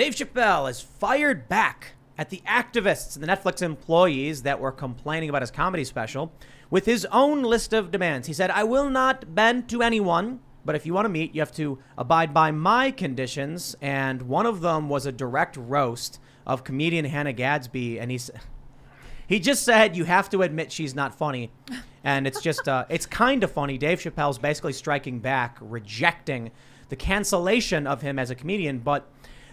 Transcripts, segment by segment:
Dave Chappelle has fired back at the activists and the Netflix employees that were complaining about his comedy special with his own list of demands. He said, I will not bend to anyone, but if you want to meet, you have to abide by my conditions. And one of them was a direct roast of comedian Hannah Gadsby. And he just said, you have to admit she's not funny. And it's just, it's kind of funny. Dave Chappelle's basically striking back, rejecting the cancellation of him as a comedian. But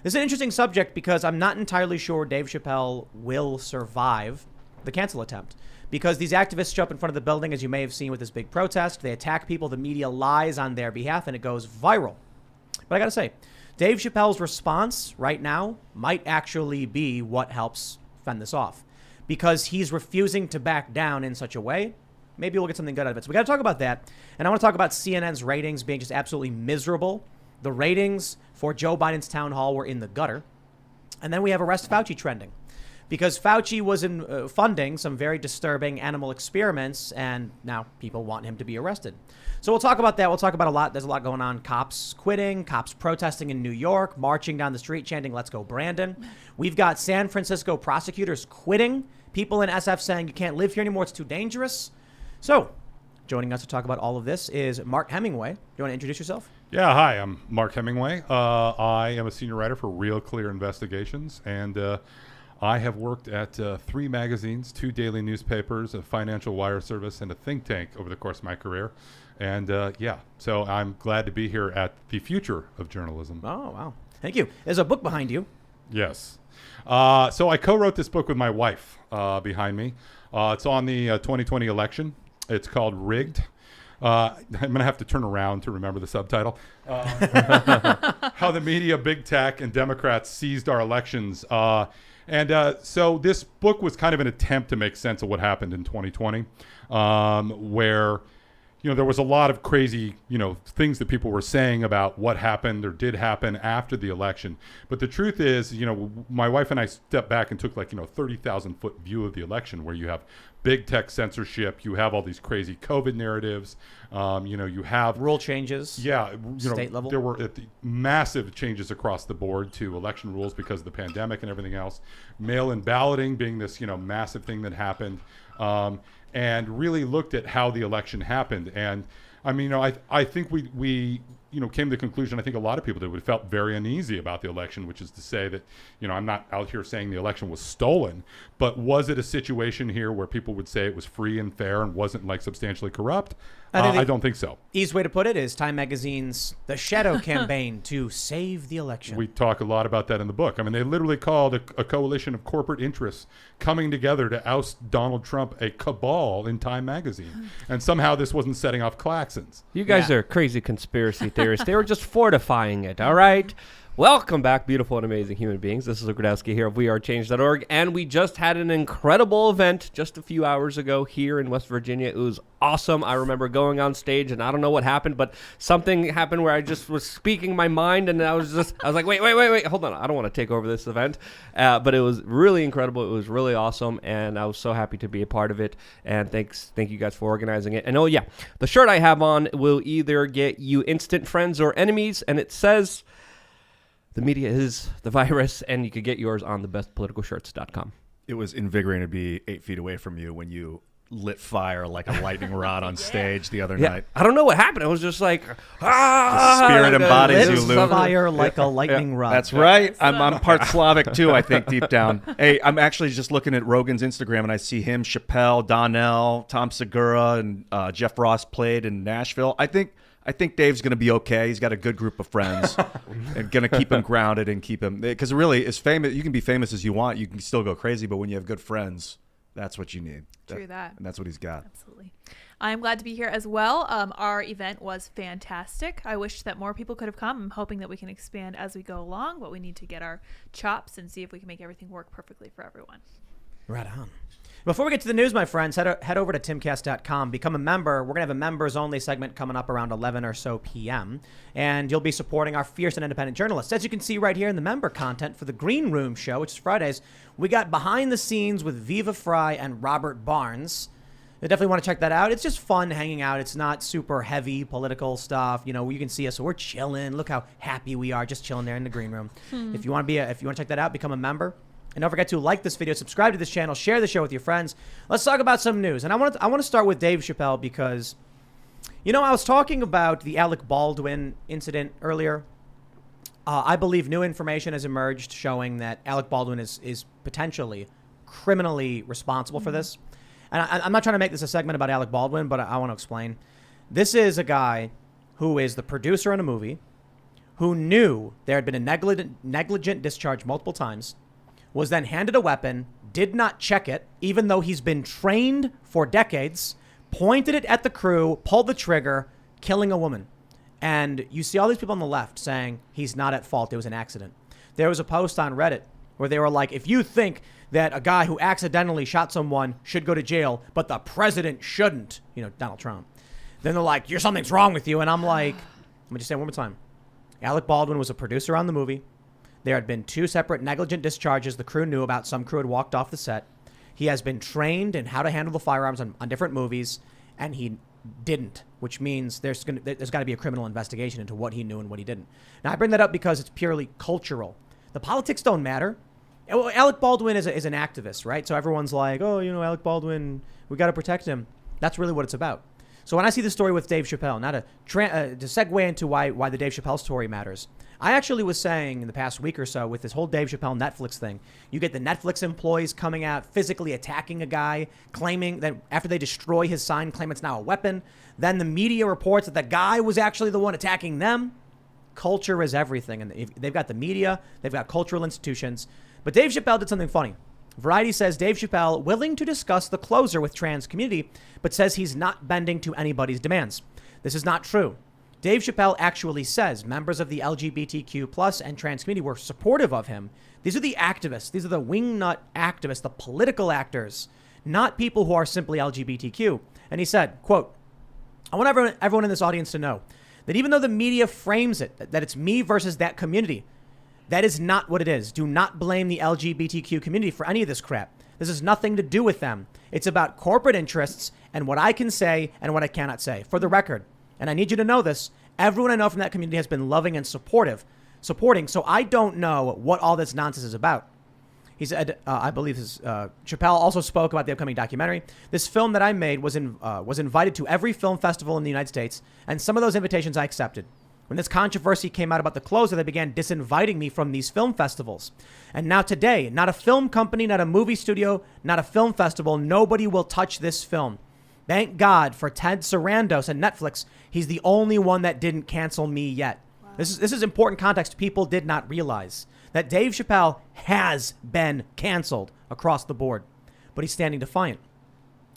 this is an interesting subject because I'm not entirely sure Dave Chappelle will survive the cancel attempt. Because these activists show up in front of the building, as you may have seen with this big protest. They attack people. The media lies on their behalf, and it goes viral. But I got to say, Dave Chappelle's response right now might actually be what helps fend this off. Because he's refusing to back down in such a way, maybe we'll get something good out of it. So we got to talk about that. And I want to talk about CNN's ratings being just absolutely miserable. The ratings for Joe Biden's town hall were in the gutter. And then we have Arrest Fauci trending. Because Fauci was funding some very disturbing animal experiments, and now people want him to be arrested. So we'll talk about that. We'll talk about a lot. There's a lot going on. Cops quitting, cops protesting in New York, marching down the street, chanting, let's go, Brandon. We've got San Francisco prosecutors quitting, people in SF saying you can't live here anymore, it's too dangerous. So joining us to talk about all of this is Mark Hemingway. Do you want to introduce yourself? Yeah, hi, I'm Mark Hemingway. I am a senior writer for Real Clear Investigations, and I have worked at 3 magazines, 2 daily newspapers, a financial wire service, and a think tank over the course of my career. And so I'm glad to be here at the future of journalism. Oh, wow. Thank you. There's a book behind you. Yes. So I co-wrote this book with my wife behind me. It's on the 2020 election. It's called Rigged. I'm going to have to turn around to remember the subtitle. How the media, big tech, and Democrats seized our elections. So this book was kind of an attempt to make sense of what happened in 2020, where, there was a lot of crazy, things that people were saying about what happened or did happen after the election. But the truth is, my wife and I stepped back and took 30,000 foot view of the election, where you have big tech censorship, you have all these crazy COVID narratives, you have rule changes. Yeah, state level. There were massive changes across the board to election rules because of the pandemic and everything else. Mail-in balloting being this, massive thing that happened. And really looked at how the election happened. And I think we came to the conclusion, I think a lot of people did, we felt very uneasy about the election, which is to say that, I'm not out here saying the election was stolen, but was it a situation here where people would say it was free and fair and wasn't substantially corrupt? I don't think so. Easiest way to put it is Time Magazine's The Shadow Campaign to save the election. We talk a lot about that in the book. They literally called a coalition of corporate interests coming together to oust Donald Trump a cabal in Time Magazine. And somehow this wasn't setting off klaxons. You guys are crazy conspiracy theorists. They were just fortifying it, all right? Welcome back, beautiful and amazing human beings. This is Luke Radowski here of WeAreChange.org, and we just had an incredible event just a few hours ago here in West Virginia. It was awesome. I remember going on stage, and I don't know what happened, but something happened where I just was speaking my mind, and I was like, wait, hold on. I don't want to take over this event. But it was really incredible. It was really awesome, and I was so happy to be a part of it, and thank you guys for organizing it. And the shirt I have on will either get you instant friends or enemies, and it says, the media is the virus, and you could get yours on thebestpoliticalshirts.com. It was invigorating to be 8 feet away from you when you lit fire like a lightning rod on stage the other night. I don't know what happened. It was just like, the spirit embodies you, Lou. Fire like a lightning rod. That's right. I'm part Slavic too, I think, deep down. Hey, I'm actually just looking at Rogan's Instagram, and I see him, Chappelle, Donnell, Tom Segura, and Jeff Ross played in Nashville. I think Dave's going to be okay. He's got a good group of friends and going to keep him grounded and keep him, because really, as famous, you can be famous as you want. You can still go crazy, but when you have good friends, that's what you need. True that. And that's what he's got. Absolutely. I'm glad to be here as well. Our event was fantastic. I wish that more people could have come. I'm hoping that we can expand as we go along, but we need to get our chops and see if we can make everything work perfectly for everyone. Right on. Before we get to the news, my friends, head over to timcast.com, become a member. We're going to have a members-only segment coming up around 11 or so p.m., and you'll be supporting our fierce and independent journalists. As you can see right here in the member content for the Green Room show, which is Fridays, we got behind the scenes with Viva Fry and Robert Barnes. I definitely want to check that out. It's just fun hanging out. It's not super heavy political stuff. You know, you can see us, so we're chilling. Look how happy we are, just chilling there in the green room. If you want to check that out, become a member. And don't forget to like this video, subscribe to this channel, share the show with your friends. Let's talk about some news. And I want to start with Dave Chappelle because, you know, I was talking about the Alec Baldwin incident earlier. I believe new information has emerged showing that Alec Baldwin is potentially criminally responsible for this. And I'm not trying to make this a segment about Alec Baldwin, but I want to explain. This is a guy who is the producer in a movie, who knew there had been a negligent discharge multiple times, was then handed a weapon, did not check it, even though he's been trained for decades, pointed it at the crew, pulled the trigger, killing a woman. And you see all these people on the left saying he's not at fault, it was an accident. There was a post on Reddit where they were like, if you think that a guy who accidentally shot someone should go to jail, but the president shouldn't, you know, Donald Trump, then they're like, something's wrong with you. And I'm like, let me just say it one more time. Alec Baldwin was a producer on the movie. There had been 2 separate negligent discharges the crew knew about. Some crew had walked off the set. He has been trained in how to handle the firearms on different movies, and he didn't, which means there's got to be a criminal investigation into what he knew and what he didn't. Now, I bring that up because it's purely cultural. The politics don't matter. Well, Alec Baldwin is an activist, right? So everyone's like, oh, you know, Alec Baldwin, we got to protect him. That's really what it's about. So when I see the story with Dave Chappelle, now to segue into why the Dave Chappelle story matters, I actually was saying in the past week or so with this whole Dave Chappelle Netflix thing, you get the Netflix employees coming out, physically attacking a guy, claiming that after they destroy his sign, claim it's now a weapon. Then the media reports that the guy was actually the one attacking them. Culture is everything. And they've got the media, they've got cultural institutions. But Dave Chappelle did something funny. Variety says Dave Chappelle willing to discuss the closer with trans community, but says he's not bending to anybody's demands. This is not true. Dave Chappelle actually says members of the LGBTQ plus and trans community were supportive of him. These are the activists. These are the wingnut activists, the political actors, not people who are simply LGBTQ. And he said, quote, I want everyone in this audience to know that even though the media frames it, that it's me versus that community, that is not what it is. Do not blame the LGBTQ community for any of this crap. This has nothing to do with them. It's about corporate interests and what I can say and what I cannot say. For the record, and I need you to know this, everyone I know from that community has been loving and supporting, so I don't know what all this nonsense is about. He said, I believe Chappelle also spoke about the upcoming documentary. This film that I made was invited to every film festival in the United States, and some of those invitations I accepted. When this controversy came out about the closer, they began disinviting me from these film festivals. And now today, not a film company, not a movie studio, not a film festival, nobody will touch this film. Thank God for Ted Sarandos and Netflix. He's the only one that didn't cancel me yet. Wow. This is important context people did not realize. That Dave Chappelle has been canceled across the board, but he's standing defiant.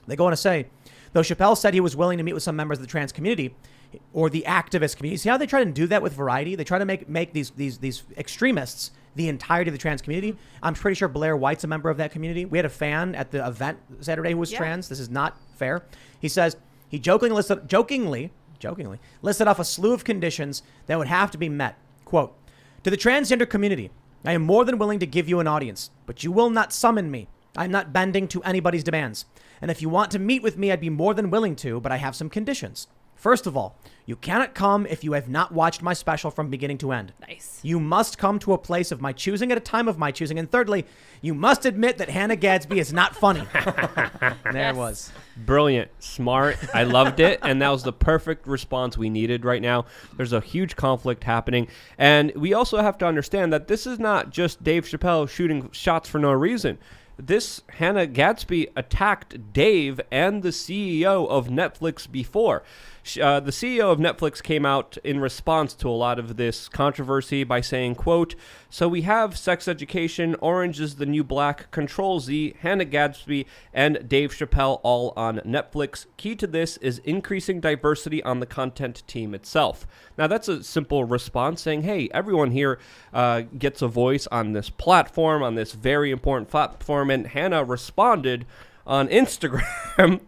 They go on to say, though Chappelle said he was willing to meet with some members of the trans community or the activist community. See how they try to do that with Variety? They try to make these extremists the entirety of the trans community. I'm pretty sure Blair White's a member of that community. We had a fan at the event Saturday who was trans. This is not fair. He says he jokingly listed off a slew of conditions that would have to be met. Quote, to the transgender community, I am more than willing to give you an audience, but you will not summon me. I'm not bending to anybody's demands. And if you want to meet with me, I'd be more than willing to, but I have some conditions. First of all, you cannot come if you have not watched my special from beginning to end. Nice. You must come to a place of my choosing at a time of my choosing. And thirdly, you must admit that Hannah Gadsby is not funny. There it was. Brilliant. Smart. I loved it. And that was the perfect response we needed right now. There's a huge conflict happening. And we also have to understand that this is not just Dave Chappelle shooting shots for no reason. This Hannah Gadsby attacked Dave and the CEO of Netflix before. The CEO of Netflix came out in response to a lot of this controversy by saying, quote, so we have Sex Education, Orange is the New Black, Control Z, Hannah Gadsby, and Dave Chappelle all on Netflix. Key to this is increasing diversity on the content team itself. Now, that's a simple response saying, hey, everyone here gets a voice on this platform, on this very important platform. And Hannah responded on Instagram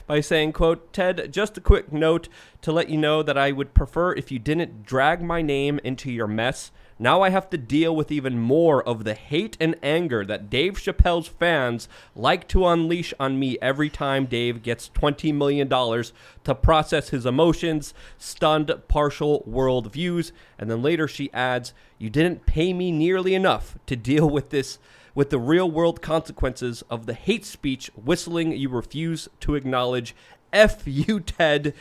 by saying, quote, Ted, just a quick note to let you know that I would prefer if you didn't drag my name into your mess. Now I have to deal with even more of the hate and anger that Dave Chappelle's fans like to unleash on me every time Dave gets $20 million to process his emotions, stunned partial world views. And then later she adds, you didn't pay me nearly enough to deal with this, with the real world consequences of the hate speech whistling you refuse to acknowledge. F you, Ted,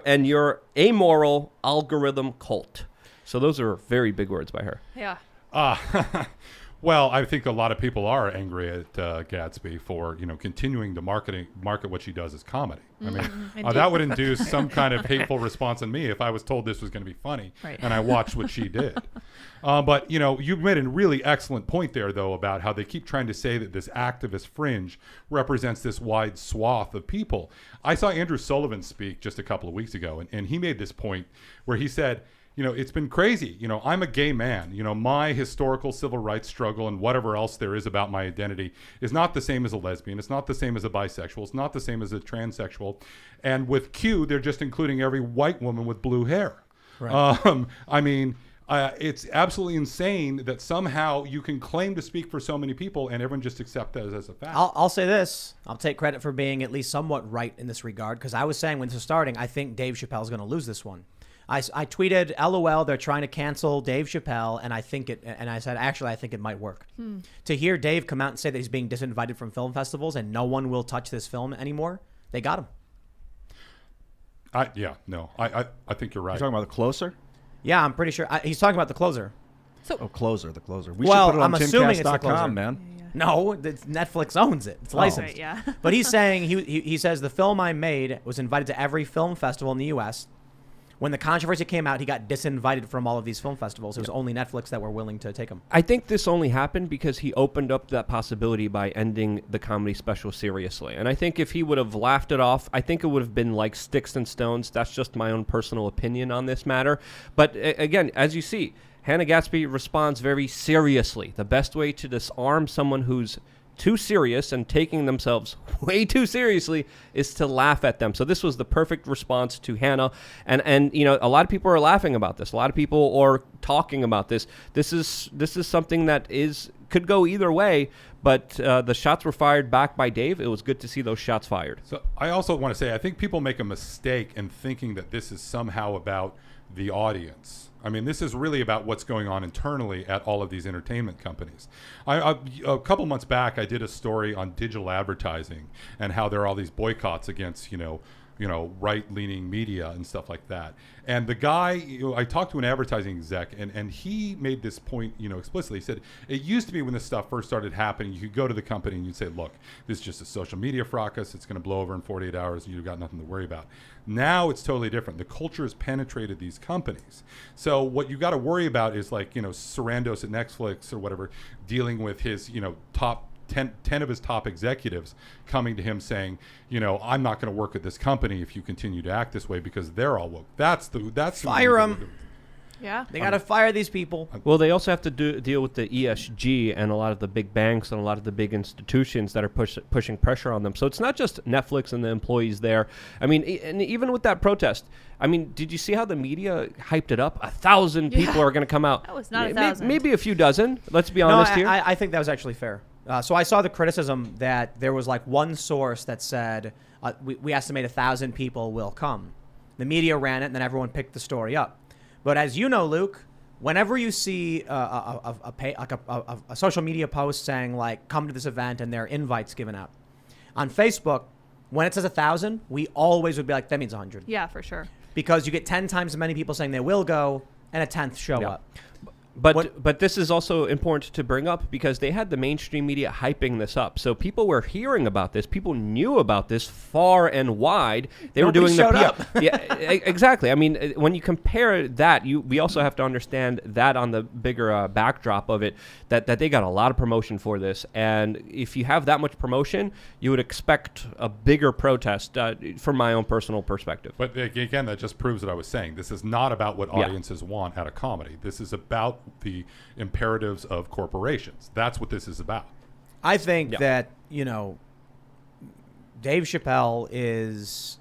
and your amoral algorithm cult. So those are very big words by her. Yeah. Well, I think a lot of people are angry at Gatsby for continuing to market what she does as comedy. I mean, that would induce some kind of hateful response in me if I was told this was going to be funny and I watched what she did. But you made a really excellent point there, though, about how they keep trying to say that this activist fringe represents this wide swath of people. I saw Andrew Sullivan speak just a couple of weeks ago, and he made this point where he said, it's been crazy. I'm a gay man. My historical civil rights struggle and whatever else there is about my identity is not the same as a lesbian. It's not the same as a bisexual. It's not the same as a transsexual. And with Q, they're just including every white woman with blue hair. Right. It's absolutely insane that somehow you can claim to speak for so many people and everyone just accept that as a fact. I'll say this. I'll take credit for being at least somewhat right in this regard, because I was saying when this was starting, I think Dave Chappelle's going to lose this one. I tweeted, LOL, they're trying to cancel Dave Chappelle, and I said, actually, I think it might work. To hear Dave come out and say that he's being disinvited from film festivals and no one will touch this film anymore, they got him. I think you're right. You're talking about The Closer? Yeah, I'm pretty sure. He's talking about The Closer. Closer, The Closer. We Well, should put it on I'm assuming it's The Closer. Timcast.com, man. No, Netflix owns it. It's licensed. Right, yeah. But he's saying, he says, the film I made was invited to every film festival in the U.S., when the controversy came out, he got disinvited from all of these film festivals. It was only Netflix that were willing to take him. I think this only happened because he opened up that possibility by ending the comedy special seriously. And I think if he would have laughed it off, I think it would have been like sticks and stones. That's just my own personal opinion on this matter. But again, as you see, Hannah Gatsby responds very seriously. The best way to disarm someone who's too serious and taking themselves way too seriously is to laugh at them. So this was the perfect response to Hannah. And a lot of people are laughing about this. A lot of people are talking about this. This is something that could go either way, but the shots were fired back by Dave. It was good to see those shots fired. So I also want to say, I think people make a mistake in thinking that this is somehow about the audience. I mean, this is really about what's going on internally at all of these entertainment companies. A couple months back, I did a story on digital advertising and how there are all these boycotts against, right-leaning media and stuff like that. And the guy, I talked to an advertising exec, and he made this point, explicitly. He said, it used to be when this stuff first started happening, you could go to the company and you'd say, look, this is just a social media fracas. It's going to blow over in 48 hours. And you've got nothing to worry about. Now it's totally different. The culture has penetrated these companies. So what you got to worry about is Sarandos at Netflix or whatever, dealing with his, top 10 of his top executives coming to him saying, I'm not going to work at this company if you continue to act this way because they're all woke. That's fire them. Yeah. They got to fire these people. Well, they also have to deal with the ESG and a lot of the big banks and a lot of the big institutions that are pushing pressure on them. So it's not just Netflix and the employees there. I mean, and even with that protest, I mean, did you see how the media hyped it up? 1,000 people are going to come out. That was not 1,000. Maybe a few dozen. Let's be honest here. I think that was actually fair. So I saw the criticism that there was one source that said, we estimate 1,000 people will come. The media ran it, and then everyone picked the story up. But as you know, Luke, whenever you see a social media post saying come to this event and there are invites given out on Facebook, when it says 1,000, we always would be like, that means 100. Yeah, for sure. Because you get 10 times as many people saying they will go and a 10th show up. But this is also important to bring up because they had the mainstream media hyping this up. So people were hearing about this. People knew about this far and wide. They were doing the PR. Yeah, exactly. I mean, when you compare that, we also have to understand that on the bigger backdrop of it, that they got a lot of promotion for this. And if you have that much promotion, you would expect a bigger protest from my own personal perspective. But again, that just proves what I was saying. This is not about what audiences want out of comedy. This is about the imperatives of corporations. That's what this is about. I think that, Dave Chappelle it's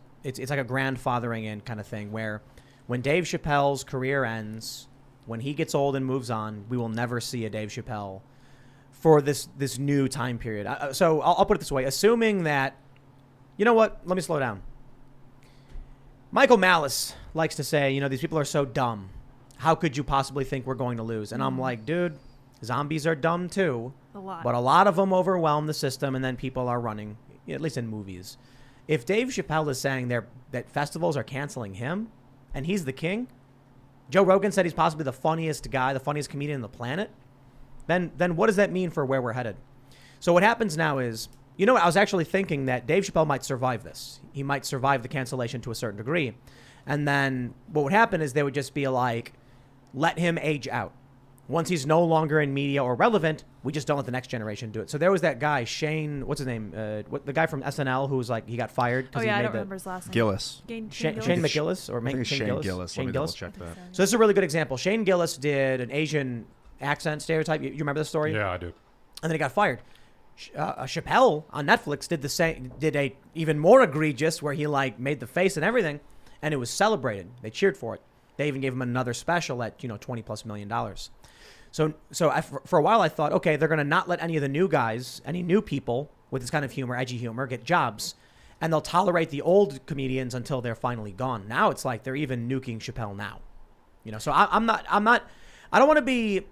like a grandfathering in kind of thing where when Dave Chappelle's career ends, when he gets old and moves on, we will never see a Dave Chappelle for this new time period. So I'll put it this way. Assuming that, you know what? Let me slow down. Michael Malice likes to say, these people are so dumb. How could you possibly think we're going to lose? And I'm like, dude, zombies are dumb too. A lot. But a lot of them overwhelm the system, and then people are running, at least in movies. If Dave Chappelle is saying that festivals are canceling him, and he's the king, Joe Rogan said he's possibly the funniest guy, the funniest comedian on the planet, then what does that mean for where we're headed? So what happens now is, I was actually thinking that Dave Chappelle might survive this. He might survive the cancellation to a certain degree. And then what would happen is they would just be like, let him age out. Once he's no longer in media or relevant, we just don't let the next generation do it. So there was that guy, Shane, what's his name? The guy from SNL who was like, he got fired. Oh, yeah, I don't remember his last name. Gillis. Shane McGillis? Or I think it's Shane Shane Gillis. Let me double check that. So this is a really good example. Shane Gillis did an Asian accent stereotype. You remember this story? Yeah, I do. And then he got fired. Chappelle on Netflix did the same, did a even more egregious where he like made the face and everything, and it was celebrated. They cheered for it. They even gave him another special at $20+ million. So for a while I thought, okay, they're gonna not let any of the new guys, any new people with this kind of humor, edgy humor, get jobs, and they'll tolerate the old comedians until they're finally gone. Now it's like they're even nuking Chappelle now. So I don't want to be.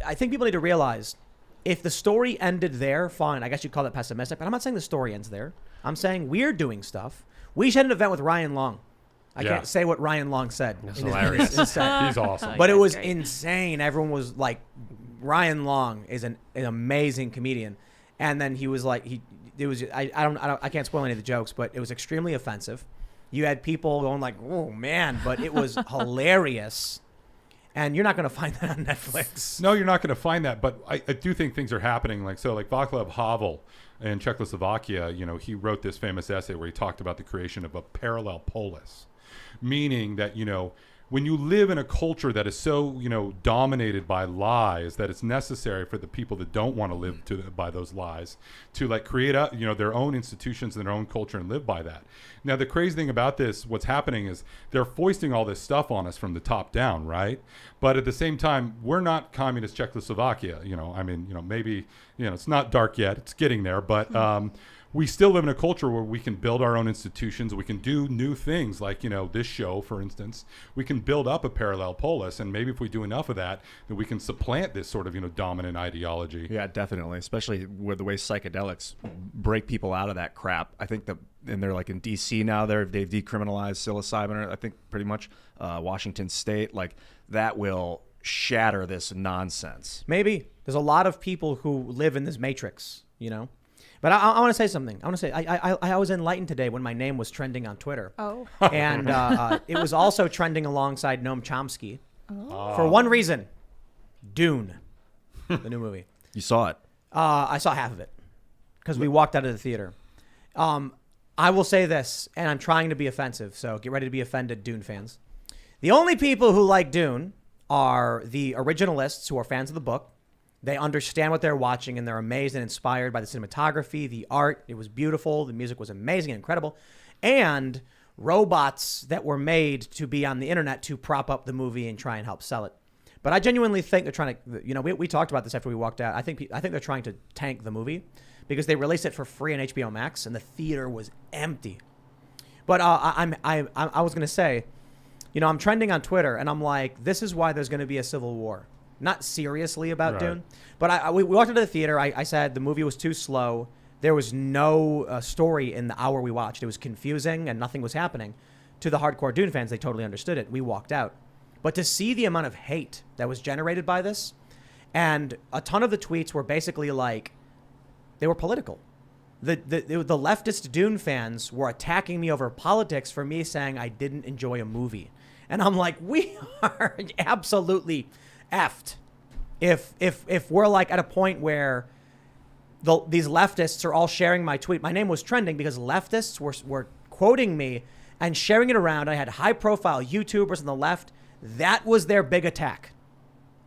I think people need to realize, if the story ended there, fine. I guess you'd call that pessimistic, but I'm not saying the story ends there. I'm saying we're doing stuff. We had an event with Ryan Long. I can't say what Ryan Long said. That's hilarious. He's awesome. But it was insane. Everyone was like, Ryan Long is an amazing comedian. And then he was like, I can't spoil any of the jokes, but it was extremely offensive. You had people going like, oh man, but it was hilarious. And you're not going to find that on Netflix. No, you're not going to find that. But I do think things are happening. Like Václav Havel in Czechoslovakia, he wrote this famous essay where he talked about the creation of a parallel polis, meaning that, when you live in a culture that is so, dominated by lies, that it's necessary for the people that don't want to live by those lies to like create their own institutions and their own culture and live by that. Now, the crazy thing about this, what's happening is they're foisting all this stuff on us from the top down, right? But at the same time, we're not communist Czechoslovakia. Maybe, it's not dark yet. It's getting there, but we still live in a culture where we can build our own institutions. We can do new things like, this show, for instance. We can build up a parallel polis. And maybe if we do enough of that, then we can supplant this sort of, dominant ideology. Yeah, definitely. Especially with the way psychedelics break people out of that crap. I think and they're like in D.C. now, they've decriminalized psilocybin, I think pretty much. Washington State, like that will shatter this nonsense. Maybe. There's a lot of people who live in this matrix, But I want to say something. I want to say I was enlightened today when my name was trending on Twitter. Oh. And it was also trending alongside Noam Chomsky for one reason: Dune, the new movie. You saw it. I saw half of it because we walked out of the theater. I will say this, and I'm trying to be offensive, so get ready to be offended, Dune fans. The only people who like Dune are the originalists who are fans of the book. They understand what they're watching, and they're amazed and inspired by the cinematography, the art. It was beautiful. The music was amazing and incredible. And robots that were made to be on the internet to prop up the movie and try and help sell it. But I genuinely think they're trying to, we talked about this after we walked out. I think they're trying to tank the movie because they released it for free on HBO Max, and the theater was empty. But I was going to say, I'm trending on Twitter, and I'm like, this is why there's going to be a civil war. Not seriously about Dune, but we walked into the theater. I said the movie was too slow. There was no story in the hour we watched. It was confusing and nothing was happening. To the hardcore Dune fans, they totally understood it. We walked out. But to see the amount of hate that was generated by this, and a ton of the tweets were basically like, they were political. The leftist Dune fans were attacking me over politics for me saying I didn't enjoy a movie. And I'm like, we are absolutely effed if we're like at a point where these leftists are all sharing my tweet. My name was trending because leftists were quoting me and sharing it around. I had high profile YouTubers on the left. That was their big attack.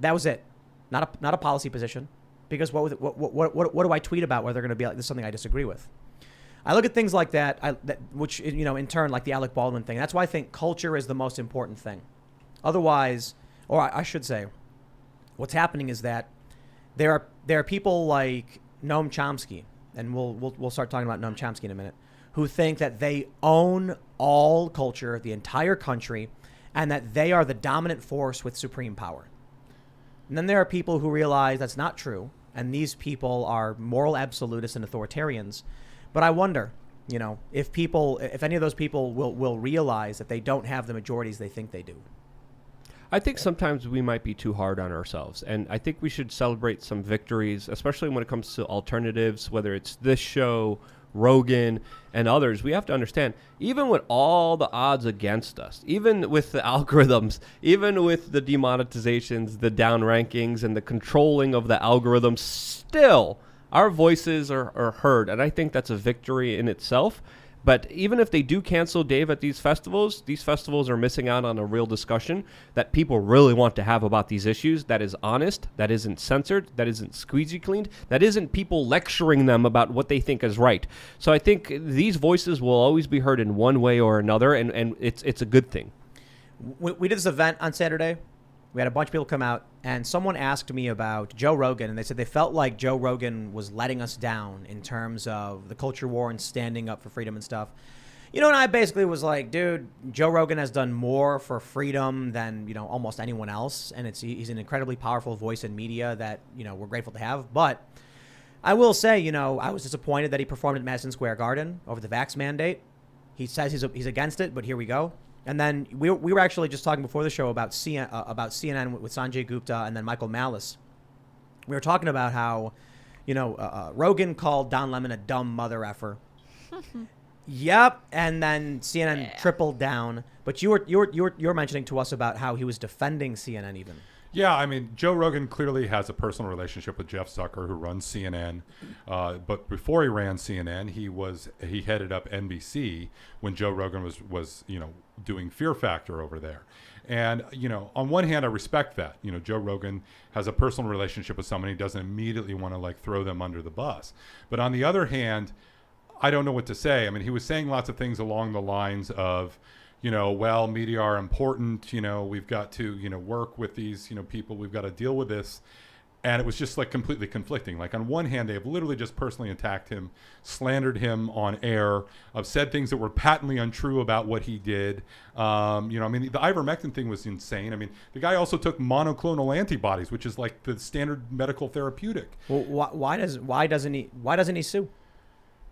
That was it. Not a policy position, because what do I tweet about where they're going to be like, this is something I disagree with? I look at things like that, which, in turn, like the Alec Baldwin thing. That's why I think culture is the most important thing. Otherwise, or I should say, what's happening is that there are people like Noam Chomsky, and we'll start talking about Noam Chomsky in a minute, who think that they own all culture, the entire country, and that they are the dominant force with supreme power. And then there are people who realize that's not true, and these people are moral absolutists and authoritarians. But I wonder, if any of those people will realize that they don't have the majorities they think they do. I think sometimes we might be too hard on ourselves, and I think we should celebrate some victories, especially when it comes to alternatives, whether it's this show, Rogan, and others. We have to understand, even with all the odds against us, even with the algorithms, even with the demonetizations, the down rankings, and the controlling of the algorithms, still our voices are heard, and I think that's a victory in itself. But even if they do cancel Dave at these festivals are missing out on a real discussion that people really want to have about these issues, that is honest, that isn't censored, that isn't squeegee cleaned, that isn't people lecturing them about what they think is right. So I think these voices will always be heard in one way or another, and it's a good thing. We did this event on Saturday. We had a bunch of people come out, and someone asked me about Joe Rogan, and they said they felt like Joe Rogan was letting us down in terms of the culture war and standing up for freedom and stuff. And I basically was like, dude, Joe Rogan has done more for freedom than, almost anyone else, and he's an incredibly powerful voice in media that, we're grateful to have. But I will say, I was disappointed that he performed at Madison Square Garden over the vax mandate. He says he's against it, but here we go. And then we were actually just talking before the show about CNN with Sanjay Gupta and then Michael Malice. We were talking about how, Rogan called Don Lemon a dumb mother effer. Yep, and then CNN tripled down. But you were mentioning to us about how he was defending CNN even. Yeah, I mean, Joe Rogan clearly has a personal relationship with Jeff Zucker, who runs CNN. But before he ran CNN, he headed up NBC when Joe Rogan was doing Fear Factor over there. And on one hand, I respect that. Joe Rogan has a personal relationship with someone. He doesn't immediately want to throw them under the bus. But on the other hand, I don't know what to say. I mean, he was saying lots of things along the lines of, well, media are important, we've got to, work with these, people, we've got to deal with this. And it was just completely conflicting. On one hand, they have literally just personally attacked him, slandered him on air, said things that were patently untrue about what he did. The ivermectin thing was insane. I mean, the guy also took monoclonal antibodies, which is the standard medical therapeutic. Well, why doesn't he sue?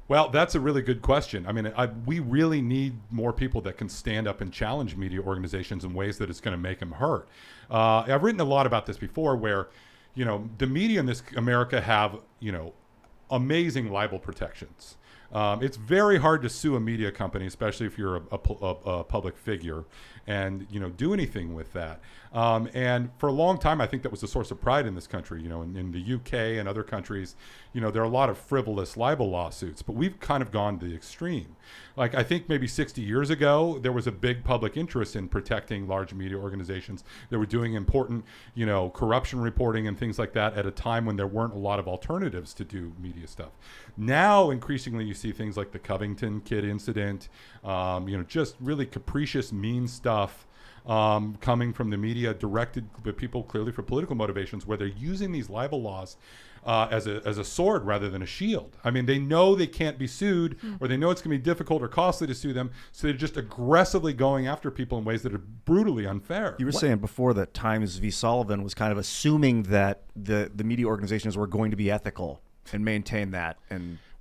Well, that's a really good question. I mean, we really need more people that can stand up and challenge media organizations in ways that it's going to make them hurt. I've written a lot about this before where, the media in this America have, amazing libel protections. It's very hard to sue a media company, especially if you're a public figure, and do anything with that. And for a long time, I think that was a source of pride in this country. In the UK and other countries, there are a lot of frivolous libel lawsuits, but we've kind of gone to the extreme. I think maybe 60 years ago, there was a big public interest in protecting large media organizations that were doing important, corruption reporting and things like that at a time when there weren't a lot of alternatives to do media stuff. Now, increasingly, you see things like the Covington kid incident, just really capricious, mean stuff coming from the media, directed at people clearly for political motivations, where they're using these libel laws as a sword rather than a shield. I mean, they know they can't be sued, or they know it's going to be difficult or costly to sue them, so they're just aggressively going after people in ways that are brutally unfair. You were saying before that Times v. Sullivan was kind of assuming that the media organizations were going to be ethical and maintain that,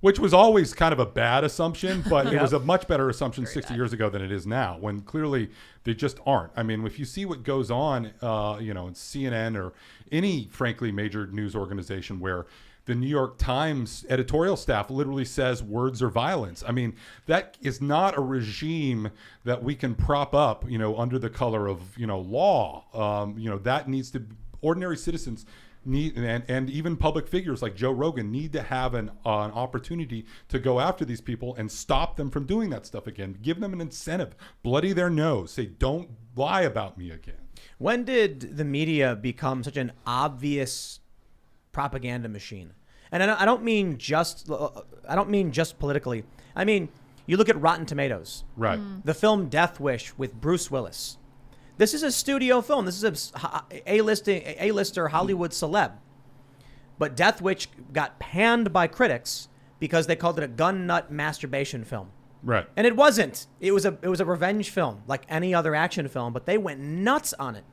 which was always kind of a bad assumption, but it was a much better assumption 60 years ago than it is now, when clearly they just aren't. I mean, if you see what goes on, in CNN or any, frankly, major news organization where the New York Times editorial staff literally says words are violence. I mean, that is not a regime that we can prop up, under the color of, law. That needs to, ordinary citizens need, and even public figures like Joe Rogan need to have an opportunity to go after these people and stop them from doing that stuff again. Give them an incentive, bloody their nose, say, don't lie about me again. When did the media become such an obvious propaganda machine? And I don't mean just politically. I mean, you look at Rotten Tomatoes. Right. The film Death Wish with Bruce Willis. This is a studio film. This is A-lister Hollywood celeb. But Death Wish got panned by critics because they called it a gun nut masturbation film. Right. And it wasn't. It was a revenge film, like any other action film, but they went nuts on it.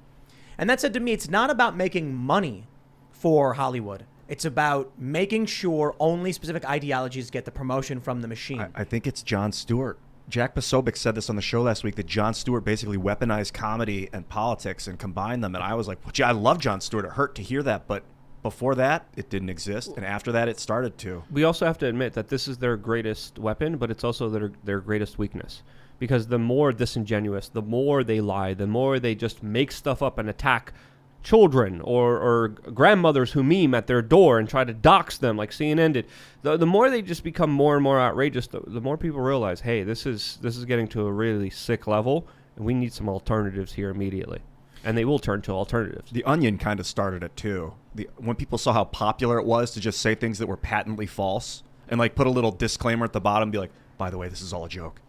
And that said to me, it's not about making money for Hollywood. It's about making sure only specific ideologies get the promotion from the machine. I think it's Jon Stewart. Jack Posobiec said this on the show last week, that Jon Stewart basically weaponized comedy and politics and combined them. And I was like, well, gee, I love Jon Stewart. It hurt to hear that. But before that, it didn't exist. And after that, it started to. We also have to admit that this is their greatest weapon, but it's also their greatest weakness. Because the more disingenuous, the more they lie, the more they just make stuff up and attack children or grandmothers who meme at their door and try to dox them like CNN did. The more they just become more and more outrageous, the more people realize, hey, this is getting to a really sick level, and we need some alternatives here immediately. And they will turn to alternatives. The Onion kind of started it too. When people saw how popular it was to just say things that were patently false and like put a little disclaimer at the bottom and be like, by the way, this is all a joke.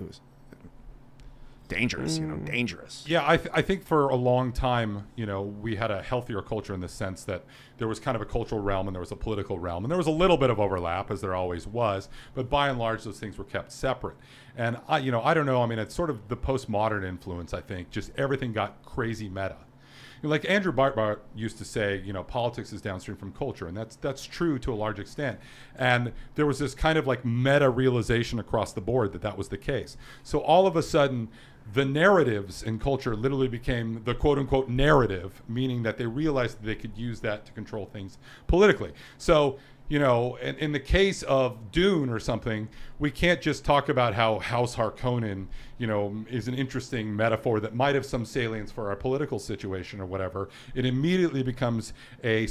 It was dangerous, dangerous. Yeah, I think for a long time, we had a healthier culture in the sense that there was kind of a cultural realm and there was a political realm. And there was a little bit of overlap, as there always was. But by and large, those things were kept separate. And, I don't know. I mean, it's sort of the postmodern influence, I think. Just everything got crazy meta. Like Andrew Breitbart used to say, politics is downstream from culture, and that's true to a large extent. And there was this kind of like meta realization across the board that was the case. So all of a sudden, the narratives in culture literally became the quote unquote narrative, meaning that they realized that they could use that to control things politically. So, in the case of Dune or something, we can't just talk about how House Harkonnen, is an interesting metaphor that might have some salience for our political situation or whatever. It immediately becomes a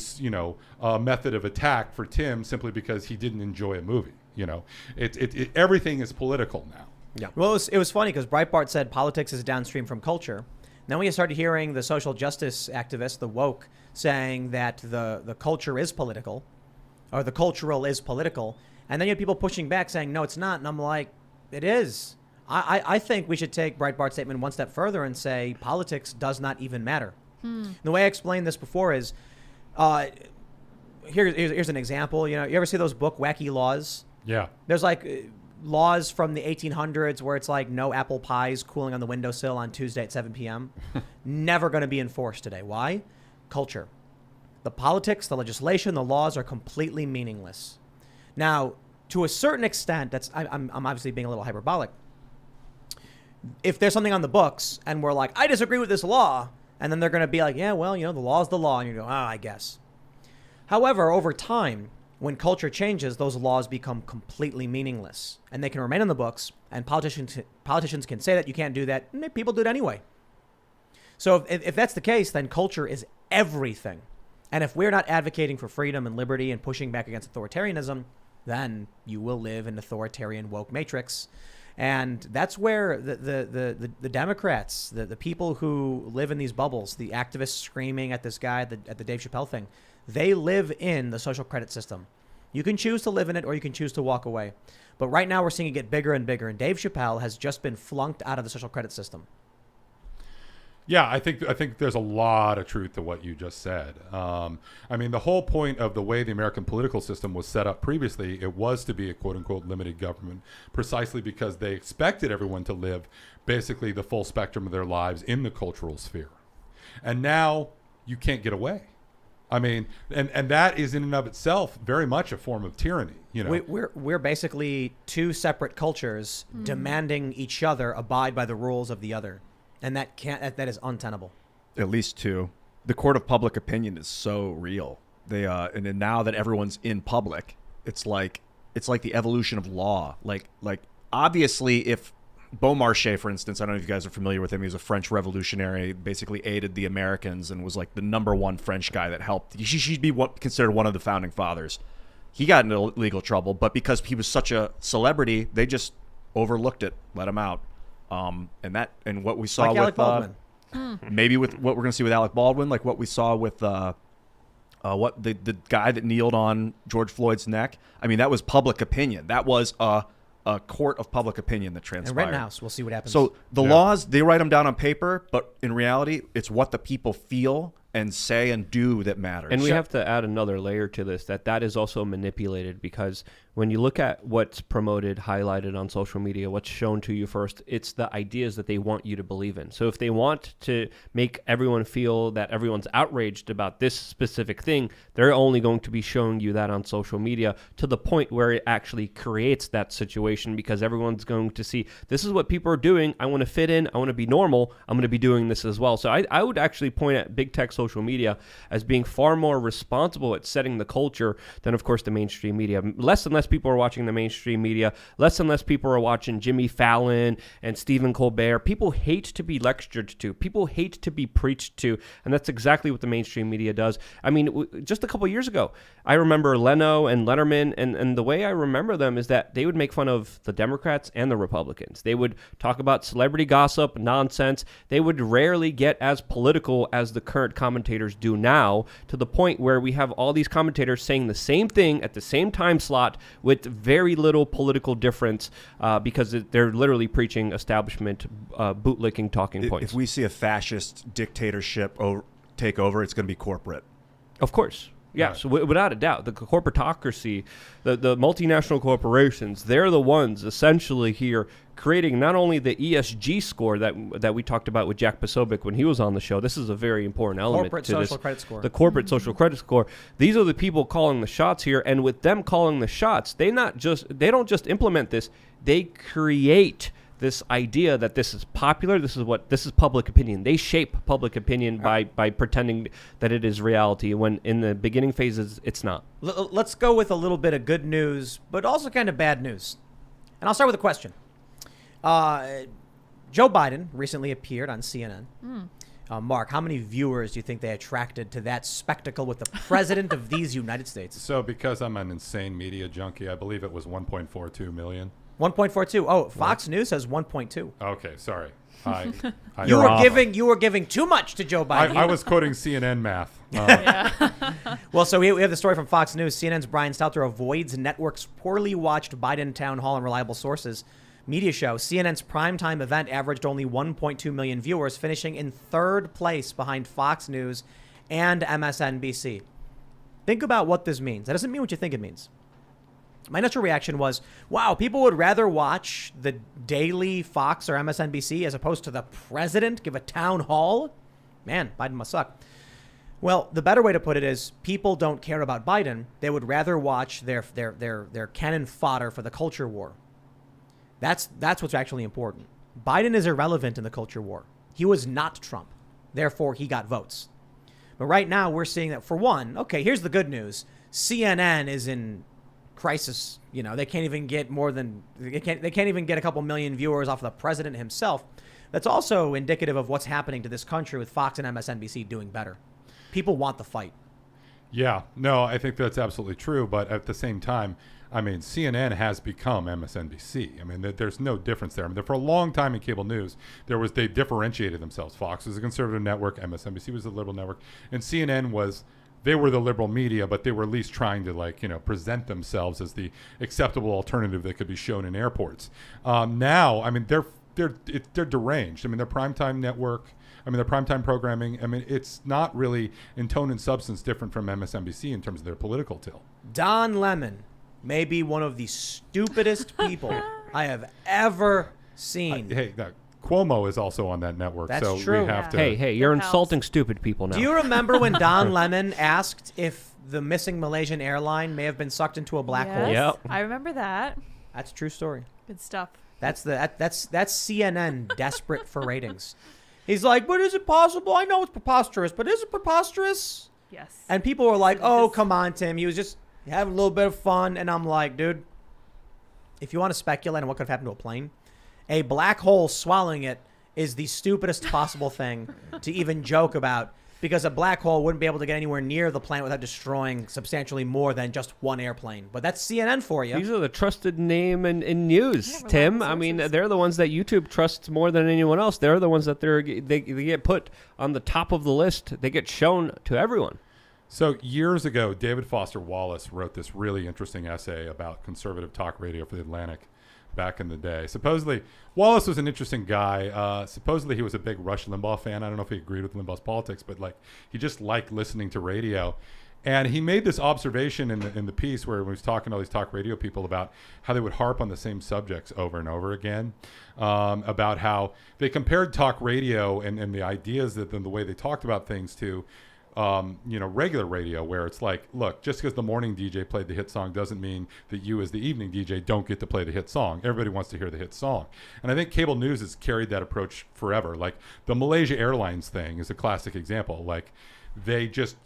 method of attack for Tim simply because he didn't enjoy a movie. Everything is political now. Yeah. Well, it was funny because Breitbart said politics is downstream from culture. Then we started hearing the social justice activists, the woke, saying that the culture is political, or the cultural is political. And then you had people pushing back saying, no, it's not. And I'm like, it is. I think we should take Breitbart's statement one step further and say politics does not even matter. The way I explained this before is, here's an example. You ever see those book Wacky Laws? Yeah. There's like laws from the 1800s where it's like no apple pies cooling on the windowsill on Tuesday at 7 p.m. Never going to be enforced today. Why? Culture. The politics, the legislation, the laws are completely meaningless. Now, to a certain extent, I'm obviously being a little hyperbolic. If there's something on the books and we're like, I disagree with this law, and then they're going to be like, yeah, well, the law's the law, and you go, I guess. However, over time, when culture changes, those laws become completely meaningless, and they can remain on the books, and politicians can say that you can't do that, and people do it anyway. So if that's the case, then culture is everything. And if we're not advocating for freedom and liberty and pushing back against authoritarianism, then you will live in an authoritarian woke matrix. And that's where the Democrats, the people who live in these bubbles, the activists screaming at this guy at the Dave Chappelle thing, they live in the social credit system. You can choose to live in it or you can choose to walk away. But right now we're seeing it get bigger and bigger. And Dave Chappelle has just been flunked out of the social credit system. Yeah, I think there's a lot of truth to what you just said. I mean, the whole point of the way the American political system was set up previously, it was to be a quote-unquote limited government, precisely because they expected everyone to live basically the full spectrum of their lives in the cultural sphere. And now you can't get away. I mean, and that is in and of itself very much a form of tyranny. We're basically two separate cultures demanding each other abide by the rules of the other. And that is untenable. At least two. The court of public opinion is so real. And then now that everyone's in public, it's like the evolution of law. Like obviously, if Beaumarchais, for instance, I don't know if you guys are familiar with him. He was a French revolutionary, basically aided the Americans and was like the number one French guy that helped. He should be considered one of the founding fathers. He got into legal trouble, but because he was such a celebrity, they just overlooked it, let him out. And what we saw like with Alec Baldwin. Maybe with what we're going to see with Alec Baldwin, like what we saw with what the guy that kneeled on George Floyd's neck. I mean, that was public opinion. That was a a court of public opinion that transpired. And Rittenhouse, we'll see what happens. So the laws, they write them down on paper, but in reality, it's what the people feel and say and do that matters. And we have to add another layer to this, that is also manipulated, because when you look at what's promoted, highlighted on social media, what's shown to you first, it's the ideas that they want you to believe in. So if they want to make everyone feel that everyone's outraged about this specific thing, they're only going to be showing you that on social media to the point where it actually creates that situation, because everyone's going to see, this is what people are doing. I want to fit in. I want to be normal. I'm going to be doing this as well. So I would actually point at big tech social media as being far more responsible at setting the culture than, of course, the mainstream media. Less and less people are watching the mainstream media. Less and less people are watching Jimmy Fallon and Stephen Colbert. People hate to be lectured to. People hate to be preached to. And that's exactly what the mainstream media does. I mean, just a couple of years ago, I remember Leno and Letterman, and the way I remember them is that they would make fun of the Democrats and the Republicans. They would talk about celebrity gossip, nonsense. They would rarely get as political as the current commentators do now, to the point where we have all these commentators saying the same thing at the same time slot with very little political difference, because they're literally preaching establishment bootlicking talking points. If we see a fascist dictatorship take over, it's going to be corporate. Of course. Yeah, so without a doubt, the corporatocracy, the multinational corporations, they're the ones essentially here creating not only the ESG score that we talked about with Jack Posobiec when he was on the show. This is a very important element corporate to social this. credit score. The corporate social credit score. These are the people calling the shots here, and with them calling the shots, they don't just implement this, they create this idea that this is popular, this is public opinion. They shape public opinion by pretending that it is reality, when in the beginning phases it's not. Let's go with a little bit of good news, but also kind of bad news. And I'll start with a question. Joe Biden recently appeared on CNN. Mark, how many viewers do you think they attracted to that spectacle with the president of these United States? So because I'm an insane media junkie, I believe it was 1.42 million. 1.42. Oh, Fox News has 1.2. Okay, sorry. You were giving too much to Joe Biden. I was quoting CNN math. Well, so we have the story from Fox News. CNN's Brian Stelter avoids network's poorly watched Biden town hall and reliable sources media show. CNN's primetime event averaged only 1.2 million viewers, finishing in third place behind Fox News and MSNBC. Think about what this means. That doesn't mean what you think it means. My initial reaction was, wow, people would rather watch the daily Fox or MSNBC as opposed to the president give a town hall? Man, Biden must suck. Well, the better way to put it is people don't care about Biden. They would rather watch their cannon fodder for the culture war. That's what's actually important. Biden is irrelevant in the culture war. He was not Trump. Therefore, he got votes. But right now, we're seeing that, for one, okay, here's the good news. CNN is in crisis. You know, they can't even get they can't even get a couple million viewers off of the president himself. That's also indicative of what's happening to this country with Fox and MSNBC doing better. People want the fight. Yeah, no, I think that's absolutely true. But at the same time, I mean, CNN has become MSNBC. I mean, there's no difference there. I mean, for a long time in cable news, they differentiated themselves. Fox was a conservative network, MSNBC was a liberal network, and CNN they were the liberal media, but they were at least trying to, present themselves as the acceptable alternative that could be shown in airports. Now, I mean, they're deranged. I mean, their primetime network, their primetime programming, it's not really in tone and substance different from MSNBC in terms of their political till. Don Lemon may be one of the stupidest people I have ever seen. Cuomo is also on that network. That's so true. We have to. Hey, you're insulting stupid people now. Do you remember when Don Lemon asked if the missing Malaysian airline may have been sucked into a black hole? Yep. I remember that. That's a true story. Good stuff. That's CNN desperate for ratings. He's like, but is it possible? I know it's preposterous, but is it preposterous? Yes. And people were like, oh, come on, Tim. He was just having a little bit of fun. And I'm like, dude, if you want to speculate on what could have happened to a plane, a black hole swallowing it is the stupidest possible thing to even joke about, because a black hole wouldn't be able to get anywhere near the planet without destroying substantially more than just one airplane. But that's CNN for you. These are the trusted name in news, Tim. I mean, they're the ones that YouTube trusts more than anyone else. They're the ones that they get put on the top of the list. They get shown to everyone. So years ago, David Foster Wallace wrote this really interesting essay about conservative talk radio for The Atlantic. back in the day. Supposedly, Wallace was an interesting guy. Supposedly, he was a big Rush Limbaugh fan. I don't know if he agreed with Limbaugh's politics, but like he just liked listening to radio. And he made this observation in the piece where he was talking to all these talk radio people about how they would harp on the same subjects over and over again, about how they compared talk radio and the ideas that and the way they talked about things to regular radio, where it's like, look, just because the morning DJ played the hit song doesn't mean that you as the evening DJ don't get to play the hit song. Everybody wants to hear the hit song. And I think cable news has carried that approach forever. Like the Malaysia Airlines thing is a classic example. Like they just,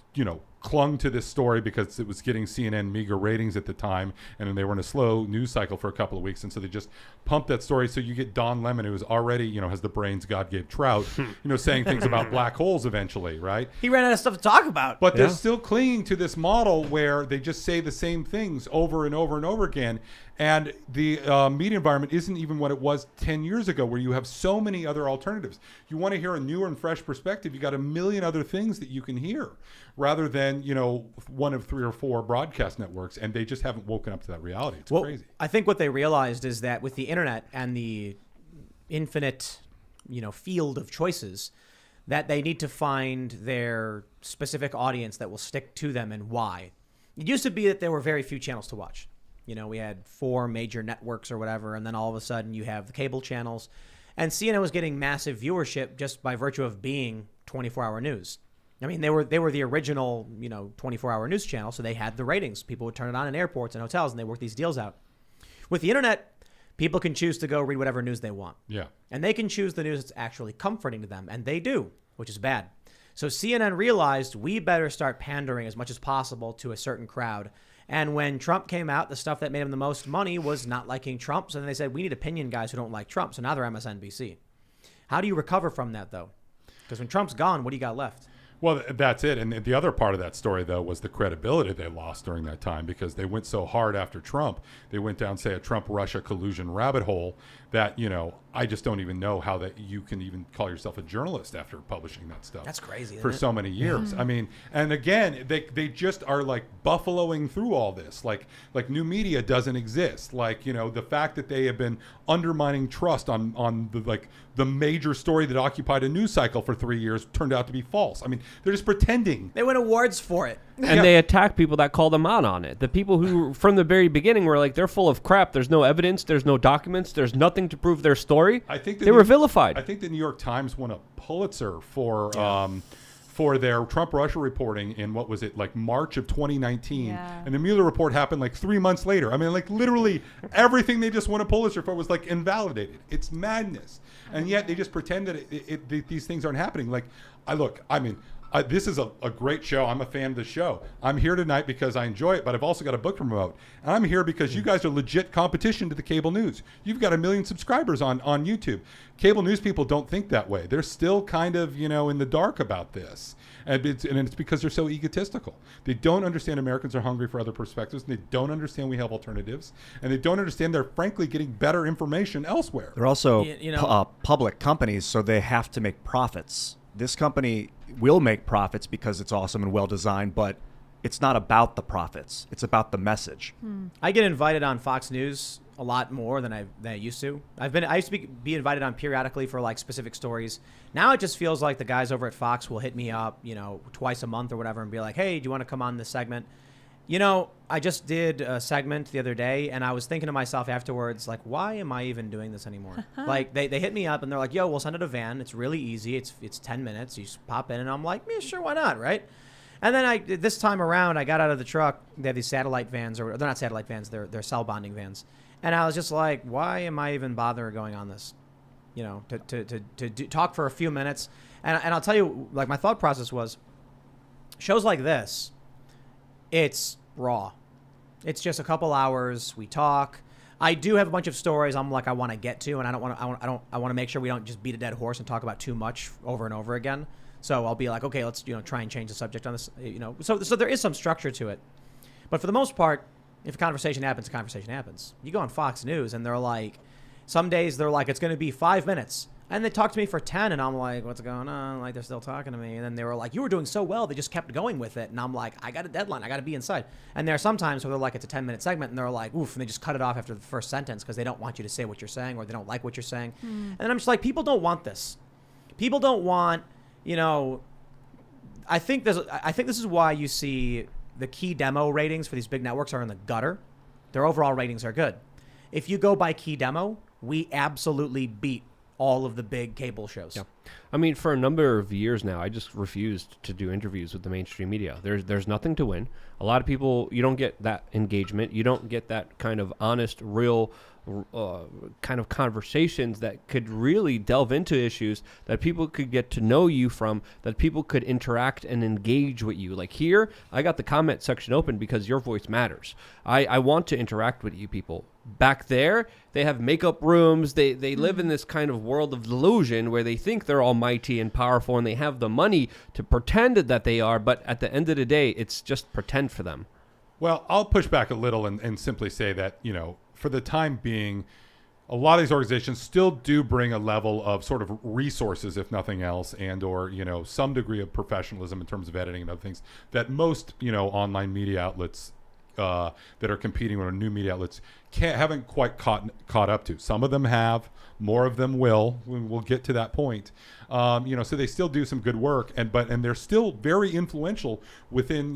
clung to this story because it was getting CNN meager ratings at the time, and then they were in a slow news cycle for a couple of weeks, and so they just pumped that story. So you get Don Lemon, who is already, has the brains God gave Trout, saying things about black holes eventually, right? He ran out of stuff to talk about. But they're still clinging to this model where they just say the same things over and over and over again. And the media environment isn't even what it was 10 years ago, where you have so many other alternatives. You want to hear a newer and fresh perspective, you got a million other things that you can hear, rather than, one of 3 or 4 broadcast networks, and they just haven't woken up to that reality. It's crazy. I think what they realized is that with the internet and the infinite, field of choices, that they need to find their specific audience that will stick to them and why. It used to be that there were very few channels to watch. We had 4 major networks or whatever, and then all of a sudden you have the cable channels. And CNN was getting massive viewership just by virtue of being 24-hour news. I mean, they were the original, 24-hour news channel, so they had the ratings. People would turn it on in airports and hotels, and they worked these deals out. With the internet, people can choose to go read whatever news they want. Yeah. And they can choose the news that's actually comforting to them, and they do, which is bad. So CNN realized we better start pandering as much as possible to a certain crowd. And when Trump came out, the stuff that made him the most money was not liking Trump. So then they said, we need opinion guys who don't like Trump. So now they're MSNBC. How do you recover from that, though? Because when Trump's gone, what do you got left? Well, that's it. And the other part of that story, though, was the credibility they lost during that time, because they went so hard after Trump. They went down, say, a Trump-Russia collusion rabbit hole that, I just don't even know how that you can even call yourself a journalist after publishing that stuff. That's crazy, for so many years. I mean, and again, they just are like buffaloing through all this. Like new media doesn't exist. Like, the fact that they have been undermining trust on the major story that occupied a news cycle for 3 years turned out to be false. I mean, they're just pretending. They win awards for it. And they attack people that call them out on it. The people who, from the very beginning, were like, they're full of crap. There's no evidence. There's no documents. There's nothing to prove their story. I think they were vilified. I think the New York Times won a Pulitzer for their Trump-Russia reporting in, what was it, like March of 2019. Yeah. And the Mueller report happened like 3 months later. I mean, like literally everything they just won a Pulitzer for was like invalidated. It's madness. And yet they just pretend that these things aren't happening. Like, this is a great show. I'm a fan of the show. I'm here tonight because I enjoy it, but I've also got a book to promote. And I'm here because you guys are legit competition to the cable news. You've got 1 million subscribers on YouTube. Cable news people don't think that way. They're still kind of, in the dark about this. And it's because they're so egotistical. They don't understand Americans are hungry for other perspectives. And they don't understand we have alternatives. And they don't understand they're frankly getting better information elsewhere. They're also public companies, so they have to make profits. This company will make profits because it's awesome and well designed, but it's not about the profits. It's about the message. I get invited on Fox News a lot more than I used to. I used to be invited on periodically for like specific stories. Now it just feels like the guys over at Fox will hit me up, twice a month or whatever, and be like, "Hey, do you want to come on this segment?" I just did a segment the other day, and I was thinking to myself afterwards, like, why am I even doing this anymore? Like, they hit me up, and they're like, yo, we'll send it a van. It's really easy. It's 10 minutes. You just pop in, and I'm like, yeah, sure, why not, right? And then this time around, I got out of the truck. They have these satellite vans, or they're not satellite vans. They're cell bonding vans. And I was just like, why am I even bothering going on this? To talk for a few minutes. And I'll tell you, like, my thought process was, shows like this, it's raw. It's just a couple hours. We talk. I do have a bunch of stories I want to get to, and I want to make sure we don't just beat a dead horse and talk about too much over and over again. So I'll be like, okay, let's try and change the subject on this. So there is some structure to it, but for the most part, if a conversation happens, a conversation happens. You go on Fox News, and they're like, some days they're like, it's going to be 5 minutes. And they talked to me for 10, and I'm like, what's going on? Like, they're still talking to me. And then they were like, you were doing so well. They just kept going with it. And I'm like, I got a deadline. I got to be inside. And there are some times where they're like, it's a 10-minute segment, and they're like, oof, and they just cut it off after the first sentence because they don't want you to say what you're saying or they don't like what you're saying. And I'm just like, people don't want this. People don't want, I think this is why you see the key demo ratings for these big networks are in the gutter. Their overall ratings are good. If you go by key demo, we absolutely beat all of the big cable shows. Yeah. I mean, for a number of years now, I just refused to do interviews with the mainstream media. There's nothing to win. A lot of people, you don't get that engagement. You don't get that kind of honest, real kind of conversations that could really delve into issues that people could get to know you from, that people could interact and engage with you. Like here, I got the comment section open because your voice matters. I want to interact with you people. Back there, they have makeup rooms. They live in this kind of world of delusion where they think they're almighty and powerful and they have the money to pretend that they are, but at the end of the day, it's just pretend for them. Well, I'll push back a little and simply say that, for the time being, a lot of these organizations still do bring a level of sort of resources, if nothing else, and or, some degree of professionalism in terms of editing and other things that most, online media outlets that are competing with new media outlets haven't quite caught up to. Some of them have, more of them will. We'll get to that point. So they still do some good work, and they're still very influential within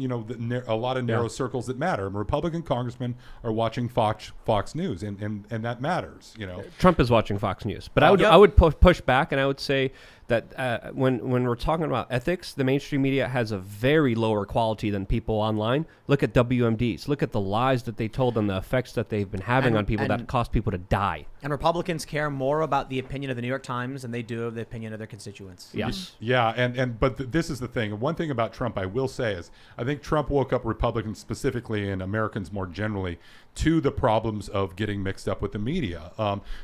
a lot of narrow circles that matter. And Republican congressmen are watching Fox News, and that matters. Trump is watching Fox News, but I would push back, and I would say that when we're talking about ethics, the mainstream media has a very lower quality than people online. Look at WMDs. Look at the lies that they told and the effects that they've been having on people that cause people to die. And Republicans care more about the opinion of the New York Times than they do of the opinion of their constituents. Yes. Yeah, but this is the thing. One thing about Trump I will say is I think Trump woke up Republicans specifically and Americans more generally to the problems of getting mixed up with the media.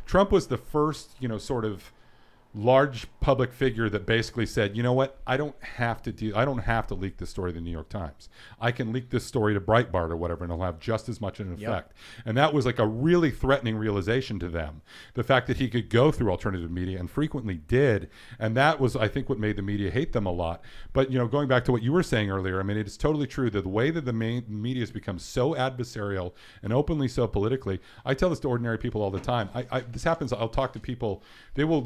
Trump was the first, sort of large public figure that basically said, you know what, I don't have to leak this story to the New York Times. I can leak this story to Breitbart or whatever, and it'll have just as much an effect. And that was like a really threatening realization to them. The fact that he could go through alternative media and frequently did, and that was, I think, what made the media hate them a lot. But, going back to what you were saying earlier, I mean, it is totally true that the way that the main media has become so adversarial and openly so politically, I tell this to ordinary people all the time. This happens, I'll talk to people, they'll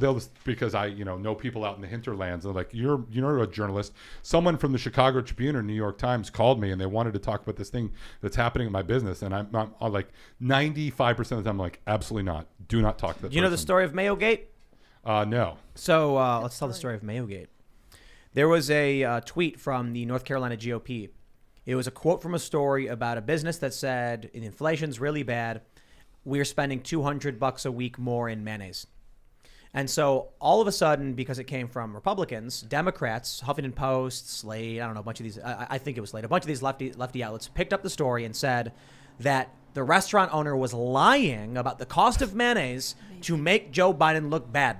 because I know people out in the hinterlands. They're like, you're a journalist. Someone from the Chicago Tribune or New York Times called me and they wanted to talk about this thing that's happening in my business. And I'm like 95% of the time I'm like, absolutely not. Do not talk to that. Do you know the story of Mayogate? No. So let's tell the story of Mayogate. There was a tweet from the North Carolina GOP. It was a quote from a story about a business that said, inflation's really bad. We're spending $200 a week more in mayonnaise. And so all of a sudden, because it came from Republicans, Democrats, Huffington Post, Slate, I don't know, a bunch of these, I think it was Slate, a bunch of these lefty outlets picked up the story and said that the restaurant owner was lying about the cost of mayonnaise to make Joe Biden look bad.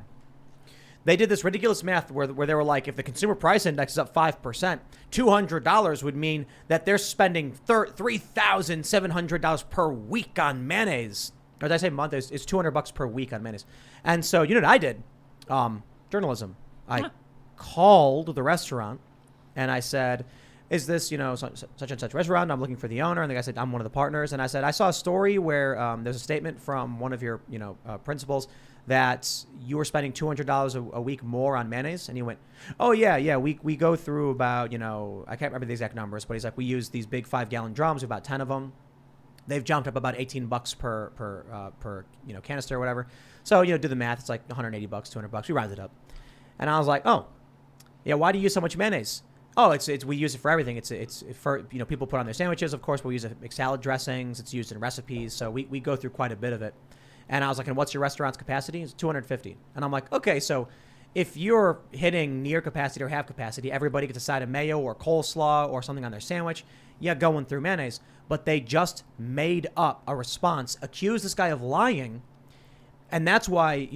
They did this ridiculous math where they were like, if the consumer price index is up 5%, $200 would mean that they're spending $3,700 per week on mayonnaise. Or did I say month? It's $200 per week on mayonnaise. And so, you know what I did? Journalism. I called the restaurant and I said, is this, such and such restaurant? I'm looking for the owner. And the guy said, I'm one of the partners. And I said, I saw a story where there's a statement from one of your, principals that you were spending $200 a week more on mayonnaise. And he went, oh, yeah. We go through about, I can't remember the exact numbers, but he's like, we use these big 5-gallon drums, about 10 of them. They've jumped up about $18 per canister or whatever. So, do the math. It's like $180, $200. We rounded it up. And I was like, oh, yeah, why do you use so much mayonnaise? Oh, it's we use it for everything. It's for, people put on their sandwiches. Of course, we'll use it to make salad dressings. It's used in recipes. So we go through quite a bit of it. And I was like, and what's your restaurant's capacity? It's 250. And I'm like, okay, so if you're hitting near capacity or half capacity, everybody gets a side of mayo or coleslaw or something on their sandwich. Yeah, going through mayonnaise. But they just made up a response, accused this guy of lying. And that's why,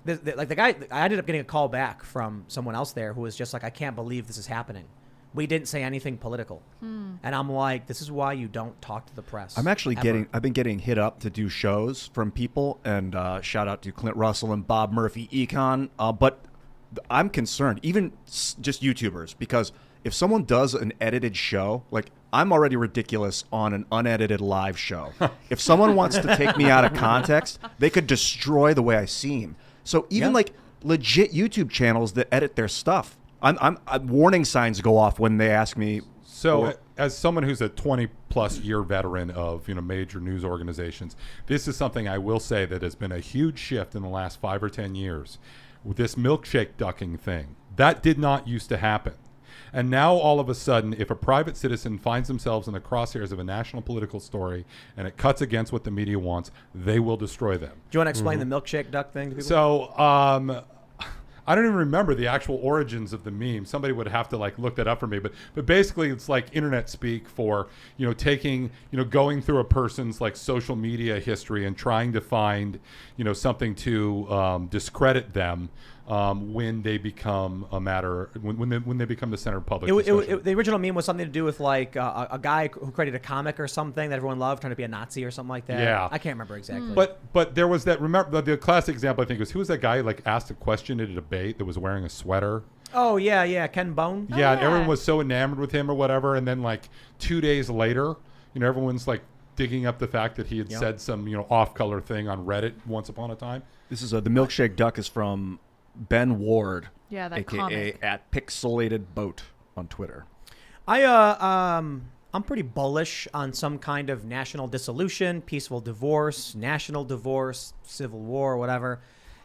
the guy, I ended up getting a call back from someone else there who was just like, I can't believe this is happening. we didn't say anything political. And I'm like, this is why you don't talk to the press. I'm actually ever. I've been getting hit up to do shows from people, and shout out to Clint Russell and Bob Murphy, Econ. But I'm concerned, even just YouTubers, because if someone does an edited show, like I'm already ridiculous on an unedited live show. If someone wants to take me out of context, they could destroy the way I seem. So even like legit YouTube channels that edit their stuff, I'm warning signs go off when they ask me. So, as someone who's a 20-plus year veteran of major news organizations, this is something I will say that has been a huge shift in the last 5 or 10 years. With this milkshake ducking thing, that did not used to happen. And now, all of a sudden, if a private citizen finds themselves in the crosshairs of a national political story and it cuts against what the media wants, they will destroy them. Do you want to explain the milkshake duck thing to people? So, I don't even remember the actual origins of the meme. Somebody would have to look that up for me. But basically, it's like internet speak for taking going through a person's social media history and trying to find something to discredit them when they become a matter when they become the center of public discussion. The original meme was something to do with a guy who created a comic or something that everyone loved, trying to be a Nazi or something like that. Yeah, I can't remember exactly. But there was that. Remember the classic example I think was who was that guy who asked a question at a debate that was wearing a sweater. Oh yeah, Ken Bone. Yeah, and everyone was so enamored with him or whatever, and then 2 days later, everyone's digging up the fact that he had said some off-color thing on Reddit once upon a time. This is the milkshake duck is from Ben Ward, Yeah, that aka comic. at Pixelated Boat on Twitter. I'm pretty bullish on some kind of national dissolution, peaceful divorce, national divorce, civil war, whatever.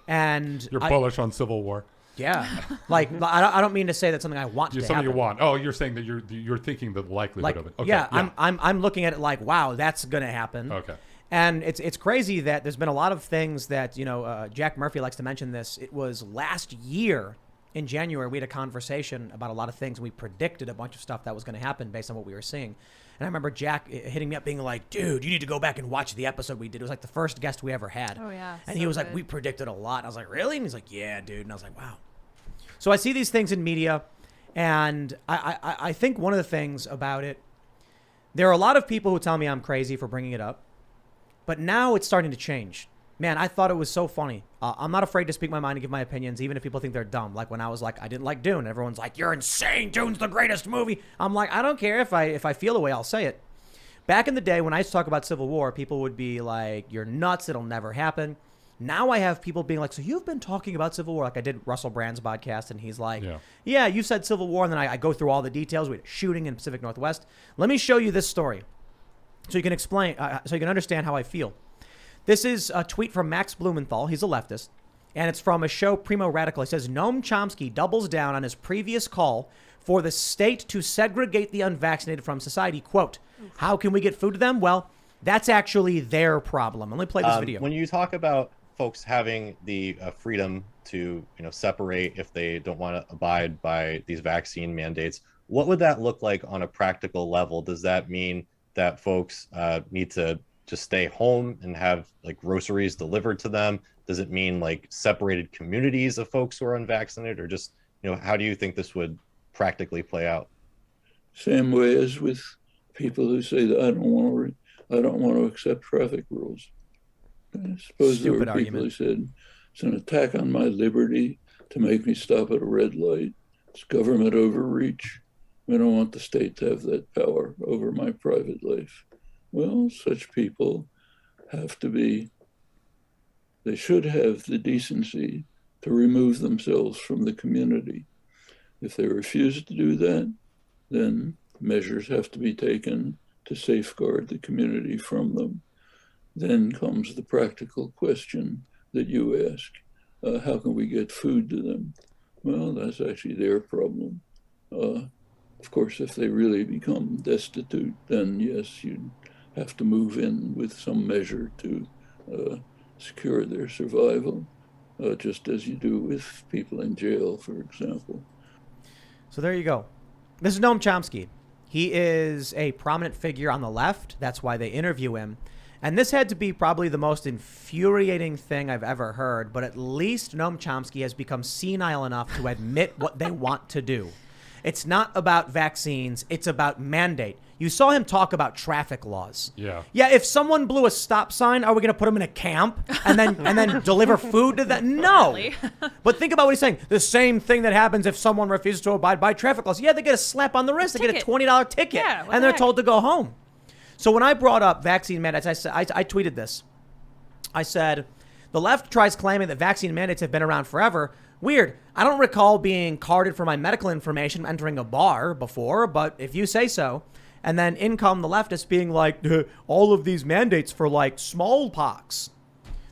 And You're bullish on civil war. Yeah, I don't mean to say that's something I want to Something happen. you want. Oh, you're saying that you're thinking the likelihood of it. Okay, yeah, I'm looking at it wow, that's gonna happen. Okay. And it's crazy that there's been a lot of things that Jack Murphy likes to mention this. It was last year in January we had a conversation about a lot of things. And we predicted a bunch of stuff that was going to happen based on what we were seeing. And I remember Jack hitting me up being like, dude, you need to go back and watch the episode we did. It was the first guest we ever had. Oh, yeah. And So he was like, good. we predicted a lot. And I was like, really? And he's like, yeah, dude. And I was like, wow. So I see these things in media, and I think one of the things about it, there are a lot of people who tell me I'm crazy for bringing it up, but now it's starting to change. Man, I thought it was so funny. I'm not afraid to speak my mind and give my opinions, even if people think they're dumb. Like when I was like, I didn't like Dune. Everyone's like, you're insane. Dune's the greatest movie. I'm like, I don't care if I feel the way, I'll say it. Back in the day when I used to talk about Civil War, people would be like, you're nuts. It'll never happen. Now I have people being like, so you've been talking about Civil War. Like I did Russell Brand's podcast, and he's like, yeah, you said Civil War. And then I go through all the details. We had a shooting in Pacific Northwest. Let me show you this story so you can explain, so you can understand how I feel. This is a tweet from Max Blumenthal. He's a leftist. And it's from a show, Primo Radical. He says, Noam Chomsky doubles down on his previous call for the state to segregate the unvaccinated from society. Quote, how can we get food to them? Well, that's actually their problem. Let me play this video. When you talk about folks having the freedom to separate if they don't want to abide by these vaccine mandates, what would that look like on a practical level? Does that mean that folks need to just stay home and have groceries delivered to them? Does it mean separated communities of folks who are unvaccinated, or just how do you think this would practically play out? Same way as with people who say that I don't want to accept traffic rules. I suppose there were people who said it's an attack on my liberty to make me stop at a red light. It's government overreach. We don't want the state to have that power over my private life. Well, such people they should have the decency to remove themselves from the community. If they refuse to do that, then measures have to be taken to safeguard the community from them. Then comes the practical question that you ask, how can we get food to them? Well, that's actually their problem. Of course, if they really become destitute, then yes, you'd have to move in with some measure to secure their survival, just as you do with people in jail, for example. So there you go. This is Noam Chomsky. He is a prominent figure on the left. That's why they interview him. And this had to be probably the most infuriating thing I've ever heard, but at least Noam Chomsky has become senile enough to admit what they want to do. It's not about vaccines. It's about mandate. You saw him talk about traffic laws. Yeah. Yeah, if someone blew a stop sign, are we going to put them in a camp and then deliver food to them? No. Really? But think about what he's saying. The same thing that happens if someone refuses to abide by traffic laws. Yeah, they get a slap on the wrist. They get a Ticket. $20 ticket. Yeah, what and the they're heck? told to go home. So when I brought up vaccine mandates, I tweeted this. I said, the left tries claiming that vaccine mandates have been around forever. Weird. I don't recall being carded for my medical information entering a bar before, but if you say so. And then in come the leftists being like, all of these mandates for like smallpox.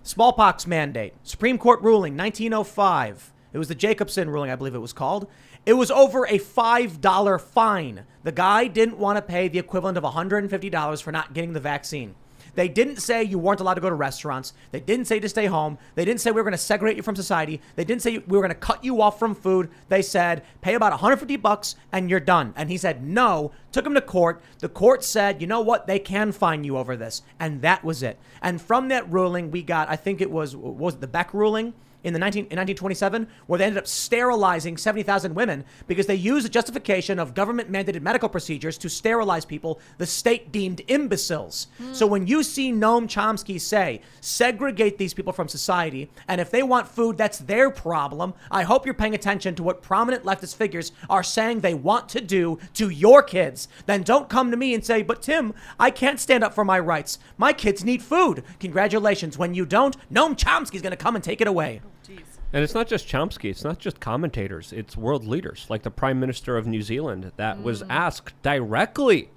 Smallpox mandate. Supreme Court ruling, 1905. It was the Jacobson ruling, I believe it was called. It was over a $5 fine. The guy didn't want to pay the equivalent of $150 for not getting the vaccine. They didn't say you weren't allowed to go to restaurants. They didn't say to stay home. They didn't say we were going to segregate you from society. They didn't say we were going to cut you off from food. They said, pay about $150 and you're done. And he said, no, took him to court. The court said, you know what? They can fine you over this. And that was it. And from that ruling, we got, I think it was it the Beck ruling? In 1927, where they ended up sterilizing 70,000 women because they used the justification of government-mandated medical procedures to sterilize people the state deemed imbeciles. So when you see Noam Chomsky say, segregate these people from society, and if they want food, that's their problem, I hope you're paying attention to what prominent leftist figures are saying they want to do to your kids. Then don't come to me and say, but Tim, I can't stand up for my rights. My kids need food. Congratulations. When you don't, Noam Chomsky's going to come and take it away. And it's not just Chomsky. It's not just commentators. It's world leaders, like the Prime Minister of New Zealand that was asked directly,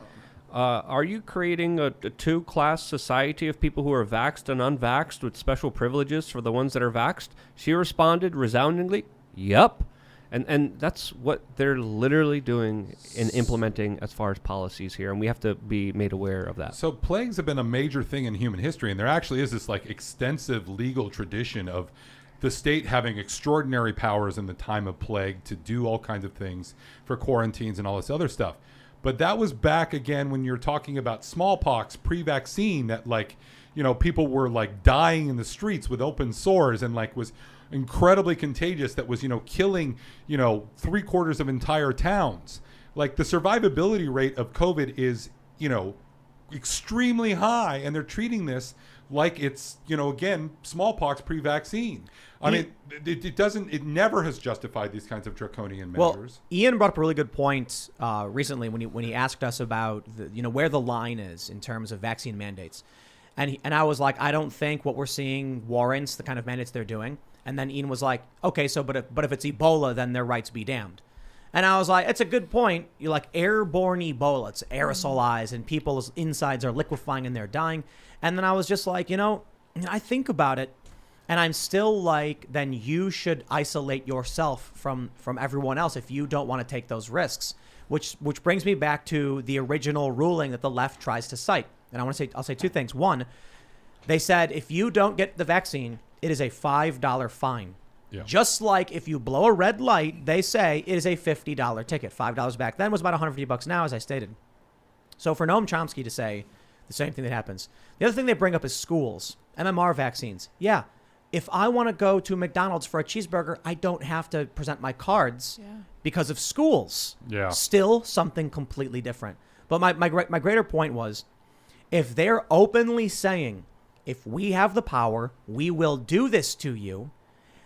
are you creating a two-class society of people who are vaxxed and unvaxxed with special privileges for the ones that are vaxxed? She responded resoundingly, yep. And that's what they're literally doing and implementing as far as policies here. And we have to be made aware of that. So plagues have been a major thing in human history. And there actually is this like extensive legal tradition of the state having extraordinary powers in the time of plague to do all kinds of things for quarantines and all this other stuff. But that was back again when you're talking about smallpox pre-vaccine, that like, you know, people were like dying in the streets with open sores and like was incredibly contagious, that was, you know, killing, you know, 3/4 of entire towns. Like the survivability rate of COVID is, you know, extremely high, and they're treating this like it's, you know, again, smallpox pre-vaccine. I mean, it never has justified these kinds of draconian measures. Well, Ian brought up a really good point recently when he asked us about where the line is in terms of vaccine mandates, and I was like, I don't think what we're seeing warrants the kind of mandates they're doing. And then Ian was like, okay, so but if it's Ebola, then their rights be damned. And I was like, it's a good point. You're like airborne Ebola, it's aerosolized, and people's insides are liquefying and they're dying. And then I was just like, I think about it, and I'm still like, then you should isolate yourself from everyone else if you don't want to take those risks. Which brings me back to the original ruling that the left tries to cite. And I'll say two things. One, they said if you don't get the vaccine, it is a $5 fine. Yeah. Just like if you blow a red light, they say it is a $50 ticket. $5 back then was about $150 now, as I stated. So for Noam Chomsky to say the same thing that happens. The other thing they bring up is schools, MMR vaccines. Yeah, if I want to go to McDonald's for a cheeseburger, I don't have to present my cards because of schools. Yeah. Still something completely different. But my greater point was, if they're openly saying, if we have the power, we will do this to you,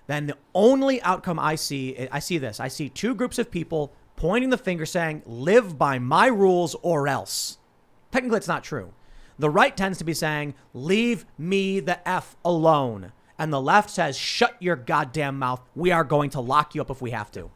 then the only outcome I see this. I see two groups of people pointing the finger saying, live by my rules or else. Technically, it's not true. The right tends to be saying, leave me the F alone. And the left says, shut your goddamn mouth. We are going to lock you up if we have to.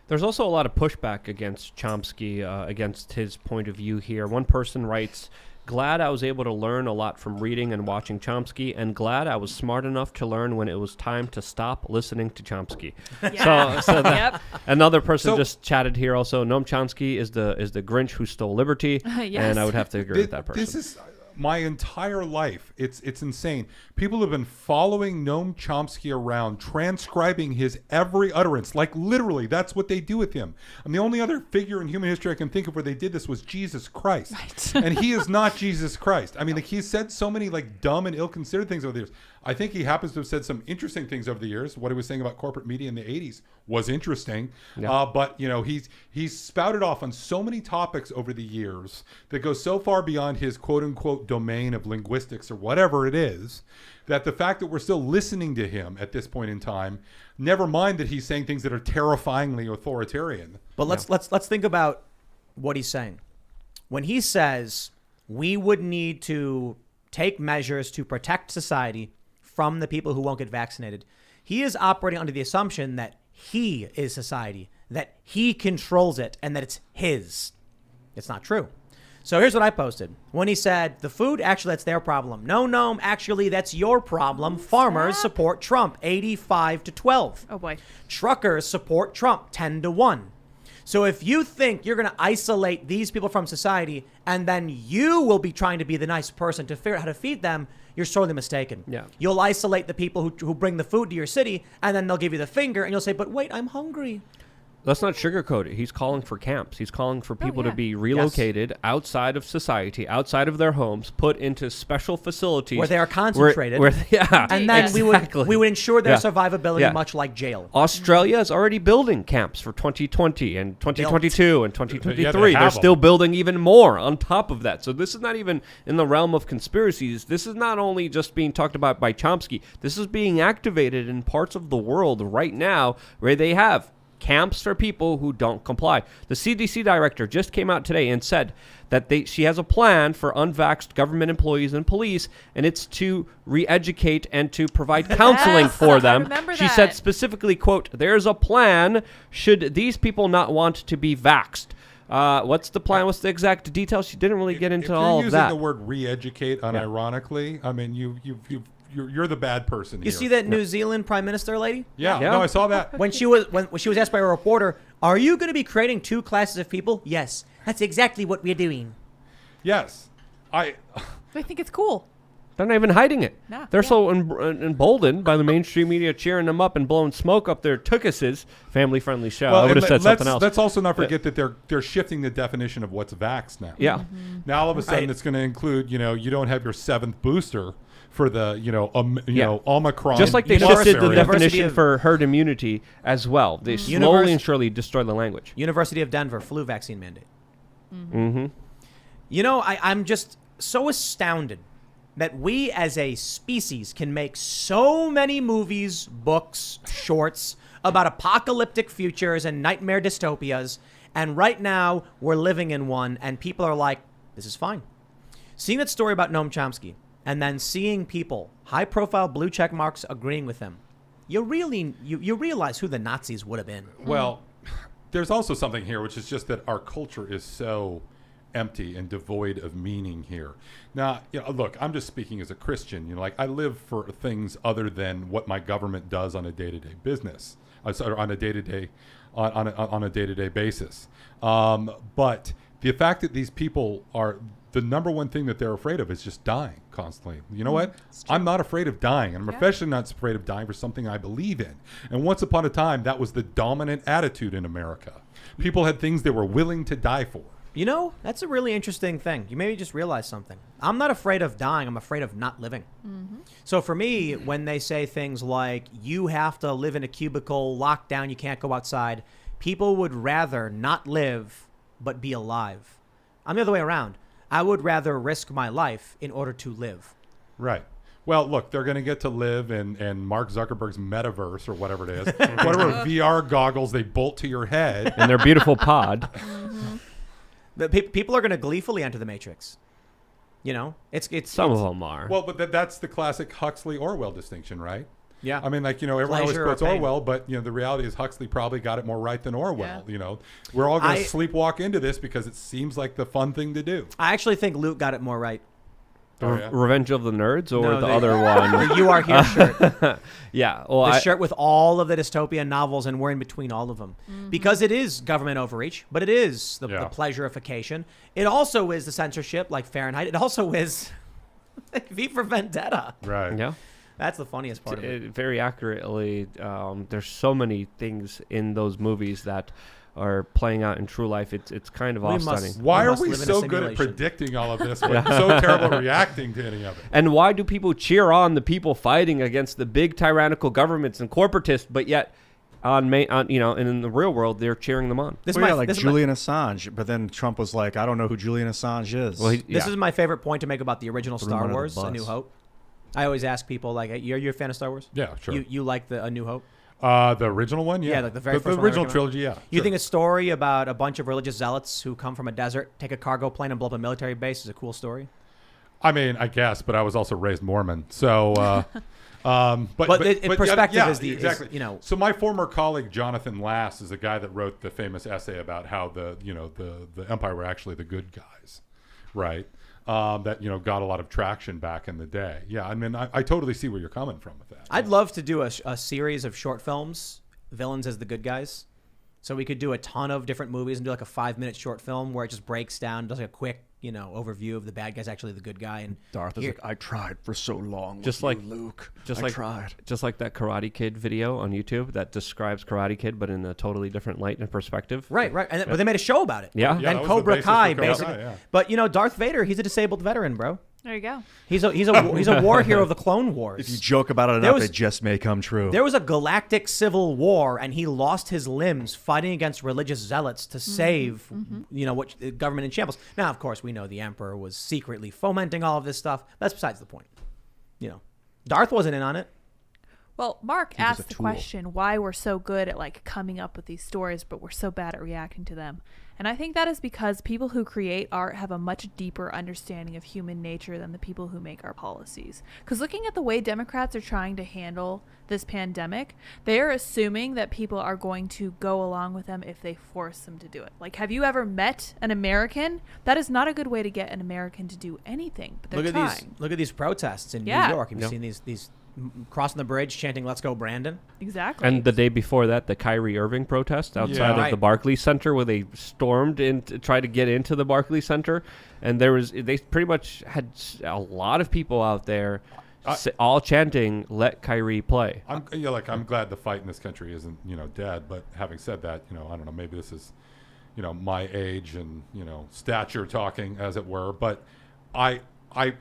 There's also a lot of pushback against Chomsky, against his point of view here. One person writes, glad I was able to learn a lot from reading and watching Chomsky, and glad I was smart enough to learn when it was time to stop listening to Chomsky. Yeah. So Yep. another person So- just chatted here also. Noam Chomsky is the Grinch who stole liberty, Yes. and I would have to agree with that person. This is my entire life. It's insane. People have been following Noam Chomsky around, transcribing his every utterance. Like literally, that's what they do with him. And the only other figure in human history I can think of where they did this was Jesus Christ. Right. And he is not Jesus Christ. I mean, like, he's said so many like dumb and ill-considered things over the years. I think he happens to have said some interesting things over the years. What he was saying about corporate media in the 80s was interesting. Yeah. But, you know, he's spouted off on so many topics over the years that go so far beyond his quote-unquote domain of linguistics or whatever it is, that the fact that we're still listening to him at this point in time, never mind that he's saying things that are terrifyingly authoritarian. But let's think about what he's saying. When he says we would need to take measures to protect society from the people who won't get vaccinated, he is operating under the assumption that he is society, that he controls it, and that it's his. It's not true. So here's what I posted. When he said, the food, actually, that's their problem. No, actually, that's your problem. Farmers support Trump, 85-12. Oh, boy. Truckers support Trump, 10-1. So if you think you're going to isolate these people from society and then you will be trying to be the nice person to figure out how to feed them, you're sorely mistaken. Yeah. You'll isolate the people who bring the food to your city, and then they'll give you the finger, and you'll say, but wait, I'm hungry. Let's not sugarcoat it. He's calling for camps. He's calling for people to be relocated outside of society, outside of their homes, put into special facilities where they are concentrated. And then we would ensure their survivability, much like jail. Australia is already building camps for 2020 and 2022 and 2023. They're still building even more on top of that. So this is not even in the realm of conspiracies. This is not only just being talked about by Chomsky. This is being activated in parts of the world right now where they have camps for people who don't comply. The CDC director just came out today and said that she has a plan for unvaxxed government employees and police, and it's to re-educate and to provide counseling for them. She said specifically, quote, there's a plan should these people not want to be vaxxed. What's the plan? What's the exact details? She didn't really get into all of that. If you're using the word re-educate unironically, I mean, you're the bad person. You see that New Zealand Prime Minister lady? Yeah, no, I saw that. When she was asked by a reporter, "Are you going to be creating two classes of people?" Yes, that's exactly what we're doing. Yes, I think it's cool. They're not even hiding it. No, They're so emboldened by the mainstream media cheering them up and blowing smoke up their tuchuses. Family-friendly show. I would have said something else. Let's also not forget that they're shifting the definition of what's vax now. Yeah. Mm-hmm. Now all of a sudden it's going to include, you don't have your 7th booster for the, Omicron. Just like they shifted the definition for herd immunity as well. They slowly and surely destroy the language. University of Denver flu vaccine mandate. Mm-hmm. I'm just so astounded that we as a species can make so many movies, books, shorts about apocalyptic futures and nightmare dystopias. And right now we're living in one and people are like, this is fine. Seeing that story about Noam Chomsky and then seeing people, high profile blue check marks, agreeing with him, you realize who the Nazis would have been. Well, there's also something here, which is just that our culture is so empty and devoid of meaning here. Now, look, I'm just speaking as a Christian. I live for things other than what my government does on a day-to-day business, on a day-to-day basis. But the fact that these people are, the number one thing that they're afraid of is just dying constantly. You know what? I'm not afraid of dying. I'm especially not afraid of dying for something I believe in. And once upon a time, that was the dominant attitude in America. People had things they were willing to die for. That's a really interesting thing. You maybe just realize something. I'm not afraid of dying. I'm afraid of not living. Mm-hmm. So for me, when they say things like, you have to live in a cubicle, locked down, you can't go outside, people would rather not live but be alive. I'm the other way around. I would rather risk my life in order to live. Right. Well, look, they're going to get to live in Mark Zuckerberg's metaverse or whatever it is. Whatever VR goggles they bolt to your head. In their beautiful pod. Mm-hmm. People are going to gleefully enter the Matrix. It's some of them are. Well, but that's the classic Huxley-Orwell distinction, right? Yeah. I mean, everyone always quotes Orwell, but the reality is Huxley probably got it more right than Orwell. Yeah. We're all going to sleepwalk into this because it seems like the fun thing to do. I actually think Luke got it more right. Revenge of the Nerds or the other one? The You Are Here shirt. Yeah. Well, the shirt with all of the dystopian novels, and we're in between all of them. Mm-hmm. Because it is government overreach, but it is the pleasurification. It also is the censorship, like Fahrenheit. It also is V for Vendetta. Right. Yeah. That's the funniest part of it. Very accurately, there's so many things in those movies that are playing out in true life. It's kind of We must- off-stunning. Why are must we live in a so good at simulation. predicting all of this, but so terrible at reacting to any of it? And why do people cheer on the people fighting against the big tyrannical governments and corporatists, but yet and in the real world they're cheering them on? This Well, yeah, my- like this is my- Julian Assange, but then Trump was like, I don't know who Julian Assange is. Well, This is my favorite point to make about the original Threw him Star under the Wars, A bus. New Hope. I always ask people, like, you're a fan of Star Wars? Yeah, sure. You like the A New Hope? The original one, yeah. Yeah, like the very first one original that came out? trilogy, yeah. You sure. think a story about a bunch of religious zealots who come from a desert, take a cargo plane, and blow up a military base is a cool story? I mean, I guess, but I was also raised Mormon, so. But in perspective yeah, is the- is, exactly. you know- So my former colleague Jonathan Lass is the guy that wrote the famous essay about how the Empire were actually the good guys, right? That got a lot of traction back in the day. Yeah, I mean, I totally see where you're coming from with that. I'd love to do a series of short films, villains as the good guys. So we could do a ton of different movies and do like a 5-minute short film where it just breaks down, does like a quick, overview of the bad guy's actually the good guy. And Darth is here- like, I tried for so long. Just with like- you, Luke. Just I like tried. just like that Karate Kid video on YouTube that describes Karate Kid, but in a totally different light and perspective. Right. But they made a show about it. Yeah. Yeah, And that was the Cobra basis for Kai, Cobra basically. Kai, yeah. But Darth Vader, he's a disabled veteran, bro. There you go. He's a war hero of the Clone Wars. If you joke about it There enough, was- it just may come true. There was a galactic civil war, and he lost his limbs fighting against religious zealots to save, what the government in shambles. Now, of course, we know the Emperor was secretly fomenting all of this stuff. That's besides the point. Darth wasn't in on it. Well, Mark was a asked the tool. question why we're so good at like coming up with these stories, but we're so bad at reacting to them. And I think that is because people who create art have a much deeper understanding of human nature than the people who make our policies. Because looking at the way Democrats are trying to handle this pandemic, they are assuming that people are going to go along with them if they force them to do it. Like, have you ever met an American? That is not a good way to get an American to do anything, but they're trying. Look at these protests in Yeah. New York. Have you seen these crossing the bridge chanting "Let's go, Brandon"? Exactly. And the day before that, the Kyrie Irving protest outside Yeah. of Right. the Barclays Center, where they stormed in to try to get into the Barclays Center, and they pretty much had a lot of people out there, all chanting "Let Kyrie play." I'm glad the fight in this country isn't dead. But having said that, I don't know. Maybe this is my age and stature talking, as it were. But I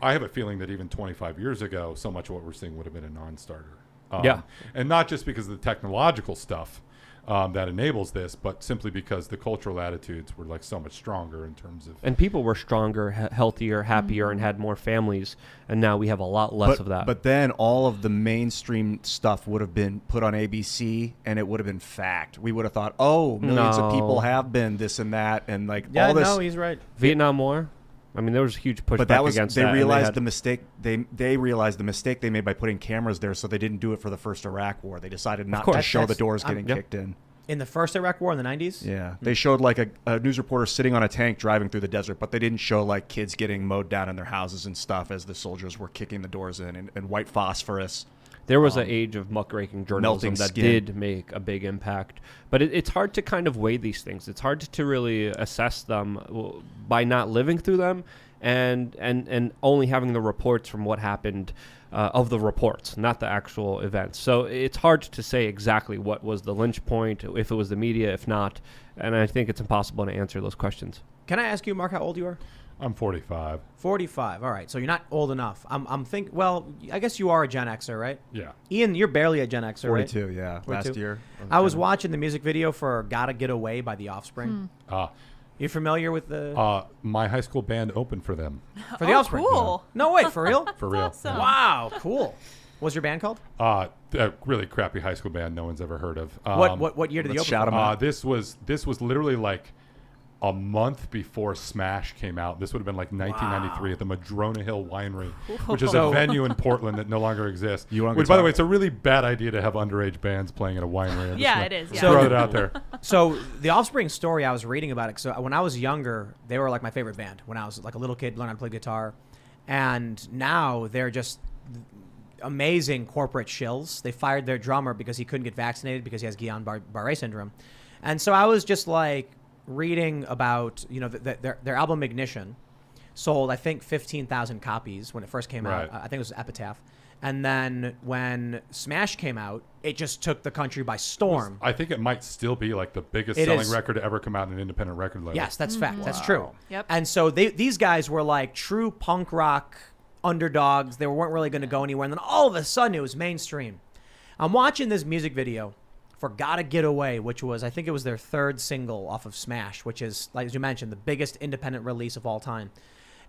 have a feeling that even 25 years ago, so much of what we're seeing would have been a non-starter. Yeah. And not just because of the technological stuff that enables this, but simply because the cultural attitudes were like so much stronger in terms of. And people were stronger, healthier, happier, and had more families. And now we have a lot less of that. But then all of the mainstream stuff would have been put on ABC, and it would have been fact. We would have thought, millions of people No. have been this and that, and like Yeah, all this. no, he's right. Vietnam War. I mean, there was huge pushback But that was against they that. and realized had- the mistake they realized the mistake they made by putting cameras there, so they didn't do it for the first Iraq War. They decided not to course. show the That's- doors getting yeah. kicked in. In the first Iraq War in the 90s? Yeah, they showed like a news reporter sitting on a tank driving through the desert, but they didn't show like kids getting mowed down in their houses and stuff as the soldiers were kicking the doors in and white phosphorus. There was an age of muckraking journalism melting that skin. did make a big impact. But it's hard to kind of weigh these things. It's hard to really assess them by not living through them and only having the reports from what happened of the reports, not the actual events. So it's hard to say exactly what was the lynch point, if it was the media, if not. And I think it's impossible to answer those questions. Can I ask you, Mark, how old you are? I'm 45. 45. All right. So you're not old enough. Well, I guess you are a Gen Xer, right? Yeah. Ian, you're barely a Gen Xer, right? 42, yeah, 42. last year. I was watching the music video for Gotta Get Away by The Offspring. You familiar with the... My high school band opened for them. for The Offspring? Cool. No, wait, for real? For real. awesome. Wow, cool. What's your band called? A really crappy high school band no one's ever heard of. What year did they let's open shout for? 'em out. This was literally like a month before Smash came out. This would have been like 1993 at the Madrona Hill Winery, which is a So- venue in Portland that no longer exists. You on Which, by the guitar? way, it's a really bad idea to have underage bands playing at a winery. I'm just Yeah, gonna it is. Yeah. So- Throw it out there. So The Offspring story, I was reading about it. So when I was younger, they were like my favorite band. When I was like a little kid, learning how to play guitar. And now they're just amazing corporate shills. They fired their drummer because he couldn't get vaccinated because he has Guillain-Barré syndrome. And so I was just like reading about, their album Ignition. sold, I think, 15,000 copies when it first came out. Right. I think it was Epitaph. And then when Smash came out, it just took the country by storm. I think it might still be like the biggest It selling is. record to ever come out in an independent record label. Yes, that's fact. That's true. Yep. And so these guys were like true punk rock underdogs. They weren't really going to go anywhere. And then all of a sudden, it was mainstream. I'm watching this music video for Gotta Get Away, which was, I think it was their third single off of Smash, which is, like as you mentioned, the biggest independent release of all time.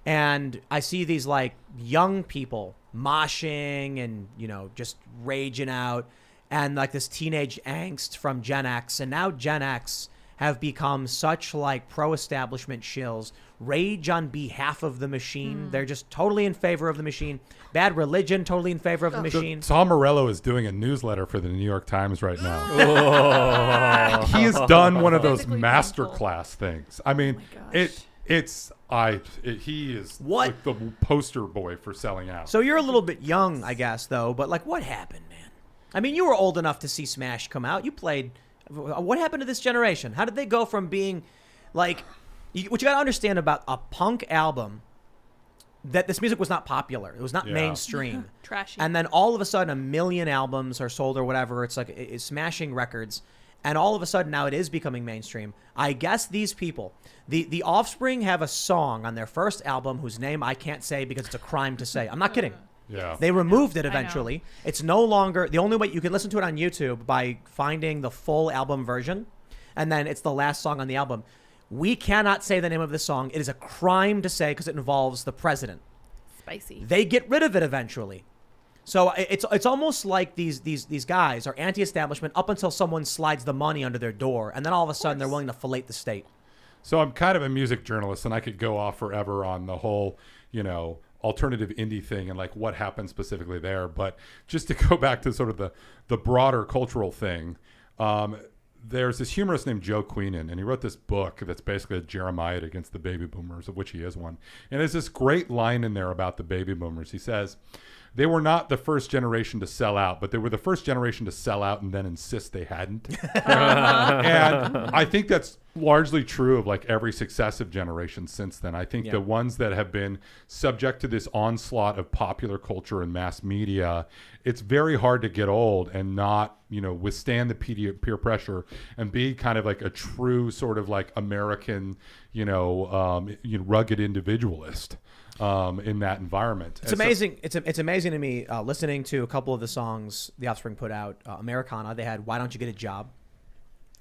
And I see these like young people moshing and, you know, just raging out, and like this teenage angst from Gen X. And now Gen X have become such like pro-establishment shills, rage on behalf of the machine. They're just totally in favor of the machine. Bad Religion, totally in favor of the machine. Tom Morello is doing a newsletter for the New York Times right now. He has done one of those Physically masterclass things. I mean, gosh. he is What? like the poster boy for selling out. So you're a little bit young, I guess, though. But like, what happened, man? I mean, you were old enough to see Smash come out. You played. What happened to this generation? How did they go from being like? What you got to understand about a punk album, that this music was not popular. It was not Yeah. mainstream. Trashy. And then all of a sudden, 1 million albums are sold or whatever. It's like it's smashing records. And all of a sudden now it is becoming mainstream. I guess these people, the Offspring have a song on their first album whose name I can't say because it's a crime to say. I'm not kidding. Yeah. They removed it I know. eventually. It's no longer, the only way you can listen to it on YouTube by finding the full album version. And then it's the last song on the album. We cannot say the name of the song. It is a crime to say because it involves the president. Spicy. They get rid of it eventually. So it's almost like these guys are anti-establishment up until someone slides the money under their door, and then all of a sudden they're willing to fillet the state. So I'm kind of a music journalist, and I could go off forever on the whole, you know, alternative indie thing and like what happened specifically there. But just to go back to sort of the broader cultural thing, there's this humorist named Joe Queenan, and he wrote this book that's basically a Jeremiah against the baby boomers, of which he is one. And there's this great line in there about the baby boomers. He says, they were not the first generation to sell out, but they were the first generation to sell out and then insist they hadn't. And I think that's largely true of like every successive generation since then. I think the ones that have been subject to this onslaught of popular culture and mass media, it's very hard to get old and not, you know, withstand the peer pressure and be kind of like a true sort of like American, rugged individualist. In that environment. It's amazing. It's amazing to me listening to a couple of the songs the Offspring put out. Americana, they had "Why Don't You Get a Job?"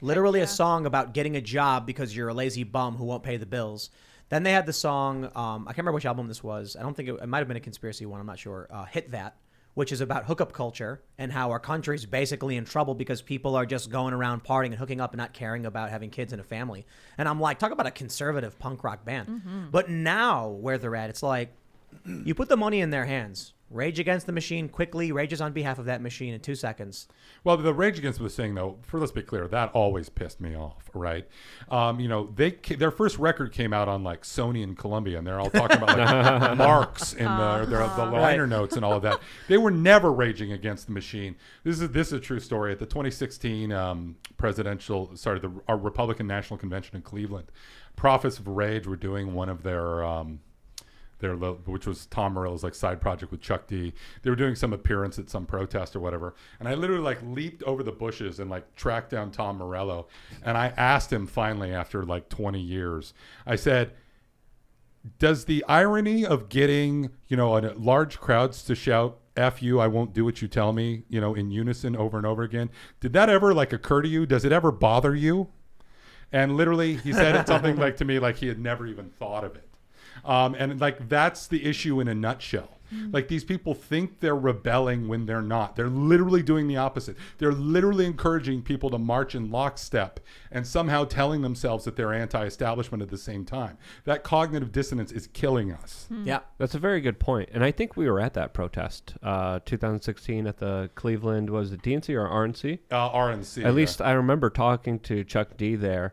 Literally a song about getting a job because you're a lazy bum who won't pay the bills. Then they had the song, I can't remember which album this was. I don't think it might have been a conspiracy one. I'm not sure. Hit That, which is about hookup culture and how our country's basically in trouble because people are just going around partying and hooking up and not caring about having kids and a family. And I'm like, talk about a conservative punk rock band. Mm-hmm. But now where they're at, it's like you put the money in their hands. Rage Against the Machine quickly rages on behalf of that machine in 2 seconds. Well, the Rage Against the thing, though, let's be clear, that always pissed me off, right? Their first record came out on like Sony and Columbia, and they're all talking about like Marx and the liner notes and all of that. They were never raging against the machine. This is a true story. At the 2016 our Republican National Convention in Cleveland, Prophets of Rage were doing one of their which was Tom Morello's like side project with Chuck D. They were doing some appearance at some protest or whatever, and I literally like leaped over the bushes and like tracked down Tom Morello, and I asked him finally after like 20 years, I said, does the irony of getting large crowds to shout "F you, I won't do what you tell me," in unison over and over again, did that ever like occur to you? Does it ever bother you? And literally he said it something like to me like he had never even thought of it. And like that's the issue in a nutshell. Like these people think they're rebelling when they're not. They're literally doing the opposite. They're literally encouraging people to march in lockstep and somehow telling themselves that they're anti-establishment at the same time. That cognitive dissonance is killing us. Yeah. That's a very good point. And I think we were at that protest 2016 at the Cleveland, was it DNC or RNC? RNC. At least I remember talking to Chuck D there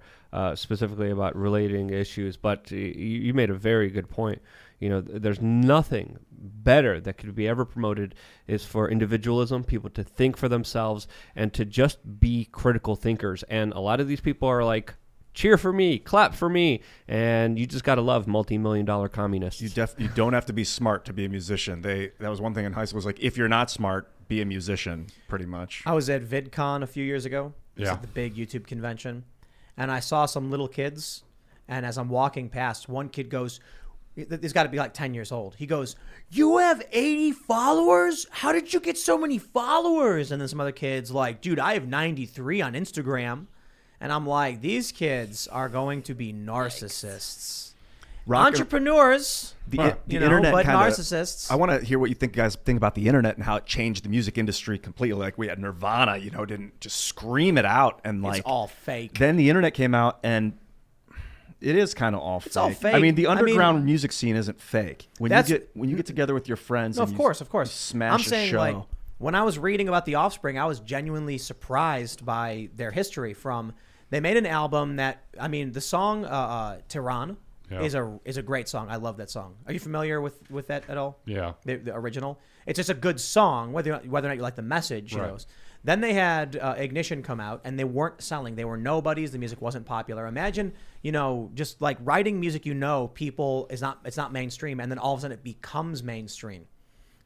specifically about relating issues. But you made a very good point. There's nothing better that could be ever promoted is for individualism, people to think for themselves and to just be critical thinkers. And a lot of these people are like cheer for me, clap for me, and you just got to love multi-million-dollar communists. You don't have to be smart to be a musician. That was one thing in high school. Was like, if you're not smart, be a musician, pretty much. I was at VidCon a few years ago. It was Yeah. at the big YouTube convention. And I saw some little kids. And as I'm walking past, one kid goes, he's got to be like 10 years old. He goes, "You have 80 followers? How did you get so many followers?" And then some other kid's like, "Dude, I have 93 on Instagram." And I'm like, these kids are going to be narcissists. Entrepreneurs, The you know, internet but kinda, narcissists. I want to hear what you guys think about the internet and how it changed the music industry completely. Like we had Nirvana, didn't just scream it out, and like It's all fake. then the internet came out, and it is kind of all fake. It's all fake. I mean, the I mean- underground music scene isn't fake. When you get together with your friends, No, and of course. you smash I'm a saying, show. like, when I was reading about the Offspring, I was genuinely surprised by their history. They made an album that, I mean, the song Tehran Yeah. is a great song. I love that song. Are you familiar with that at all? Yeah. The original. It's just a good song, whether or not you like the message. You Right. know. Then they had Ignition come out, and they weren't selling. They were nobodies. The music wasn't popular. Imagine, just like writing music, people it's not mainstream, and then all of a sudden it becomes mainstream.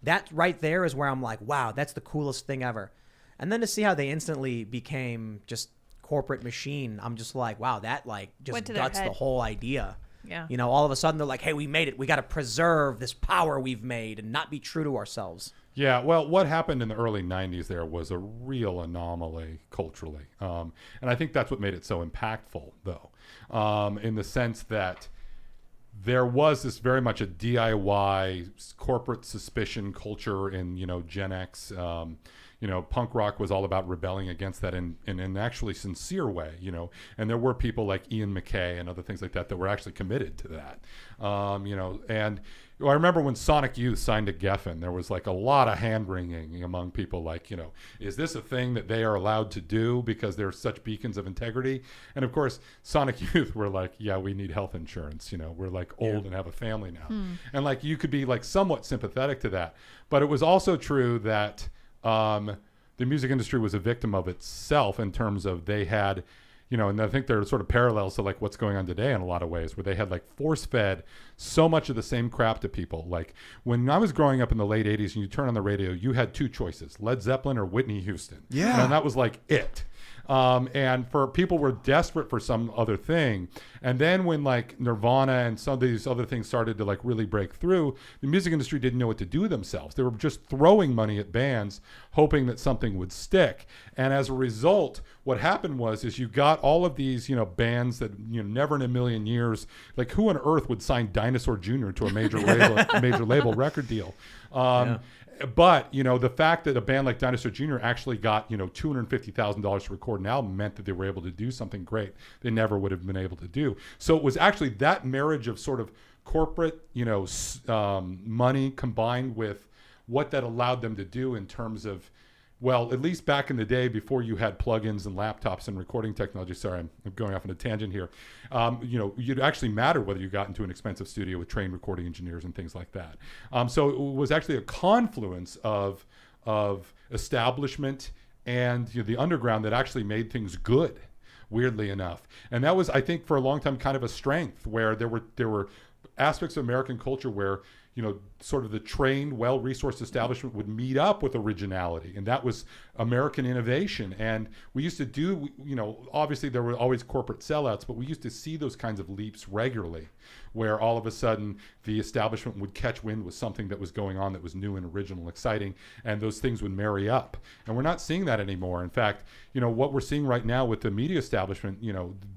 That right there is where I'm like, wow, that's the coolest thing ever. And then to see how they instantly became just corporate machine, I'm just like, wow, that like just Went to their guts the head. whole idea. Yeah. All of a sudden they're like, hey, we made it. We got to preserve this power we've made and not be true to ourselves. Yeah, well, what happened in the early 90s there was a real anomaly culturally. And I think that's what made it so impactful, though, in the sense that there was this very much a DIY corporate suspicion culture in, Gen X. Punk rock was all about rebelling against that in an actually sincere way, and there were people like Ian MacKaye and other things like that were actually committed to that, and I remember when Sonic Youth signed to Geffen, there was like a lot of hand-wringing among people like, is this a thing that they are allowed to do because they're such beacons of integrity? And of course, Sonic Youth were like, yeah, we need health insurance. We're like old and have a family now. And like you could be like somewhat sympathetic to that. But it was also true that the music industry was a victim of itself in terms of they had, and I think there are sort of parallels to like what's going on today in a lot of ways, where they had like force-fed so much of the same crap to people. Like when I was growing up in the late 80s and you turn on the radio, you had two choices, Led Zeppelin or Whitney Houston. Yeah. And that was like it. And for people were desperate for some other thing. And then when like Nirvana and some of these other things started to like really break through, the music industry didn't know what to do with themselves. They were just throwing money at bands, hoping that something would stick. And as a result, what happened is you got all of these, bands that, never in a million years, like who on earth would sign Dinosaur Jr. to a major label record deal? But, the fact that a band like Dinosaur Jr. actually got, $250,000 to record an album meant that they were able to do something great they never would have been able to do. So it was actually that marriage of sort of corporate, money combined with what that allowed them to do in terms of, well, at least back in the day before you had plugins and laptops and recording technology. Sorry, I'm going off on a tangent here. You'd actually matter whether you got into an expensive studio with trained recording engineers and things like that. So it was actually a confluence of establishment and the underground that actually made things good, weirdly enough. And that was, I think, for a long time kind of a strength, where there were aspects of American culture where sort of the trained, well-resourced establishment would meet up with originality. And that was American innovation. And we used to do, obviously there were always corporate sellouts, but we used to see those kinds of leaps regularly, where all of a sudden the establishment would catch wind with something that was going on that was new and original, exciting, and those things would marry up. And we're not seeing that anymore. In fact, what we're seeing right now with the media establishment,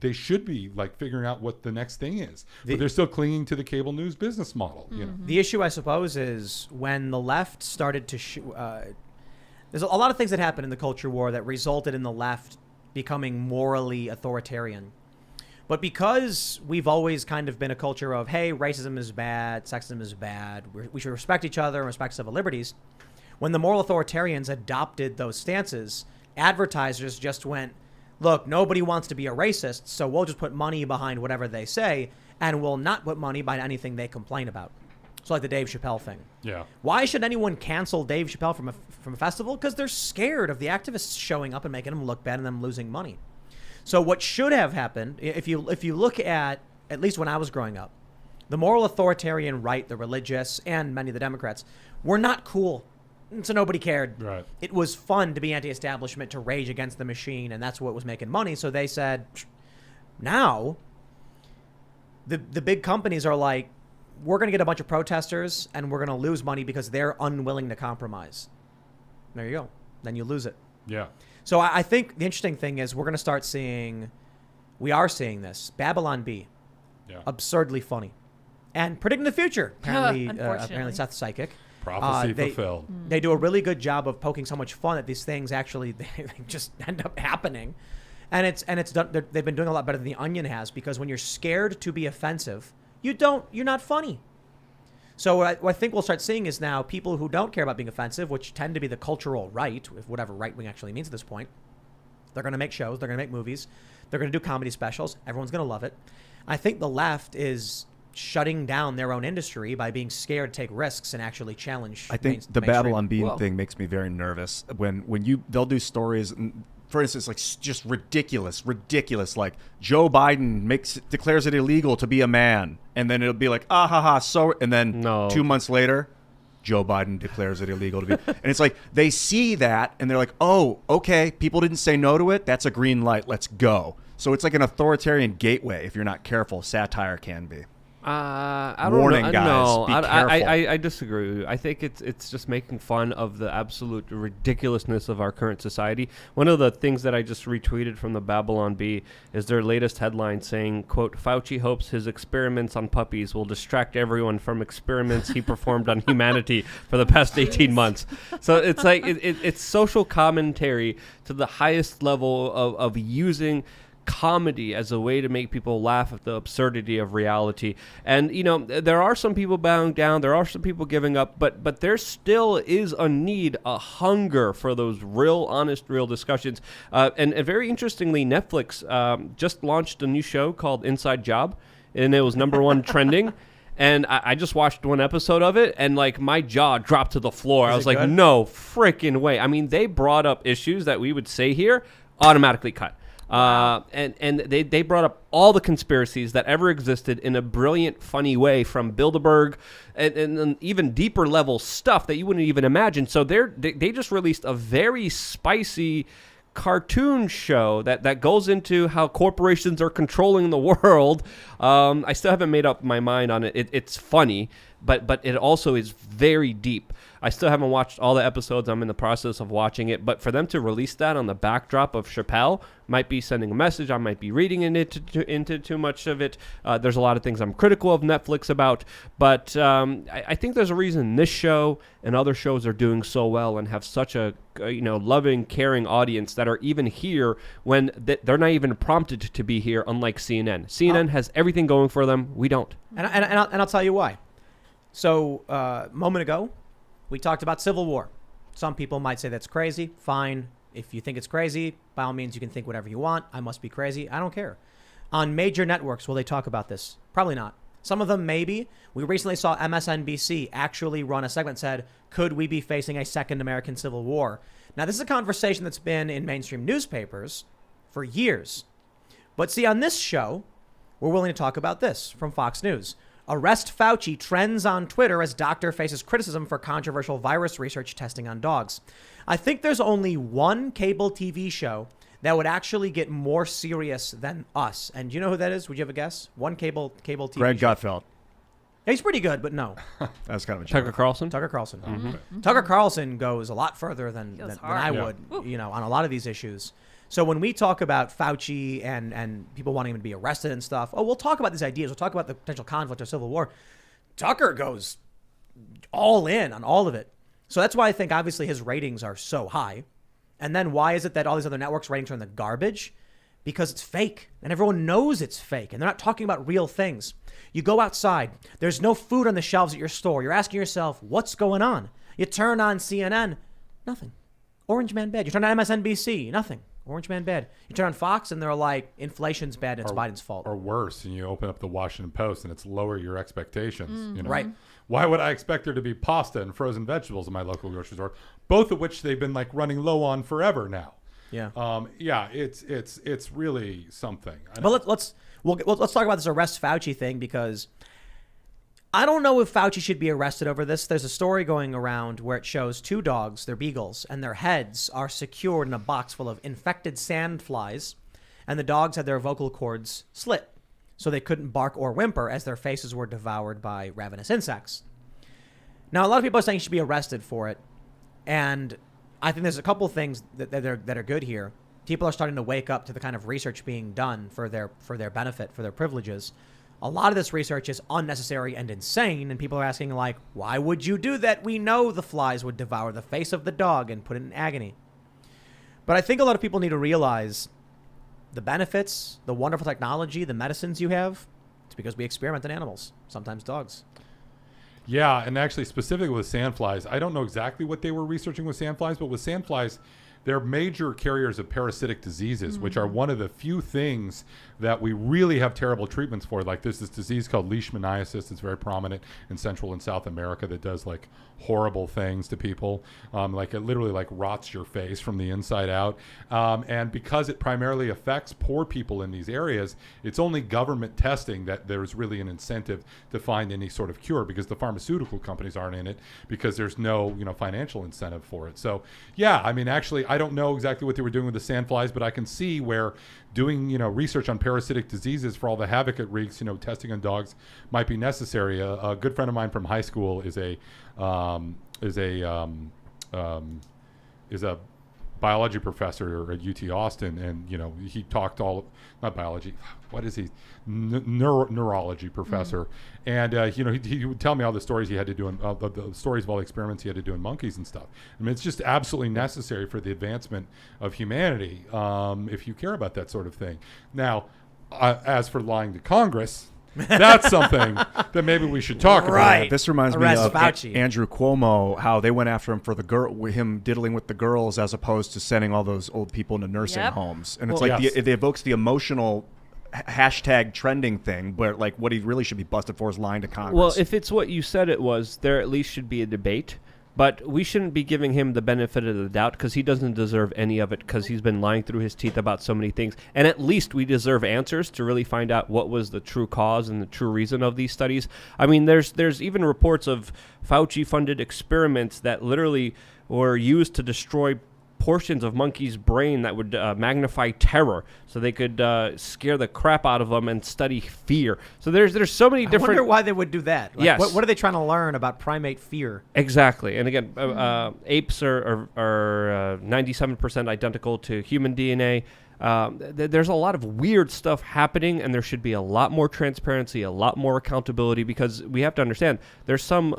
they should be like figuring out what the next thing is, but they're still clinging to the cable news business model. The issue, I suppose, is when the left started to there's a lot of things that happened in the culture war that resulted in the left becoming morally authoritarian. But because we've always kind of been a culture of, hey, racism is bad, sexism is bad, we should respect each other and respect civil liberties, when the moral authoritarians adopted those stances, advertisers just went, look, nobody wants to be a racist, so we'll just put money behind whatever they say, and we'll not put money behind anything they complain about. So like the Dave Chappelle thing. Yeah. Why should anyone cancel Dave Chappelle from a festival? Because they're scared of the activists showing up and making them look bad and them losing money. So what should have happened, if you look at least when I was growing up, the moral authoritarian right, the religious, and many of the Democrats were not cool. So nobody cared. Right. It was fun to be anti-establishment, to rage against the machine, and that's what was making money. So they said, now the big companies are like, we're going to get a bunch of protesters and we're going to lose money because they're unwilling to compromise. There you go. Then you lose it. Yeah. So I think the interesting thing is we are seeing this. Babylon Bee. Yeah. Absurdly funny. And predicting the future. Apparently Unfortunately. Seth's psychic. Prophecy fulfilled. They do a really good job of poking so much fun that these things actually they just end up happening. And it's done. They've been doing a lot better than The Onion has, because when you're scared to be offensive, you're not funny. So what I think we'll start seeing is now people who don't care about being offensive, which tend to be the cultural right, if whatever right wing actually means at this point, they're going to make shows, they're going to make movies, they're going to do comedy specials. Everyone's going to love it. I think the left is shutting down their own industry by being scared to take risks and actually challenge. I think the Babylon Bee thing makes me very nervous when they'll do stories. For instance, like just ridiculous, like Joe Biden declares it illegal to be a man, and then it'll be like, so, and then 2 months later, Joe Biden declares it illegal to be, and it's like they see that and they're like, oh, okay, people didn't say no to it, that's a green light, let's go. So it's like an authoritarian gateway. If you're not careful, satire can be. I don't Warning, know. guys, No, be careful. I disagree with you. I think it's just making fun of the absolute ridiculousness of our current society. One of the things that I just retweeted from the Babylon Bee is their latest headline saying, quote, Fauci hopes his experiments on puppies will distract everyone from experiments he performed on humanity for the past 18 months. So it's like it's social commentary to the highest level of using comedy as a way to make people laugh at the absurdity of reality. And there are some people bowing down, there are some people giving up, but there still is a need, a hunger for those real honest, real discussions. And very interestingly, Netflix just launched a new show called Inside Job, and it was #1 trending. And I just watched one episode of it, and like my jaw dropped to the floor. I was like, no freaking way. I mean, they brought up issues that we would say here, automatically cut. And they brought up all the conspiracies that ever existed in a brilliant, funny way, from Bilderberg and even deeper level stuff that you wouldn't even imagine. So they just released a very spicy cartoon show that goes into how corporations are controlling the world. I still haven't made up my mind on it. It's funny, but it also is very deep. I still haven't watched all the episodes. I'm in the process of watching it. But for them to release that on the backdrop of Chappelle might be sending a message. I might be reading into too much of it. There's a lot of things I'm critical of Netflix about. But I think there's a reason this show and other shows are doing so well and have such a loving, caring audience that are even here when they're not even prompted to be here, unlike CNN. CNN has everything going for them. We don't. And I'll tell you why. So a moment ago, we talked about civil war. Some people might say that's crazy. Fine. If you think it's crazy, by all means, you can think whatever you want. I must be crazy. I don't care. On major networks, will they talk about this? Probably not. Some of them, maybe. We recently saw MSNBC actually run a segment that said, could we be facing a second American Civil War? Now, this is a conversation that's been in mainstream newspapers for years. But see, on this show, we're willing to talk about this from Fox News. Arrest Fauci trends on Twitter as doctor faces criticism for controversial virus research testing on dogs. I think there's only one cable TV show that would actually get more serious than us. And do you know who that is? Would you have a guess? One cable TV Greg show. Gutfeld. Yeah, he's pretty good, but no. That's kind of a joke. Tucker Carlson? Tucker Carlson. Mm-hmm. Tucker Carlson goes a lot further than I hard. would, on a lot of these issues. So when we talk about Fauci and people wanting him to be arrested and stuff, we'll talk about these ideas. We'll talk about the potential conflict or civil war. Tucker goes all in on all of it. So that's why I think obviously his ratings are so high. And then why is it that all these other networks' ratings are in the garbage? Because it's fake. And everyone knows it's fake. And they're not talking about real things. You go outside. There's no food on the shelves at your store. You're asking yourself, what's going on? You turn on CNN. Nothing. Orange Man bad. You turn on MSNBC. Nothing. Orange Man bad. You turn on Fox and they're like, inflation's bad and it's Biden's fault. Or worse, and you open up the Washington Post and it's lower your expectations. Right. Why would I expect there to be pasta and frozen vegetables in my local grocery store? Both of which they've been like running low on forever now. Yeah. It's really something. But let's talk about this arrest Fauci thing, because I don't know if Fauci should be arrested over this. There's a story going around where it shows 2 dogs, they're beagles, and their heads are secured in a box full of infected sandflies, and the dogs had their vocal cords slit, so they couldn't bark or whimper as their faces were devoured by ravenous insects. Now, a lot of people are saying he should be arrested for it, and I think there's a couple things that are good here. People are starting to wake up to the kind of research being done for their benefit, for their privileges. A lot of this research is unnecessary and insane, and people are asking, like, why would you do that? We know the flies would devour the face of the dog and put it in agony. But I think a lot of people need to realize the benefits, the wonderful technology, the medicines you have. It's because we experiment on animals, sometimes dogs. Yeah, and actually specifically with sandflies, I don't know exactly what they were researching with sandflies, but with sandflies, they're major carriers of parasitic diseases, which are one of the few things that we really have terrible treatments for. Like there's this disease called leishmaniasis that's very prominent in Central and South America that does like horrible things to people. Like it literally like rots your face from the inside out. And because it primarily affects poor people in these areas, it's only government testing that there's really an incentive to find any sort of cure, because the pharmaceutical companies aren't in it because there's no, financial incentive for it. So yeah, I mean, actually, I don't know exactly what they were doing with the sandflies, but I can see where doing, research on parasitic diseases for all the havoc it wreaks, testing on dogs might be necessary. A good friend of mine from high school is a biology professor at UT Austin, and he talked not biology, what is he, neurology professor, and he would tell me all the stories he had to do, the stories of all the experiments he had to do in monkeys and stuff. I mean, it's just absolutely necessary for the advancement of humanity, if you care about that sort of thing. Now, as for lying to Congress, that's something that maybe we should talk about. Right. This reminds me Arrest of Fauci. Andrew Cuomo, how they went after him for him diddling with the girls as opposed to sending all those old people into nursing homes. And it's it evokes the emotional hashtag trending thing, where like what he really should be busted for is lying to Congress. Well, if it's what you said it was, there at least should be a debate. But we shouldn't be giving him the benefit of the doubt, because he doesn't deserve any of it, because he's been lying through his teeth about so many things. And at least we deserve answers to really find out what was the true cause and the true reason of these studies. I mean, there's even reports of Fauci-funded experiments that literally were used to destroy portions of monkeys' brain that would magnify terror, so they could scare the crap out of them and study fear. So there's so many different. I wonder why they would do that. Like, Yes. What are they trying to learn about primate fear? Exactly. And again, apes are 97% identical to human DNA. There's a lot of weird stuff happening, and there should be a lot more transparency, a lot more accountability, because we have to understand there's some,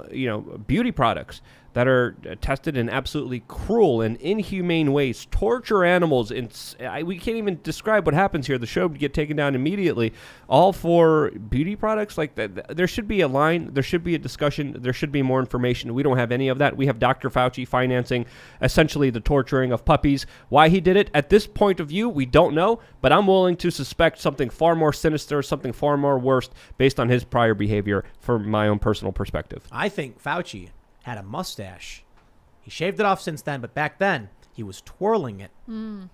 beauty products that are tested in absolutely cruel and inhumane ways, torture animals. We can't even describe what happens here. The show would get taken down immediately, all for beauty products. Like that, there should be a line, there should be a discussion, there should be more information. We don't have any of that. We have Dr. Fauci financing essentially the torturing of puppies. Why he did it, at this point of view, we don't know, but I'm willing to suspect something far more sinister, something far more worse, based on his prior behavior, from my own personal perspective. I think Fauci had a mustache. He shaved it off since then, but back then he was twirling it,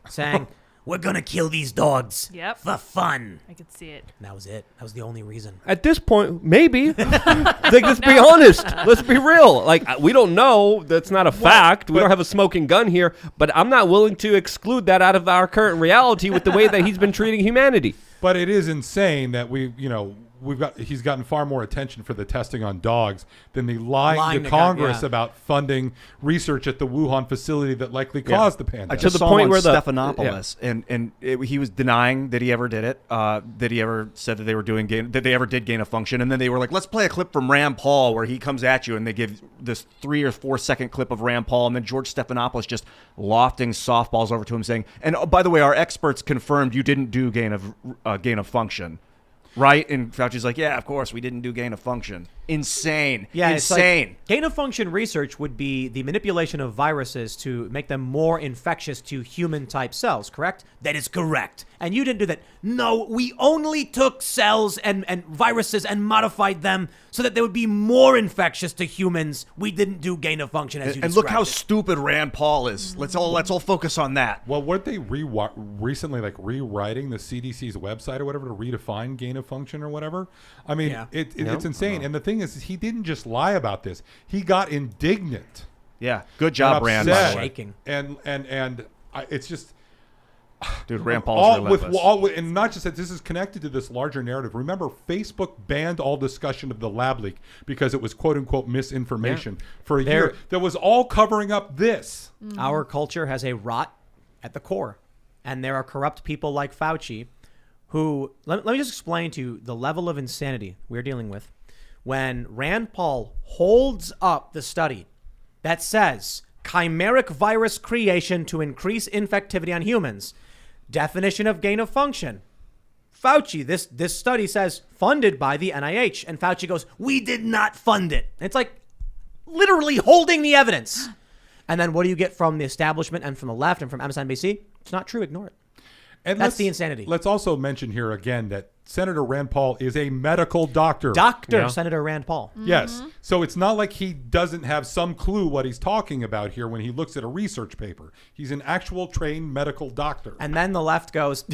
saying, "We're gonna kill these dogs for fun." I could see it. And that was it. That was the only reason. At this point, maybe. Let's be honest. Let's be real. Like, we don't know. That's not a fact. We don't have a smoking gun here. But I'm not willing to exclude that out of our current reality with the way that he's been treating humanity. But it is insane that he's gotten far more attention for the testing on dogs than the lying to Congress about funding research at the Wuhan facility that likely caused the pandemic. I just the saw point him on where Stephanopoulos, and he was denying that he ever did it, that he ever said that they ever did gain of function, and then they were like, let's play a clip from Rand Paul where he comes at you, and they give this 3 or 4 second clip of Rand Paul, and then George Stephanopoulos just lofting softballs over to him saying, and by the way, our experts confirmed you didn't do gain of function. Right? And Fauci's like, yeah, of course, we didn't do gain of function. insane. Yeah, insane. It's like gain of function research would be the manipulation of viruses to make them more infectious to human type cells, correct? That is correct. And you didn't do that. No, we only took cells and viruses and modified them so that they would be more infectious to humans. We didn't do gain of function as you And look how described it. stupid Rand Paul is. Let's all focus on that. Well, weren't they recently like rewriting the CDC's website or whatever to redefine gain of function or whatever? I mean, Yeah. it's insane. And the thing is, he didn't just lie about this. He got indignant. Yeah, good job, and Rand. By upset. the way. Shaking. And it's just Dude, Rand Paul's relentless. and not just that. This is connected to this larger narrative. Remember, Facebook banned all discussion of the lab leak because it was "quote unquote" misinformation for a year. That was all covering up this. Our culture has a rot at the core, and there are corrupt people like Fauci who, let me just explain to you the level of insanity we're dealing with. When Rand Paul holds up the study that says chimeric virus creation to increase infectivity on humans, definition of gain of function. Fauci, this study says funded by the NIH. And Fauci goes, we did not fund it. It's like literally holding the evidence. And then what do you get from the establishment and from the left and from MSNBC? It's not true. Ignore it. And That's the insanity. Let's also mention here again that Senator Rand Paul is a medical doctor. Senator Rand Paul. Yes. So it's not like he doesn't have some clue what he's talking about here when he looks at a research paper. He's an actual trained medical doctor. And then the left goes,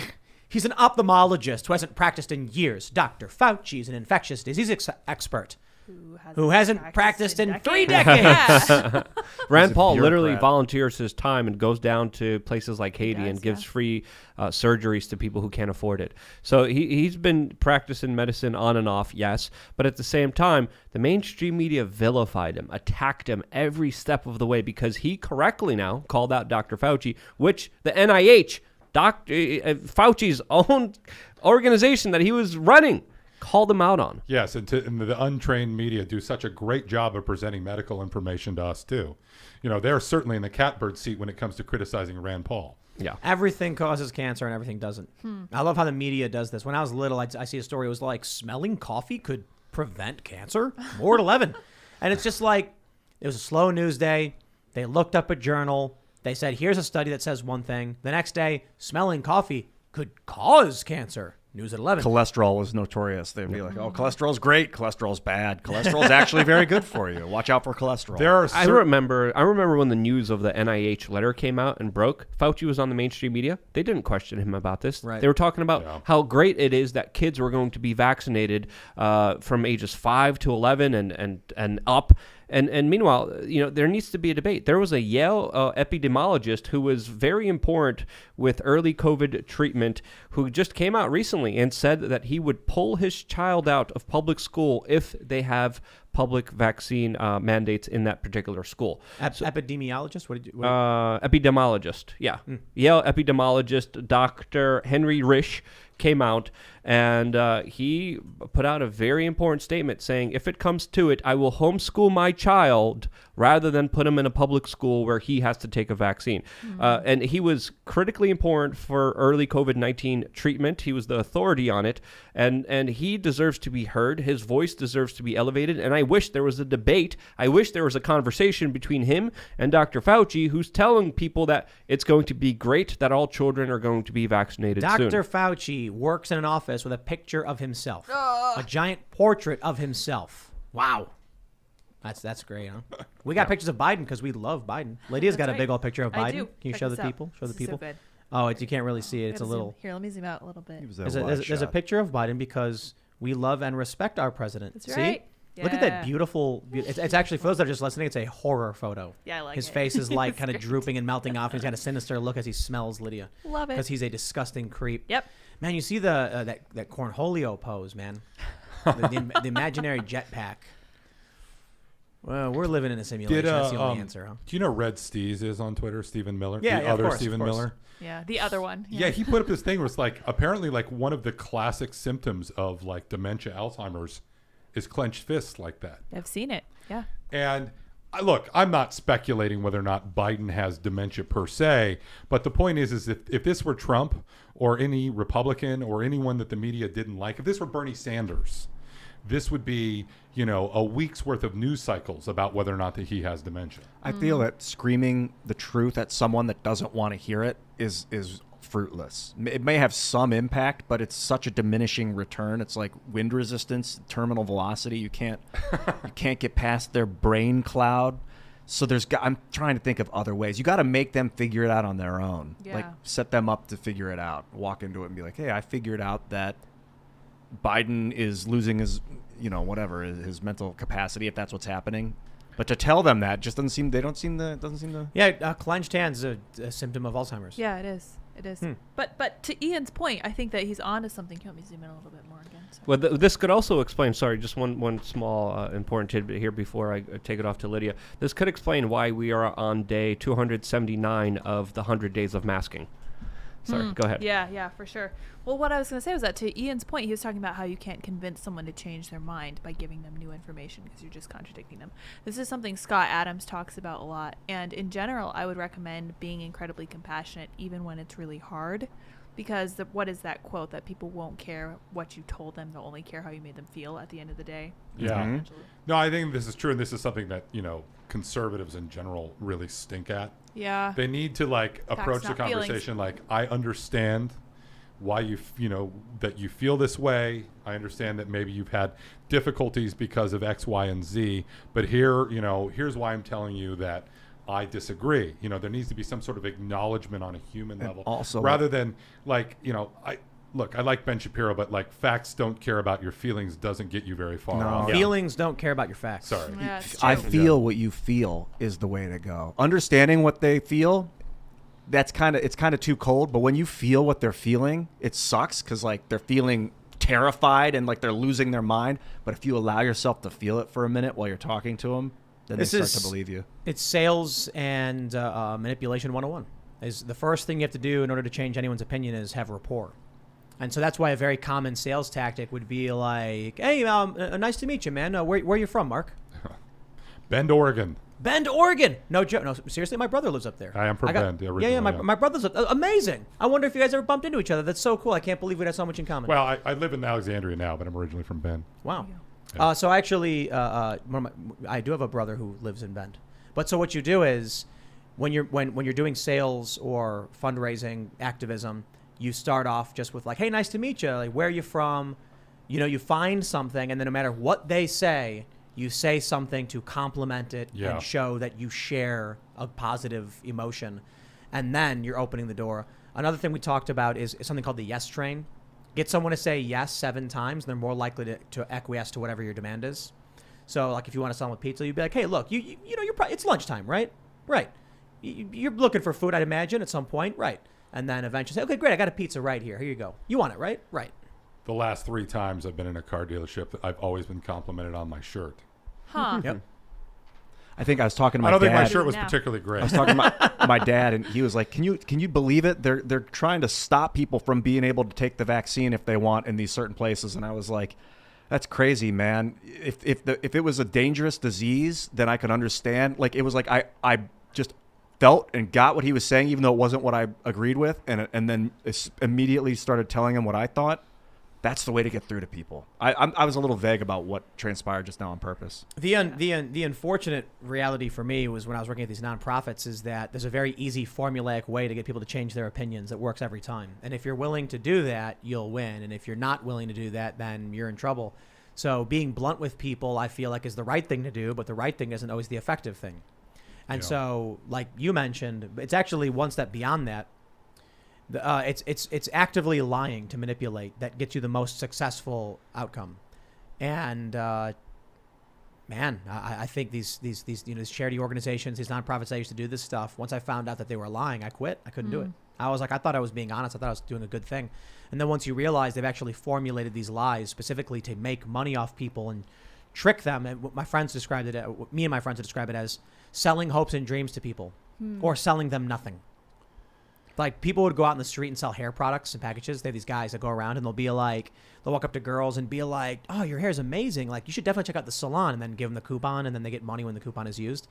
he's an ophthalmologist who hasn't practiced in years. Dr. Fauci is an infectious disease expert who hasn't practiced in 3 decades. Rand Paul literally bureaucrat. volunteers his time and goes down to places like Haiti does, and gives yeah. free surgeries to people who can't afford it. So he's been practicing medicine on and off, yes, but at the same time, the mainstream media vilified him, attacked him every step of the way because he correctly now called out Dr. Fauci, which the NIH, Fauci's own organization that he was running, called him out on. Yes, and the untrained media do such a great job of presenting medical information to us, too. You know, they're certainly in the catbird seat when it comes to criticizing Rand Paul. Yeah. Everything causes cancer and everything doesn't. I love how the media does this. When I was little, I see a story. It was like smelling coffee could prevent cancer. More at 11. And it's just like, it was a slow news day. They looked up a journal. They said, here's a study that says one thing. The next day, smelling coffee could cause cancer. News at 11. Cholesterol was notorious. They'd be like, oh, cholesterol's great. Cholesterol's bad. Cholesterol's actually very good for you. Watch out for cholesterol. There are I remember when the news of the NIH letter came out and broke. Fauci was on the mainstream media. They didn't question him about this. Right. They were talking about how great it is that kids were going to be vaccinated from ages 5 to 11 and up. And meanwhile, you know, there needs to be a debate. There was a Yale epidemiologist who was very important with early COVID treatment who just came out recently and said that he would pull his child out of public school if they have public vaccine mandates in that particular school. Epidemiologist? What did you? Epidemiologist, yeah. Yale epidemiologist Dr. Henry Risch came out and he put out a very important statement saying, if it comes to it, I will homeschool my child rather than put him in a public school where he has to take a vaccine. And he was critically important for early COVID-19 treatment. He was the authority on it, and he deserves to be heard. His voice deserves to be elevated, and I wish there was a debate. I wish there was a conversation between him and Dr. Fauci, who's telling people that it's going to be great that all children are going to be vaccinated soon. Dr. Fauci works in an office with a picture of himself, a giant portrait of himself. Wow. That's great, huh? We got pictures of Biden because we love Biden. Lydia's got a big old picture of Biden. I do. Can you Check show this the out. people? Show the This is so people. good. Oh, you can't really see it. It's a little. Here, let me zoom out a little bit. There's a picture of Biden because we love and respect our president. That's See? right. Look at that beautiful. It's actually, for those that are just listening, it's a horror photo. Yeah, I like His it. face is like It's kind of great. drooping and melting off. And he's got a sinister look as he smells Lydia. Love it. Because he's a disgusting creep. Yep. Man, you see the that cornholio pose, man. the imaginary jetpack. Well, we're living in a simulation. That's the only answer, huh? Do you know Red Steez is on Twitter? Stephen Miller? Yeah, the yeah, of other course, Stephen of course. Miller? Yeah, the other one. Yeah, he put up this thing where it's like, apparently like one of the classic symptoms of like dementia, Alzheimer's is clenched fists like that. I've seen it. Yeah. And look, I'm not speculating whether or not Biden has dementia per se, but the point is if this were Trump or any Republican or anyone that the media didn't like, if this were Bernie Sanders, this would be, a week's worth of news cycles about whether or not that he has dementia. I feel that screaming the truth at someone that doesn't want to hear it is fruitless. It may have some impact, but it's such a diminishing return. It's like wind resistance, terminal velocity. You can't get past their brain cloud. So I'm trying to think of other ways. You got to make them figure it out on their own. Yeah. Like set them up to figure it out. Walk into it and be like, "Hey, I figured out that Biden is losing his, his mental capacity if that's what's happening." But to tell them that just doesn't seem to. Yeah, clenched hands is a symptom of Alzheimer's. Yeah, it is. It is. But to Ian's point, I think that he's on to something. Can you help me zoom in a little bit more again? Sorry. Well, this could also explain, sorry, just one small important tidbit here before I take it off to Lydia. This could explain why we are on day 279 of the 100 days of masking. Sorry, go ahead. Yeah, for sure. Well, what I was going to say was that to Ian's point, he was talking about how you can't convince someone to change their mind by giving them new information because you're just contradicting them. This is something Scott Adams talks about a lot. And in general, I would recommend being incredibly compassionate even when it's really hard. Because what is that quote that people won't care what you told them, they'll only care how you made them feel at the end of the day? Yeah. No, I think this is true, and this is something that, conservatives in general really stink at. Yeah. They need to approach the not conversation like, I understand why that you feel this way. I understand that maybe you've had difficulties because of X, Y, and Z, but here's why I'm telling you that I disagree. There needs to be some sort of acknowledgement on a human level, also rather than I like Ben Shapiro, but facts don't care about your feelings doesn't get you very far. No. Feelings don't care about your facts. Sorry. Yeah, it's true. I feel what you feel is the way to go. Understanding what they feel, it's kind of too cold. But when you feel what they're feeling, it sucks because they're feeling terrified and they're losing their mind. But if you allow yourself to feel it for a minute while you're talking to them, then they start to believe you. It's sales and manipulation 101. Is the first thing you have to do in order to change anyone's opinion is have rapport. And so that's why a very common sales tactic would be like, "Hey, nice to meet you, man. Where are you from, Mark?" Bend, Oregon. Bend, Oregon. No joke. No, seriously, my brother lives up there. I am from Bend. Yeah. My brother's amazing. I wonder if you guys ever bumped into each other. That's so cool. I can't believe we had so much in common. Well, I live in Alexandria now, but I'm originally from Bend. Wow. Yeah. So actually, I do have a brother who lives in Bend. But so what you do is, when you're doing sales or fundraising activism, you start off just with hey, nice to meet you. Where are you from? You find something, and then no matter what they say, you say something to complement it and show that you share a positive emotion, and then you're opening the door. Another thing we talked about is something called the yes train. Get someone to say yes 7 times, and they're more likely to acquiesce to whatever your demand is. So, if you want to sell them a pizza, you'd be like, "Hey, look, it's lunchtime, right? Right. You're looking for food, I'd imagine, at some point, right?" And then eventually say, "Okay, great, I got a pizza right here. Here you go. You want it, right? Right." The last 3 times I've been in a car dealership, I've always been complimented on my shirt. Huh. Yep. I think I was talking to my I don't dad. think my shirt was Now. particularly great. I was talking to my dad, and he was like, "Can you believe it? They're trying to stop people from being able to take the vaccine if they want in these certain places." And I was like, "That's crazy, man. If it was a dangerous disease, then I could understand." It was like I just felt and got what he was saying, even though it wasn't what I agreed with, and then immediately started telling him what I thought. That's the way to get through to people. I was a little vague about what transpired just now on purpose. The unfortunate reality for me was when I was working at these nonprofits is that there's a very easy formulaic way to get people to change their opinions that works every time. And if you're willing to do that, you'll win. And if you're not willing to do that, then you're in trouble. So being blunt with people, I feel like, is the right thing to do, but the right thing isn't always the effective thing. And so, like you mentioned, it's actually one step beyond that. It's actively lying to manipulate that gets you the most successful outcome. And man, I think these charity organizations, these nonprofits that used to do this stuff, once I found out that they were lying, I quit. I couldn't do it. I was like, I thought I was being honest. I thought I was doing a good thing. And then once you realize they've actually formulated these lies specifically to make money off people and trick them, and my friends described it, me and my friends describe it as selling hopes and dreams to people or selling them nothing. Like, people would go out in the street and sell hair products and packages. They have these guys that go around and they'll walk up to girls and be like, "Oh, your hair's amazing. Like, you should definitely check out the salon," and then give them the coupon, and then they get money when the coupon is used.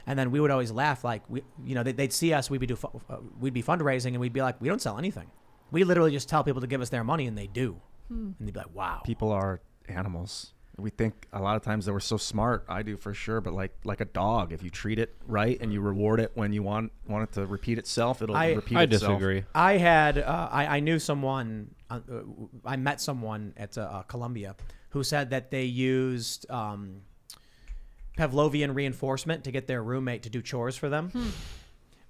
And then we would always laugh, like, they'd see us, we'd be fundraising, and we'd be like, "We don't sell anything. We literally just tell people to give us their money," and they do. And they'd be like, "Wow." People are animals. we think a lot of times that we're so smart. I do for sure, but like a dog, if you treat it right and you reward it when you want it to repeat itself, it'll repeat I itself. disagree. I had I knew someone. I met someone at Columbia who said that they used Pavlovian reinforcement to get their roommate to do chores for them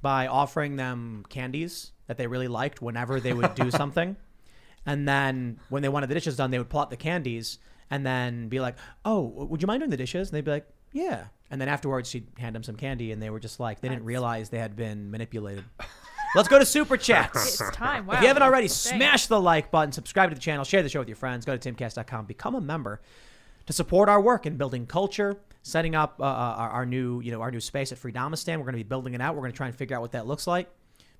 by offering them candies that they really liked whenever they would do something. And then when they wanted the dishes done, they would pull out the candies and then be like, "Oh, would you mind doing the dishes?" And they'd be like, "Yeah." And then afterwards, she'd hand them some candy, and they were just like, they didn't realize they had been manipulated. Let's go to Super Chats. It's time. Wow. If you haven't already, Thanks. smash the like button, subscribe to the channel, share the show with your friends, go to timcast.com, become a member to support our work in building culture, setting up our new space at Freedomistan. We're going to be building it out. We're going to try and figure out what that looks like.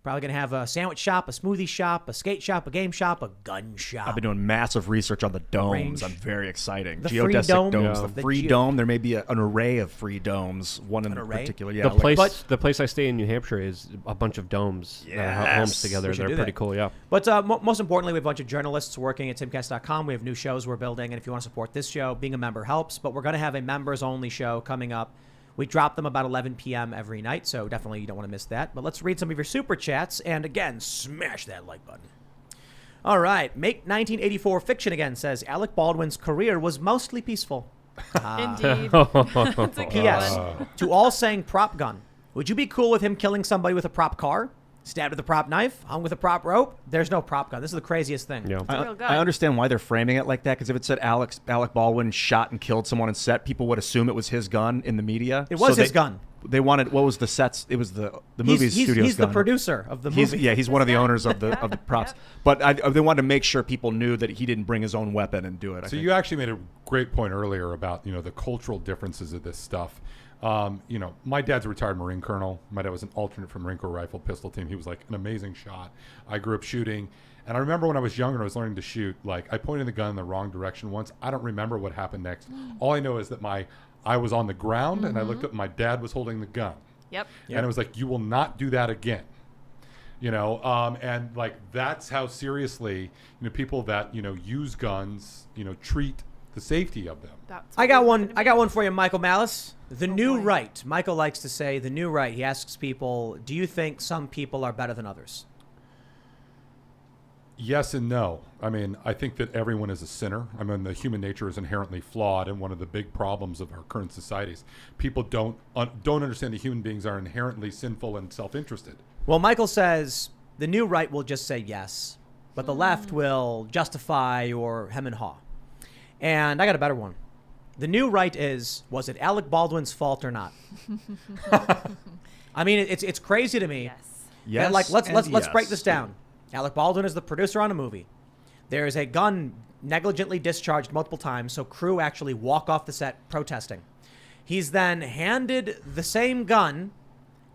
Probably going to have a sandwich shop, a smoothie shop, a skate shop, a game shop, a gun shop. I've been doing massive research on the domes. Range. I'm very exciting. The free Geodesic dome? domes. Yeah. The The free geo- dome. There may be an array of free domes. One in array? particular. Yeah. The place I stay in New Hampshire is a bunch of domes that are homes Yes. together. We should They're do pretty that. cool, yeah. But most importantly, we have a bunch of journalists working at timcast.com. We have new shows we're building. And if you want to support this show, being a member helps. But we're going to have a members-only show coming up. We drop them about 11 p.m. every night, so definitely you don't want to miss that. But let's read some of your Super Chats. And again, smash that like button. All right. Make 1984 Fiction Again says, Alec Baldwin's career was mostly peaceful. Indeed. That's a good P.S. one. To all saying prop gun, would you be cool with him killing somebody with a prop car? Stabbed with a prop knife? Hung with a prop rope? There's no prop gun. This is the craziest thing. Yeah. a real gun. I understand why they're framing it like that, because if it said Alec Baldwin shot and killed someone on set, people would assume it was his gun in the media. It was So his gun. They wanted, what was the sets? It was the movie studio's He's the gun. producer of the movie. He's one of the owners of the props. But they wanted to make sure people knew that he didn't bring his own weapon and do it. I So think. you actually made a great point earlier about the cultural differences of this stuff. My dad's a retired Marine colonel. My dad was an alternate for Marine Corps rifle pistol team. He was like an amazing shot. I grew up shooting, and I remember when I was younger and I was learning to shoot, like I pointed the gun in the wrong direction once. I don't remember what happened next. All I know is that I was on the ground and I looked up and my dad was holding the gun. Yep. And it was like, you will not do that again. And like that's how seriously people that use guns treat the safety of them. That's I what got we're one. gonna I got one for you, Michael Malice. The new boy. right. Michael likes to say the new right. He asks people, "Do you think some people are better than others?" Yes and no. I mean, I think that everyone is a sinner. I mean, the human nature is inherently flawed, and one of the big problems of our current societies, people don't understand that human beings are inherently sinful and self-interested. Well, Michael says the new right will just say yes, but the left will justify or hem and haw. And I got a better one. The new right was it Alec Baldwin's fault or not? I mean, it's crazy to me. Yes. Yes, And let's and break yes. this down. Alec Baldwin is the producer on a movie. There is a gun negligently discharged multiple times, so crew actually walk off the set protesting. He's then handed the same gun,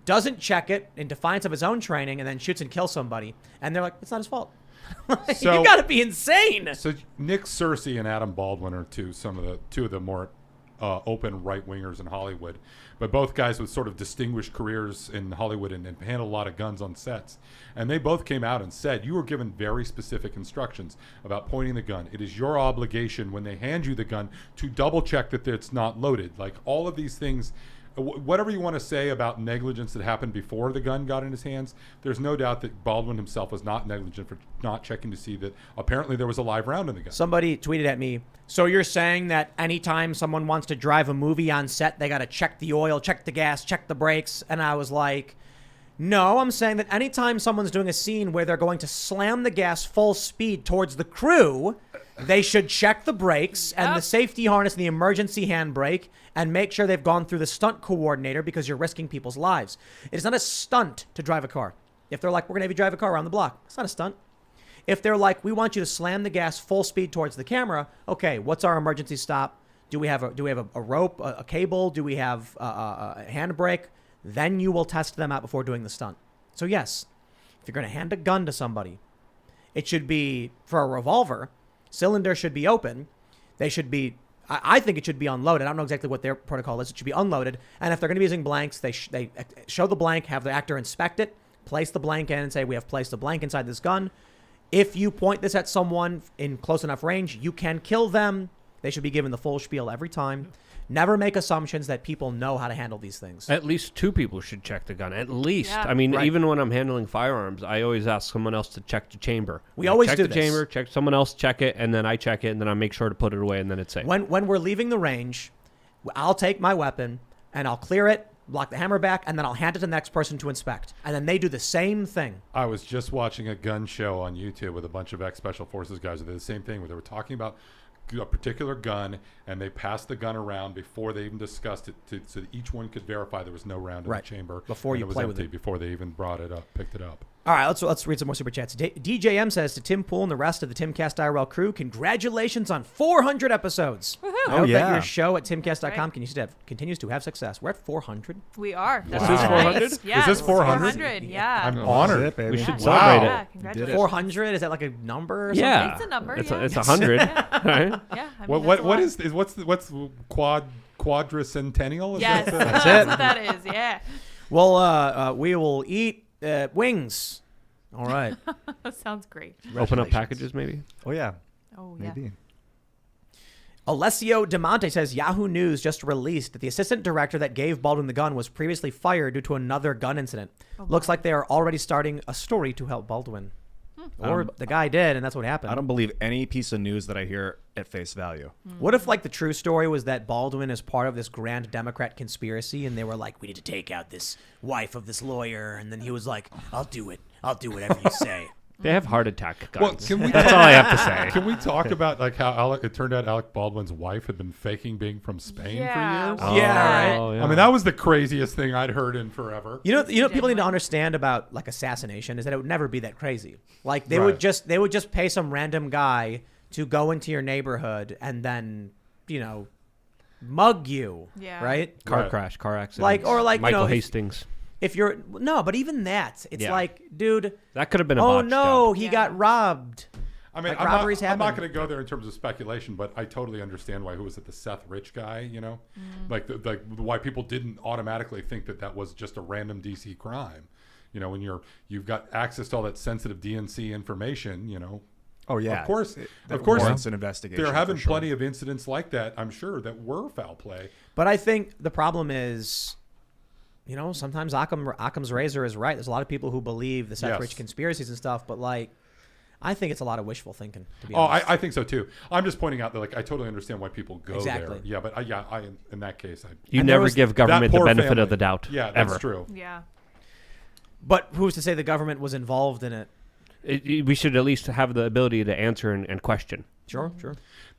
doesn't check it in defiance of his own training, and then shoots and kills somebody. And they're like, it's not his fault. So- You got to be insane. So Nick Searcy and Adam Baldwin are two of the more open right wingers in Hollywood, but both guys with sort of distinguished careers in Hollywood and handled a lot of guns on sets. And they both came out and said, you were given very specific instructions about pointing the gun. It is your obligation when they hand you the gun to double check that it's not loaded. Like all of these things, whatever you want to say about negligence that happened before the gun got in his hands, there's no doubt that Baldwin himself was not negligent for not checking to see that apparently there was a live round in the gun. Somebody tweeted at me, so you're saying that anytime someone wants to drive a movie on set, they got to check the oil, check the gas, check the brakes? And I was like, no, I'm saying that anytime someone's doing a scene where they're going to slam the gas full speed towards the crew, they should check the brakes and the safety harness and the emergency handbrake and make sure they've gone through the stunt coordinator because you're risking people's lives. It is not a stunt to drive a car. If they're like, we're going to have you drive a car around the block, it's not a stunt. If they're like, we want you to slam the gas full speed towards the camera, okay, what's our emergency stop? Do we have a rope, a cable? Do we have a handbrake? Then you will test them out before doing the stunt. So yes, if you're going to hand a gun to somebody, it should be, for a revolver, cylinder should be open. They should be, I think it should be unloaded. I don't know exactly what their protocol is. It should be unloaded. And if they're going to be using blanks, they show the blank, have the actor inspect it, place the blank in and say, we have placed a blank inside this gun. If you point this at someone in close enough range, you can kill them. They should be given the full spiel every time. Never make assumptions that people know how to handle these things. At least 2 people should check the gun. At least. Yeah. I mean, Right. even when I'm handling firearms, I always ask someone else to check the chamber. We I always check do the this. chamber, check someone else, check it, and then I check it, and then I make sure to put it away, and then it's safe. When we're leaving the range, I'll take my weapon and I'll clear it, lock the hammer back, and then I'll hand it to the next person to inspect. And then they do the same thing. I was just watching a gun show on YouTube with a bunch of ex-Special Forces guys who did the same thing, where they were talking about a particular gun, and they passed the gun around before they even discussed it, so that each one could verify there was no round in Right. the chamber Before and you it was play with empty, it. before they even brought it up, picked it up. All right, let's read some more super chats. DJM says to Tim Pool and the rest of the Timcast IRL crew, congratulations on 400 episodes. I hope that yeah. your show at timcast.com continues to have success. We're at 400. We are. This Wow. is 400? Nice. Yeah, Is this 400? 400, yeah. I'm That's honored. it, baby. We should Yeah. celebrate Yeah, it. congratulations. 400? Is that like a number or something? Yeah. It's a number, It's, yeah. it's 100. Right? Yeah. I mean, What that's a lot. what's quadricentennial? Is Yes, that that's what that is. Yeah. Well, we will eat wings. All right. That sounds great. Open up packages, maybe? Oh yeah, Oh, yeah. maybe. Alessio DeMonte says Yahoo News just released that the assistant director that gave Baldwin the gun was previously fired due to another gun incident. Looks like they are already starting a story to help Baldwin. Or the guy did, and that's what happened. I don't believe any piece of news that I hear at face value. What if, like, the true story was that Baldwin is part of this grand Democrat conspiracy, and they were like, we need to take out this wife of this lawyer, and then he was like, I'll do it. I'll do whatever you say. They have heart attack guns. Well, can we That's all I have to say. Can we talk about like how it turned out Alec Baldwin's wife had been faking being from Spain Yeah. for years? Yeah, right. Oh, yeah. I mean, that was the craziest thing I'd heard in forever. You know, people need to Genuine. understand about like assassination is that it would never be that crazy. Like they Right. would just pay some random guy to go into your neighborhood and then, mug you. Yeah. Right? Car Right. crash, car accident. Like, Michael if- Hastings. If you're but even that, it's Yeah. like, dude, That could have been a oh botched no, job. he Yeah. got robbed. I mean, Like, I'm robberies not happen. going to go there in terms of speculation, but I totally understand why. Who was it? The Seth Rich guy, like why people didn't automatically think that was just a random DC crime. When you've got access to all that sensitive DNC information. Oh yeah, Of course, warrants an investigation. There have been for sure. plenty of incidents like that. I'm sure that were foul play. But I think the problem is, sometimes Occam's razor is right. There's a lot of people who believe the Seth Yes. Rich conspiracies and stuff, but like, I think it's a lot of wishful thinking. To be Oh, honest. I think so too. I'm just pointing out that I totally understand why people go Exactly. there. Yeah, but I in that case, You And there never was give government the poor benefit family. of the doubt. Yeah, that's ever. true. Yeah. But who's to say the government was involved in it? We should at least have the ability to answer and question. Sure.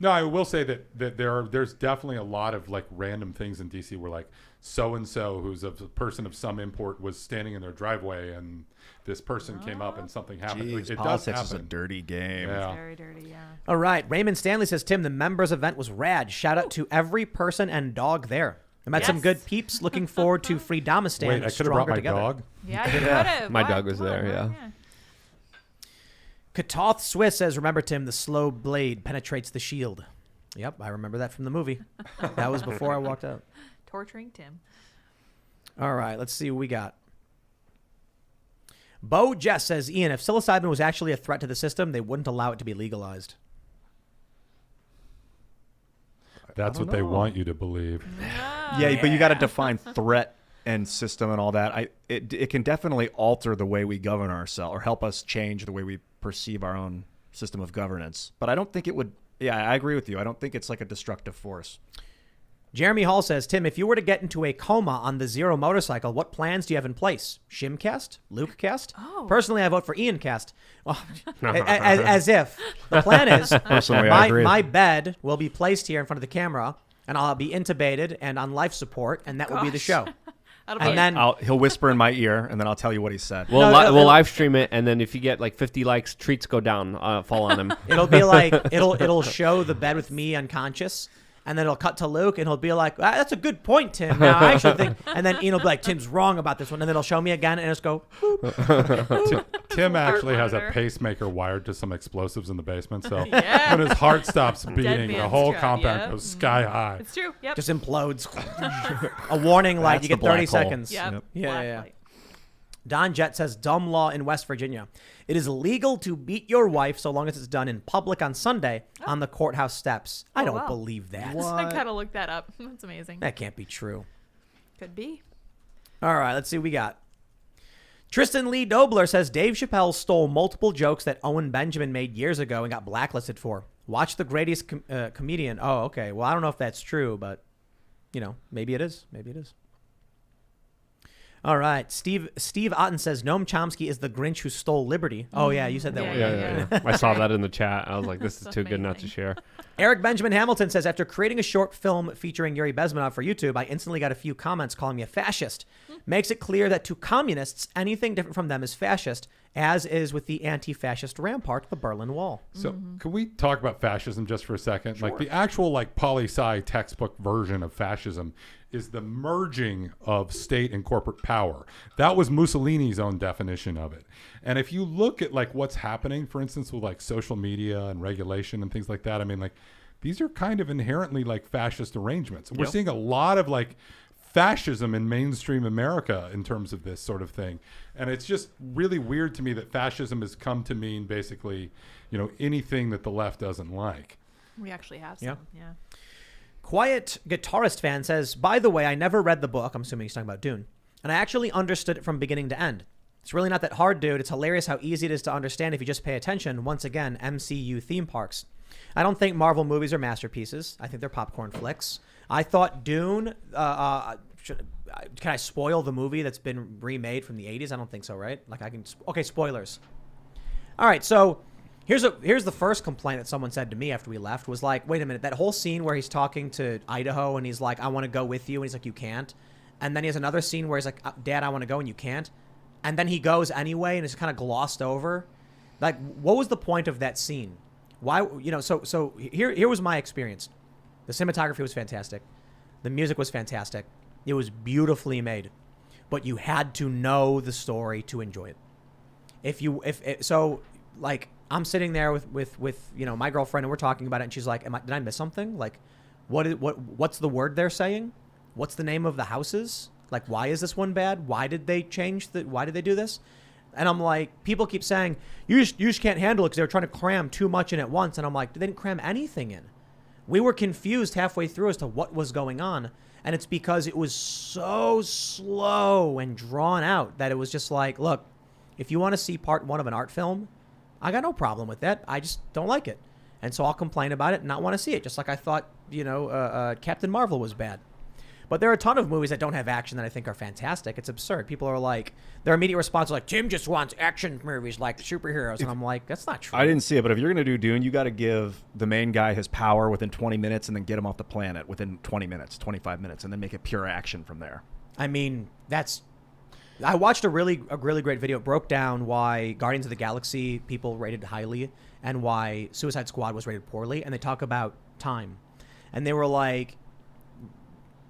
No, I will say that there's definitely a lot of like random things in DC where like so and so who's a person of some import was standing in their driveway and this person came up and something happened. Like, Jeez, it does politics is a happen. dirty game. Yeah. Very dirty, yeah. All right. Raymond Stanley says, Tim, the members event was rad. Shout out to every person and dog there. I met some Yes. good peeps. Looking forward to Freedomistan. Wait, I could have brought Stronger my together. dog. Yeah, you could have. My dog was there, yeah. Katoth Swiss says, remember, Tim, the slow blade penetrates the shield. Yep, I remember that from the movie. That was before I walked out. Torturing Tim. All right, let's see what we got. Bo Jess says, Ian, if psilocybin was actually a threat to the system, they wouldn't allow it to be legalized. That's what they want you to believe. Yeah, but you got to define threat and system and all that. It can definitely alter the way we govern ourselves or help us change the way we perceive our own system of governance. But I don't think it would. Yeah, I agree with you. I don't think it's like a destructive force. Jeremy Hall says, Tim, if you were to get into a coma on the Zero motorcycle, what plans do you have in place? Shimcast? Lukecast? Oh. Personally, I vote for Iancast. Well, as if. The plan is Personally, I agree. my bed will be placed here in front of the camera, and I'll be intubated and on life support, and that will be the Gosh. show. That'll And be then He'll whisper in my ear, and then I'll tell you what he said. We'll, No, we'll live stream it, and then if you get like 50 likes, treats go down, fall on him. it'll be like it'll show the bed with me unconscious, and then it'll cut to Luke, and he'll be like, "That's a good point, Tim. Now, I actually think," and then Ian will be like, "Tim's wrong about this one," and then it'll show me again, and it'll just go. Boop. Tim actually has a monitor. pacemaker wired to some explosives in the basement, so Yeah. when his heart stops beating, the man's whole trap, compound yeah. goes sky high. It's true. Yep. Just implodes. A warning light. That's You the get 30 black hole. seconds. Yep. Yep. Yeah, Black yeah. light. Don Jett says, dumb law in West Virginia. It is illegal to beat your wife so long as it's done in public on Sunday on the courthouse steps. I don't wow. believe that. I gotta look that up. That's amazing. That can't be true. Could be. All right, let's see what we got. Tristan Lee Dobler says Dave Chappelle stole multiple jokes that Owen Benjamin made years ago and got blacklisted for. Watch The Greatest Comedian. Oh, okay. Well, I don't know if that's true, but, maybe it is. Maybe it is. All right. Steve Otten says Noam Chomsky is the Grinch who stole liberty. Oh, yeah, you said that one. Yeah. I saw that in the chat. I was like, this is too good not to share. Eric Benjamin Hamilton says, after creating a short film featuring Yuri Bezmenov for YouTube, I instantly got a few comments calling me a fascist. Makes it clear that to communists, anything different from them is fascist, as is with the anti-fascist rampart, the Berlin Wall. So can we talk about fascism just for a second? Sure. Like the actual poli-sci textbook version of fascism is the merging of state and corporate power. That was Mussolini's own definition of it. And if you look at what's happening, for instance, with social media and regulation and things like that, I mean, these are kind of inherently fascist arrangements. We're seeing a lot of fascism in mainstream America in terms of this sort of thing. And it's just really weird to me that fascism has come to mean basically, anything that the left doesn't like. We actually have some, yeah. Quiet Guitarist Fan says, by the way, I never read the book. I'm assuming he's talking about Dune. And I actually understood it from beginning to end. It's really not that hard, dude. It's hilarious how easy it is to understand if you just pay attention. Once again, MCU theme parks. I don't think Marvel movies are masterpieces. I think they're popcorn flicks. I thought Dune, can I spoil the movie that's been remade from the 80s? I don't think so, right? Okay, spoilers. All right, so here's the first complaint that someone said to me after we left was wait a minute, that whole scene where he's talking to Idaho and he's like, I want to go with you, and he's like, you can't. And then he has another scene where he's like, Dad, I want to go, and you can't. And then he goes anyway, and it's kind of glossed over. What was the point of that scene? Why, so here was my experience. The cinematography was fantastic. The music was fantastic. It was beautifully made, but you had to know the story to enjoy it. I'm sitting there with my girlfriend, and we're talking about it, and she's like, did I miss something? What's the word they're saying? What's the name of the houses? Why is this one bad? Why did they why did they do this? And I'm like, people keep saying, you just can't handle it because they were trying to cram too much in at once. And I'm like, they didn't cram anything in. We were confused halfway through as to what was going on. And it's because it was so slow and drawn out that it was just look, if you want to see part one of an art film, I got no problem with that. I just don't like it. And so I'll complain about it and not want to see it. Just like I thought, Captain Marvel was bad. But there are a ton of movies that don't have action that I think are fantastic. It's absurd. People are their immediate response is Tim just wants action movies like superheroes. And I'm like, that's not true. I didn't see it, but if you're going to do Dune, you got to give the main guy his power within 20 minutes and then get him off the planet within 20 minutes, 25 minutes, and then make it pure action from there. I mean, I watched a really great video. It broke down why Guardians of the Galaxy people rated highly and why Suicide Squad was rated poorly. And they talk about time. And they were like,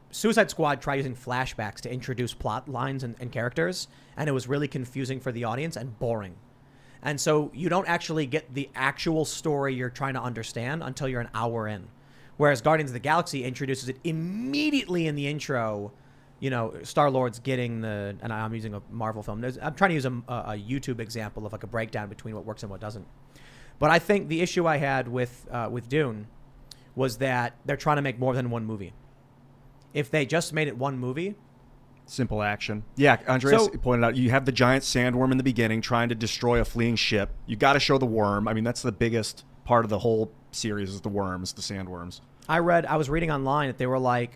Suicide Squad tried using flashbacks to introduce plot lines and characters, and it was really confusing for the audience and boring. And so you don't actually get the actual story you're trying to understand until you're an hour in. Whereas Guardians of the Galaxy introduces it immediately in the intro. Star-Lord's getting and I'm using a Marvel film. I'm trying to use a YouTube example of a breakdown between what works and what doesn't. But I think the issue I had with Dune was that they're trying to make more than one movie. If they just made it one movie. Simple action. Yeah, Andreas pointed out, you have the giant sandworm in the beginning trying to destroy a fleeing ship. You got to show the worm. I mean, that's the biggest part of the whole series is the worms, the sandworms. I was reading online that they were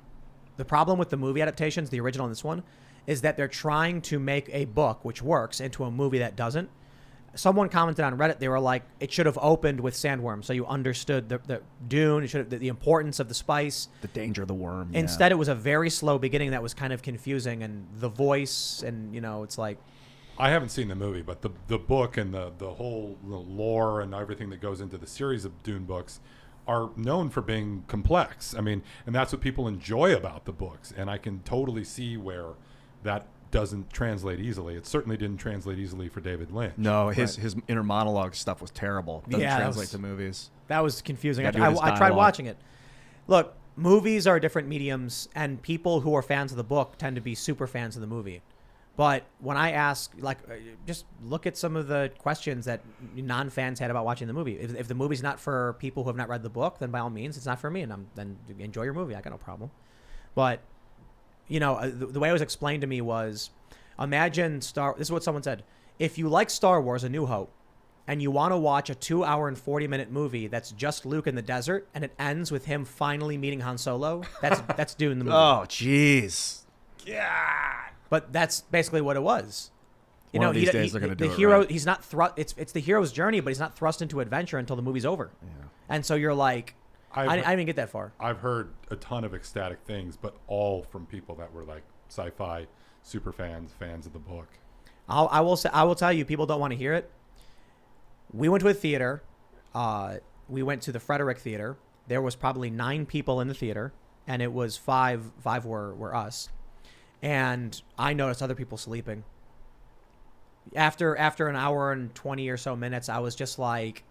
the problem with the movie adaptations, the original and this one, is that they're trying to make a book, which works, into a movie that doesn't. Someone commented on Reddit, they were like, it should have opened with sandworms, so you understood the Dune, the importance of the spice. The danger of the worm. Instead, it was a very slow beginning that was kind of confusing, and the voice, and, it's like... I haven't seen the movie, but the book and the whole lore and everything that goes into the series of Dune books are known for being complex. I mean, and that's what people enjoy about the books, and I can totally see where that doesn't translate easily. It certainly didn't translate easily for David Lynch. No, his inner monologue stuff was terrible. Doesn't translate to movies. That was confusing. I tried watching it. Look, movies are different mediums, and people who are fans of the book tend to be super fans of the movie. But when I ask, like, just look at some of the questions that non-fans had about watching the movie. If the movie's not for people who have not read the book, then by all means, it's not for me, and then enjoy your movie. I got no problem. But, the way it was explained to me was, imagine this is what someone said. If you like Star Wars: A New Hope, and you want to watch a 2-hour and 40-minute movie that's just Luke in the desert, and it ends with him finally meeting Han Solo, that's Dune the movie. Oh, jeez. But that's basically what it was. One of these days they're going to do the it hero. right. He's not it's the hero's journey, but he's not thrust into adventure until the movie's over. Yeah. And so you're like, I didn't even get that far. I've heard a ton of ecstatic things, but all from people that were like sci-fi super fans of the book. I will tell you, people don't want to hear it. We went to a theater. We went to the Frederick Theater. There was probably 9 people in the theater, and it was 5 were us. And I noticed other people sleeping. After an hour and 20 or so minutes, I was just like,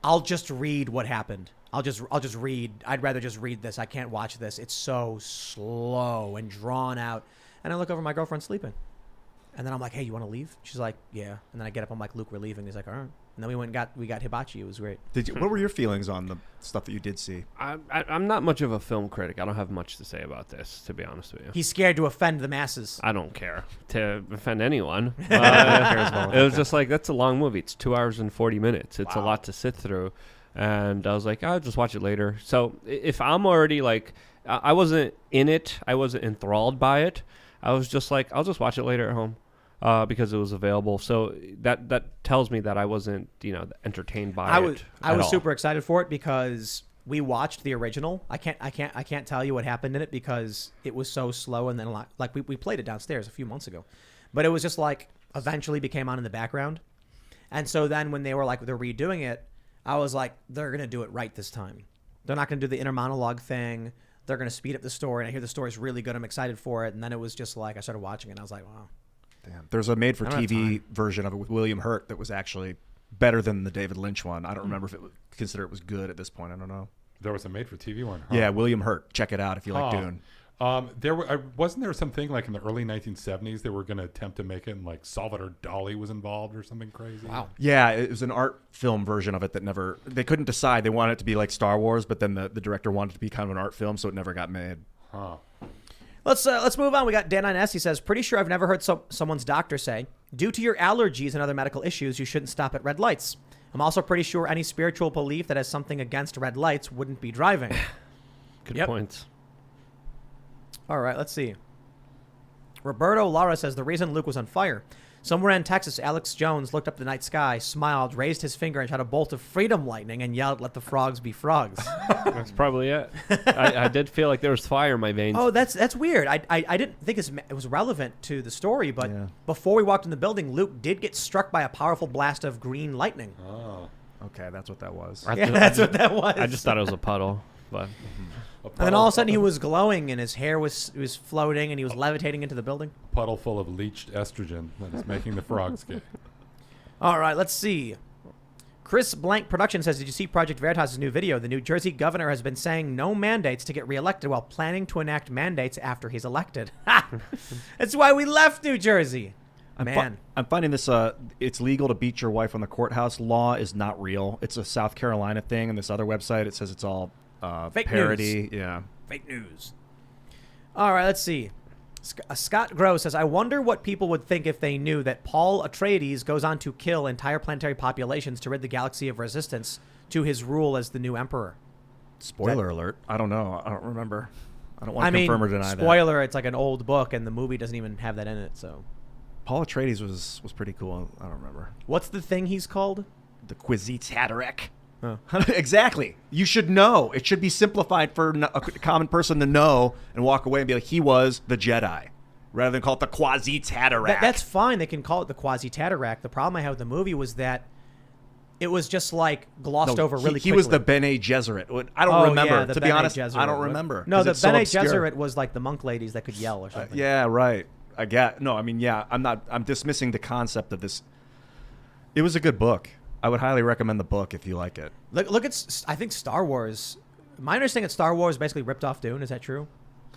I'll just read what happened. I'll just read. I'd rather just read this. I can't watch this. It's so slow and drawn out. And I look over, my girlfriend's sleeping. And then I'm like, hey, you want to leave? She's like, yeah. And then I get up, I'm like, Luke, we're leaving. He's like, all right. And then we went and got hibachi. It was great. What were your feelings on the stuff that you did see? I'm not much of a film critic. I don't have much to say about this, to be honest with you. He's scared to offend the masses. I don't care to offend anyone. It was just like, that's a long movie. It's 2 hours and 40 minutes. It's a lot to sit through. And I was like, I'll just watch it later. So if I'm already like, I wasn't in it. I wasn't enthralled by it. I was just like, I'll just watch it later at home. Because it was available, so that tells me that I wasn't, entertained by it. I was super excited for it because we watched the original. I can't tell you what happened in it because it was so slow, and then we played it downstairs a few months ago, but it was just like eventually became on in the background, and so then when they were like they're redoing it, I was like, they're gonna do it right this time. They're not gonna do the inner monologue thing. They're gonna speed up the story, and I hear the story's really good. I'm excited for it, and then it was just like I started watching it, and I was like, wow. Damn. There's a made-for-TV version of it with William Hurt that was actually better than the David Lynch one. I don't remember if consider it was good at this point. I don't know. There was a made-for-TV one. Huh? Yeah, William Hurt. Check it out if you like Dune. Wasn't there something like in the early 1970s they were going to attempt to make it, and like Salvador Dali was involved or something crazy? Wow. Yeah, it was an art film version of it that never. They couldn't decide. They wanted it to be like Star Wars, but then the director wanted it to be kind of an art film, so it never got made. Huh. Let's move on. We got Dan on S. He says, pretty sure I've never heard someone's doctor say, due to your allergies and other medical issues, you shouldn't stop at red lights. I'm also pretty sure any spiritual belief that has something against red lights wouldn't be driving. Good points. All right, let's see. Roberto Lara says the reason Luke was on fire. Somewhere in Texas, Alex Jones looked up the night sky, smiled, raised his finger, and shot a bolt of freedom lightning and yelled, let the frogs be frogs. That's probably it. I did feel like there was fire in my veins. Oh, that's weird. I didn't think it was relevant to the story, but before we walked in the building, Luke did get struck by a powerful blast of green lightning. Oh. Okay, that's what that was. That's what that was. I just thought it was a puddle, but... And then all of a sudden he was glowing and his hair was floating and he was levitating into the building. Puddle full of leached estrogen that is making the frogs gay. All right, let's see. Chris Blank Production says, did you see Project Veritas' new video? The New Jersey governor has been saying no mandates to get reelected while planning to enact mandates after he's elected. That's why we left New Jersey. Man. I'm finding this, it's legal to beat your wife on the courthouse law is not real. It's a South Carolina thing, and this other website, it says it's all fake parody. News. Yeah. Fake news. All right, let's see. Scott Gross says, I wonder what people would think if they knew that Paul Atreides goes on to kill entire planetary populations to rid the galaxy of resistance to his rule as the new emperor. Spoiler alert. I don't know. I don't remember. I don't want to confirm or deny that. Spoiler, it's like an old book, and the movie doesn't even have that in it. So, Paul Atreides was pretty cool. I don't remember. What's the thing he's called? The Kwisatz Haderach. Oh. Exactly. You should know. It should be simplified for a common person to know and walk away and be like, he was the Jedi, rather than call it the Kwisatz Haderach. That's fine. They can call it the Kwisatz Haderach. The problem I had with the movie was that it was just like glossed over really quickly. He was the Bene Gesserit. I don't remember. Yeah, to be honest, I don't remember. No, the Bene Gesserit was like the monk ladies that could yell or something. Yeah, right. I'm dismissing the concept of this. It was a good book. I would highly recommend the book if you like it. Look at, I think Star Wars. My understanding is Star Wars basically ripped off Dune. Is that true?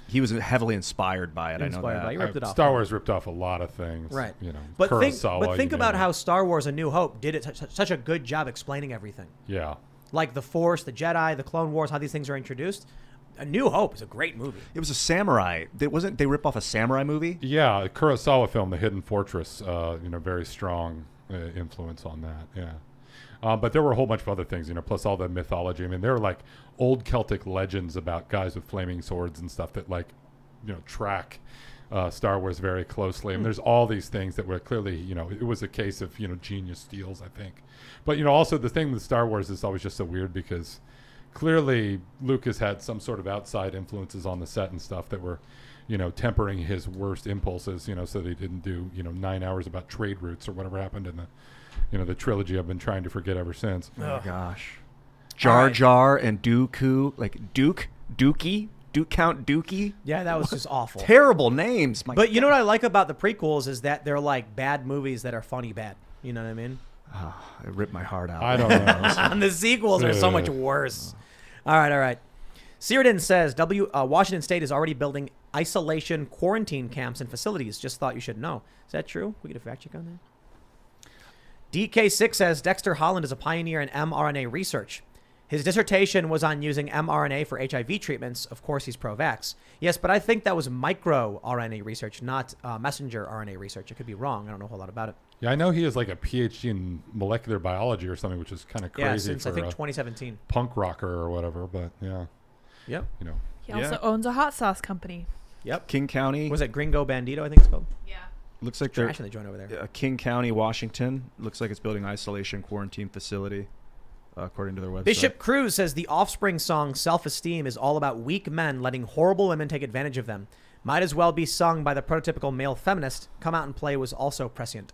He was heavily inspired by it. I know Inspired that. by it. He ripped it off. Star Wars ripped off a lot of things. Right. But But think you about name how it. Star Wars: A New Hope did it such a good job explaining everything. Yeah. Like the Force, the Jedi, the Clone Wars, how these things are introduced. A New Hope is a great movie. It was a samurai. Wasn't they rip off a samurai movie? Yeah, a Kurosawa film, The Hidden Fortress. Very strong influence on that. Yeah. But there were a whole bunch of other things, plus all the mythology. I mean, there were like old Celtic legends about guys with flaming swords and stuff that track Star Wars very closely. And there's all these things that were clearly, it was a case of, genius steals, I think. But, also the thing with Star Wars is always just so weird because clearly Lucas had some sort of outside influences on the set and stuff that were, tempering his worst impulses, so that he didn't do, 9 hours about trade routes or whatever happened in the trilogy I've been trying to forget ever since. Oh my gosh. Jar Jar and Dooku, like Dookie, Count Dookie. Yeah, that was just awful. Terrible names. But you know what I like about the prequels is that they're like bad movies that are funny bad. You know what I mean? It ripped my heart out. I don't know. And the sequels are so much worse. All right. Searden says Washington State is already building isolation quarantine camps and facilities. Just thought you should know. Is that true? We get a fact check on that. DK6 says Dexter Holland is a pioneer in mRNA research. His dissertation was on using mRNA for HIV treatments. Of course, he's pro-vax. Yes, but I think that was micro-RNA research, not messenger RNA research. I could be wrong. I don't know a whole lot about it. Yeah, I know he has like a PhD in molecular biology or something, which is kind of crazy. Yeah, since for I think a 2017. punk rocker or whatever. But yeah, Yep. He also owns a hot sauce company. Yep. King County. Was it Gringo Bandito, I think it's called? Yeah. Looks like they're Trashing the joint over there. King County, Washington. Looks like it's building isolation quarantine facility, according to their website. Bishop Cruz says the Offspring song Self-Esteem is all about weak men letting horrible women take advantage of them. Might as well be sung by the prototypical male feminist. Come Out and Play was also prescient.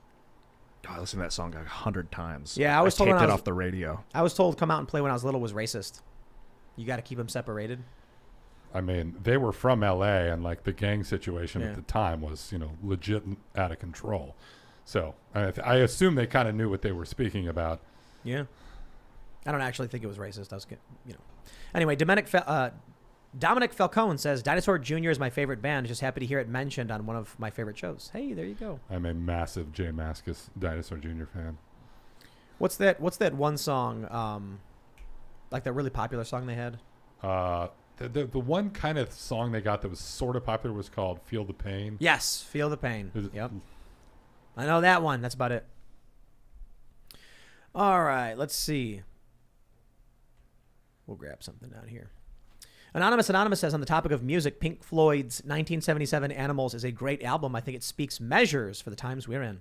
Oh, I listened to that song like 100 times. Yeah, I was told taped when I it was- off the radio. I was told Come Out and Play when I was little was racist. You got to keep them separated. I mean, they were from LA, and like the gang situation Yeah. at the time was, legit out of control. So I assume they kind of knew what they were speaking about. Yeah. I don't actually think it was racist. I was, Anyway, Dominic Falcone says Dinosaur Jr. is my favorite band. Just happy to hear it mentioned on one of my favorite shows. Hey, there you go. I'm a massive Jay Mascis Dinosaur Jr. fan. What's that one song? Like that really popular song they had? The one kind of song they got that was sort of popular was called "Feel the Pain." Yes, Feel the Pain. Is it- Yep. I know that one. That's about it. All right, let's see. We'll grab something down here. Anonymous says, on the topic of music, Pink Floyd's 1977 Animals is a great album. I think it speaks measures for the times we're in.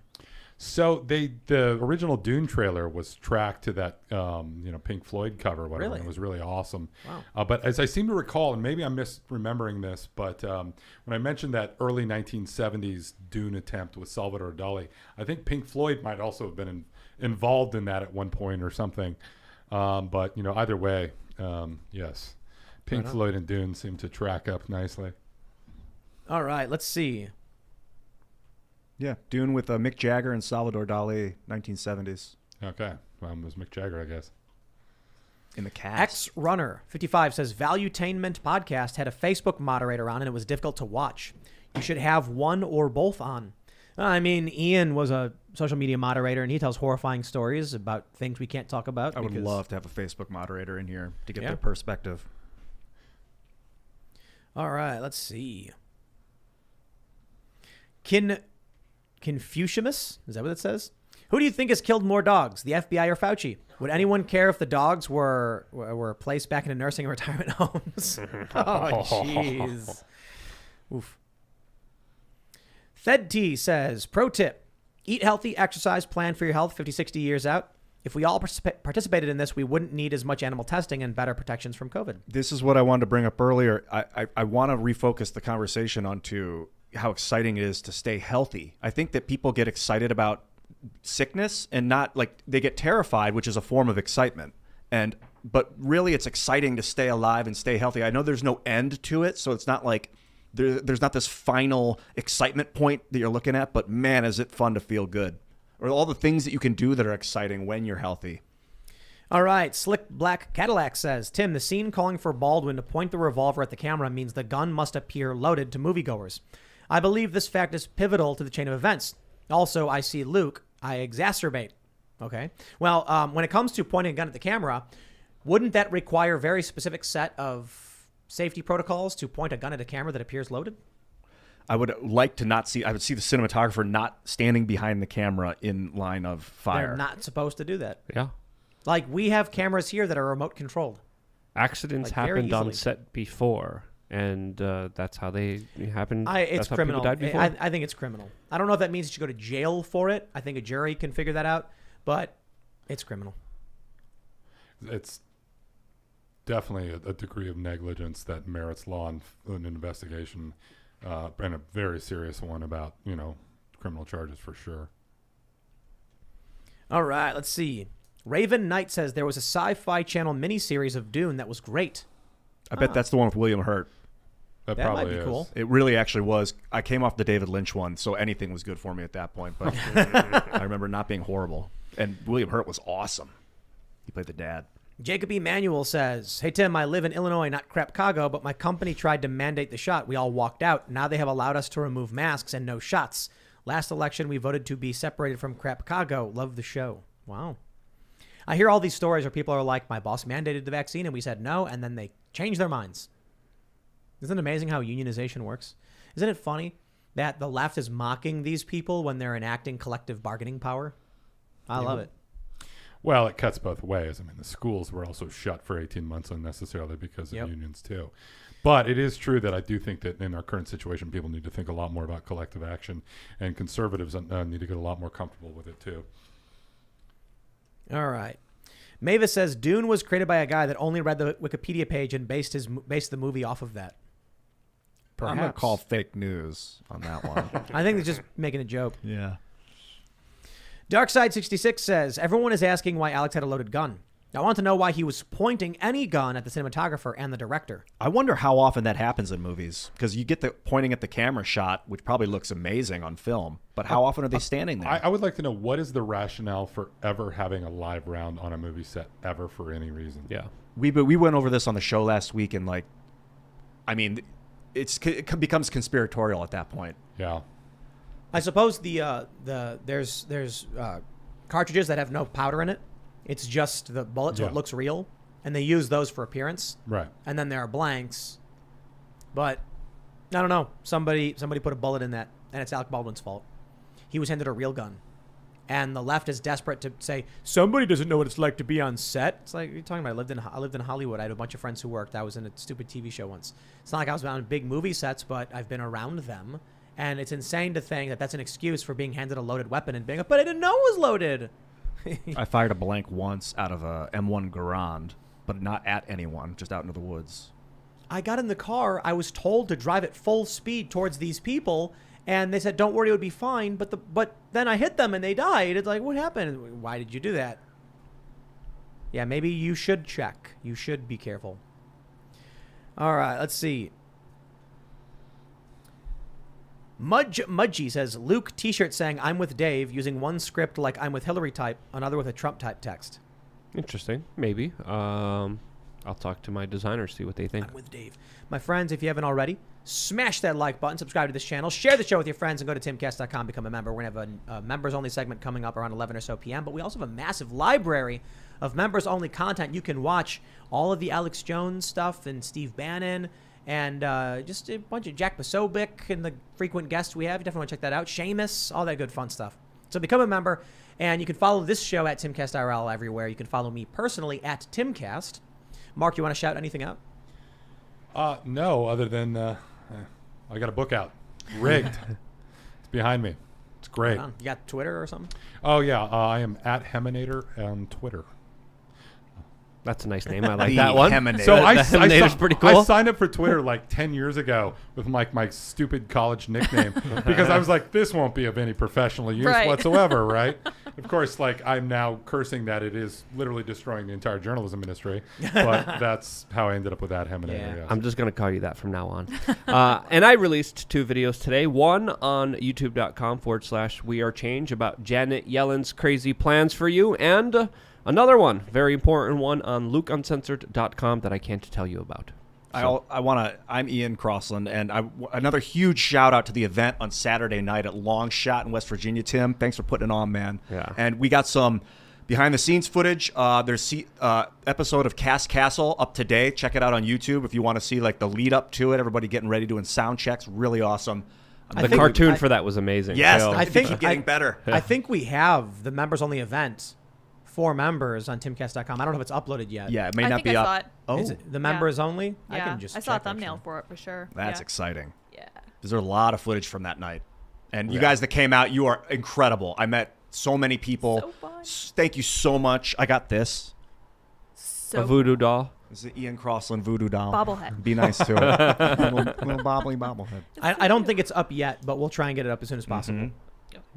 So the original Dune trailer was tracked to that Pink Floyd cover or whatever. Really? And it was really awesome. Wow. But as I seem to recall, and maybe I'm misremembering this, but when I mentioned that early 1970s Dune attempt with Salvador Dali, I think Pink Floyd might also have been involved in that at one point or something. But either way, yes, Pink Right on. Floyd and Dune seem to track up nicely. All right, let's see. Yeah, Dune with Mick Jagger and Salvador Dali, 1970s. Okay, well, it was Mick Jagger, I guess. In the cast. X Runner 55 says Valuetainment podcast had a Facebook moderator on and it was difficult to watch. You should have one or both on. I mean, Ian was a social media moderator and he tells horrifying stories about things we can't talk about. I would because- love to have a Facebook moderator in here to get Yeah. their perspective. All right, let's see. Confucius? Is that what it says? Who do you think has killed more dogs, the FBI or Fauci? Would anyone care if the dogs were placed back into nursing and retirement homes? Oh, jeez. Oof. Fed T says, pro tip, eat healthy, exercise, plan for your health 50, 60 years out. If we all participated in this, we wouldn't need as much animal testing and better protections from COVID. This is what I wanted to bring up earlier. I want to refocus the conversation onto how exciting it is to stay healthy. I think that people get excited about sickness and not like they get terrified, which is a form of excitement. But really it's exciting to stay alive and stay healthy. I know there's no end to it, so it's not like there's not this final excitement point that you're looking at, but man, is it fun to feel good. Or all the things that you can do that are exciting when you're healthy. All right, Slick Black Cadillac says, Tim, the scene calling for Baldwin to point the revolver at the camera means the gun must appear loaded to moviegoers. I believe this fact is pivotal to the chain of events. Also, I see Luke. I exacerbate. Okay. Well, when it comes to pointing a gun at the camera, wouldn't that require a very specific set of safety protocols to point a gun at a camera that appears loaded? I would like to not see. I would see the cinematographer not standing behind the camera in line of fire. They're not supposed to do that. Yeah. Like, we have cameras here that are remote controlled. Accidents Like, very happened on easily. set before, and that's how they happened. It's that's how criminal. people died before. I think it's criminal. I don't know if that means you should go to jail for it. I think a jury can figure that out, but it's criminal. It's definitely a degree of negligence that merits law and an investigation, and a very serious one about, criminal charges for sure. All right, let's see. Raven Knight says there was a Sci-Fi Channel miniseries of Dune that was great. I bet that's the one with William Hurt. That That probably might be is. cool. It really actually was. I came off the David Lynch one, so anything was good for me at that point. But I remember not being horrible. And William Hurt was awesome. He played the dad. Jacob Emanuel says, hey, Tim, I live in Illinois, not Crapcago, but my company tried to mandate the shot. We all walked out. Now they have allowed us to remove masks and no shots. Last election, we voted to be separated from Crapcago. Love the show. Wow. I hear all these stories where people are like, my boss mandated the vaccine and we said no, and then they changed their minds. Isn't it amazing how unionization works? Isn't it funny that the left is mocking these people when they're enacting collective bargaining power? I love it. Well, it cuts both ways. I mean, the schools were also shut for 18 months unnecessarily because of Yep. unions too. But it is true that I do think that in our current situation, people need to think a lot more about collective action, and conservatives need to get a lot more comfortable with it too. All right. Mavis says Dune was created by a guy that only read the Wikipedia page and based the movie off of that. Perhaps. I'm going to call fake news on that one. I think they're just making a joke. Yeah. Darkside66 says, everyone is asking why Alex had a loaded gun. I want to know why he was pointing any gun at the cinematographer and the director. I wonder how often that happens in movies, because you get the pointing at the camera shot, which probably looks amazing on film, but how often are they standing there? I would like to know, what is the rationale for ever having a live round on a movie set ever for any reason? Yeah. We went over this on the show last week, and it becomes conspiratorial at that point. Yeah. I suppose there's cartridges that have no powder in it. It's just the bullet, so Yeah. it looks real, and they use those for appearance. Right. And then there are blanks, but I don't know. Somebody put a bullet in that, and it's Alec Baldwin's fault. He was handed a real gun, and the left is desperate to say somebody doesn't know what it's like to be on set. It's like, what are you talking about? I lived in Hollywood. I had a bunch of friends who worked. I was in a stupid TV show once. It's not like I was on big movie sets, but I've been around them, and it's insane to think that that's an excuse for being handed a loaded weapon and being like, but I didn't know it was loaded. I fired a blank once out of a M1 Garand, but not at anyone, just out into the woods. I got in the car. I was told to drive at full speed towards these people, and they said, "Don't worry, it would be fine." But then I hit them and they died. It's like, what happened? Why did you do that? Yeah, maybe you should check. You should be careful. All right, let's see. Mudgy says, Luke t-shirt saying I'm with Dave, using one script like I'm with Hillary type, another with a Trump type text. Interesting. Maybe. I'll talk to my designers, see what they think. I'm with Dave. My friends, if you haven't already, smash that like button, subscribe to this channel, share the show with your friends, and go to timcast.com, become a member. We're going to have a members-only segment coming up around 11 or so p.m., but we also have a massive library of members-only content. You can watch all of the Alex Jones stuff and Steve Bannon and just a bunch of Jack Posobiec and the frequent guests we have. You definitely want to check that out. Seamus, all that good fun stuff. So become a member, and you can follow this show at Timcast IRL everywhere. You can follow me personally at Timcast. Mark, you want to shout anything out? No, other than I got a book out. Rigged. It's behind me. It's great. You got Twitter or something? Oh, yeah. I am at Heminator on Twitter. That's a nice name. I like The that one. Heminator. So The Heminator's pretty cool. I signed up for Twitter like 10 years ago with my stupid college nickname because I was like, this won't be of any professional use Right. whatsoever, right? Of course, I'm now cursing that it is literally destroying the entire journalism industry, but that's how I ended up with that Heminator. Yeah. Yes. I'm just going to call you that from now on. And I released 2 videos today. One on youtube.com/wearechange about Janet Yellen's crazy plans for you. And Another one, very important one on lukeuncensored.com that I can't tell you about. I'm Ian Crossland, and another huge shout out to the event on Saturday night at Long Shot in West Virginia. Tim, thanks for putting it on, man. Yeah. And we got some behind the scenes footage. There's episode of Cast Castle up today. Check it out on YouTube if you want to see like the lead up to it. Everybody getting ready doing sound checks. Really awesome. The cartoon for that was amazing. Yes, So- I think keep getting better. I think we have the members only event for members on timcast.com. I don't know if it's uploaded yet. Yeah, it may I not think be I up. saw it. Oh, Is it the members only? I Yeah, can just I saw a check, thumbnail actually. for it for sure. that's Yeah. exciting. Yeah. There's a lot of footage from that night. And you guys that came out, you are incredible. I met so many people. So fun. Thank you so much. I got this. So a voodoo doll. This is the Ian Crossland voodoo doll. Bobblehead. Be nice to it. little bobbly bobblehead. I don't think it's up yet, but we'll try and get it up as soon as possible.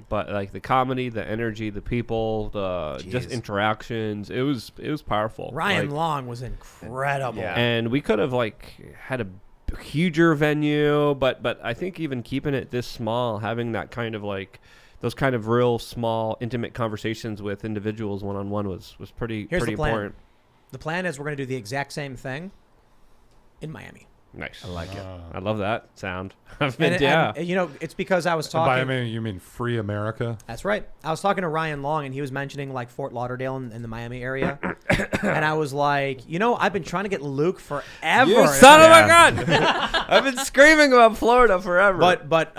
But like the comedy, the energy, the people, the just Jeez. interactions, it was powerful. Ryan Like, Long was incredible. Yeah. and we could have like had a huger venue, but I think even keeping it this small, having that kind of like those kind of real small, intimate conversations with individuals one on one was pretty Here's pretty the plan. important. The plan is we're going to do the exact same thing in Miami. Nice. I like it. I love that sound. And, you know, it's because I was And by talking. Miami, you mean free America? That's right. I was talking to Ryan Long, and he was mentioning like Fort Lauderdale in the Miami area, and I was like, you know, I've been trying to get Luke forever. You son of a gun! I've been screaming about Florida forever. But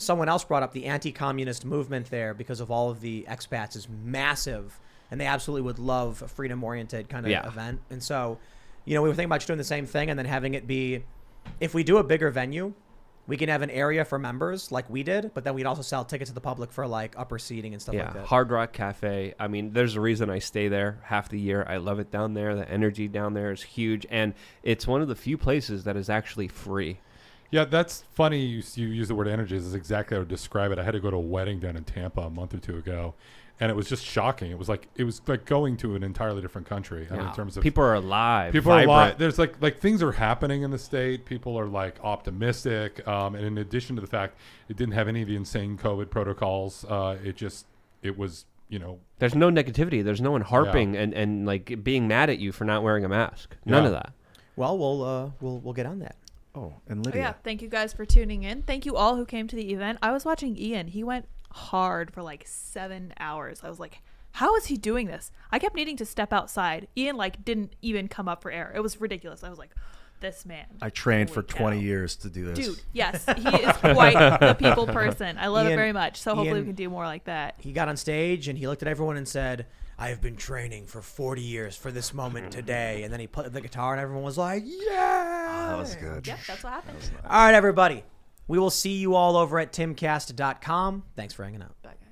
someone else brought up the anti-communist movement there because of all of the expats is massive, and they absolutely would love a freedom-oriented kind of event. And so, you know, we were thinking about just doing the same thing and then having it be, if we do a bigger venue, we can have an area for members like we did, but then we'd also sell tickets to the public for like upper seating and stuff like that. Hard Rock Cafe. I mean, there's a reason I stay there half the year. I love it down there. The energy down there is huge, and it's one of the few places that is actually free. Yeah, that's funny. You use the word energy. This is exactly how I would describe it. I had to go to a wedding down in Tampa a month or two ago, and it was just shocking. It was like going to an entirely different country. I mean, in terms of People are alive. people are vibrant. alive. There's like things are happening in the state. People are like optimistic. And in addition to the fact it didn't have any of the insane COVID protocols, it was, you know. There's no negativity. There's no one harping and like being mad at you for not wearing a mask. None of that. Well, we'll get on that. Oh, and Oh, Lydia. yeah. Thank you guys for tuning in. Thank you all who came to the event. I was watching Ian. He went hard for like 7 hours. I was like, how is he doing this? I kept needing to step outside. Ian like didn't even come up for air. It was ridiculous. I was like, this man. I trained for Holy 20 cow. years to do this. Dude, yes, he is quite the people person. I love it Ian- very much. So hopefully we Ian- can do more like that. He got on stage and he looked at everyone and said, I have been training for 40 years for this moment today. And then he put the guitar and everyone was like, yeah. That was good. Yep, that's what happened. All right, everybody. We will see you all over at timcast.com. Thanks for hanging out. Bye, guys.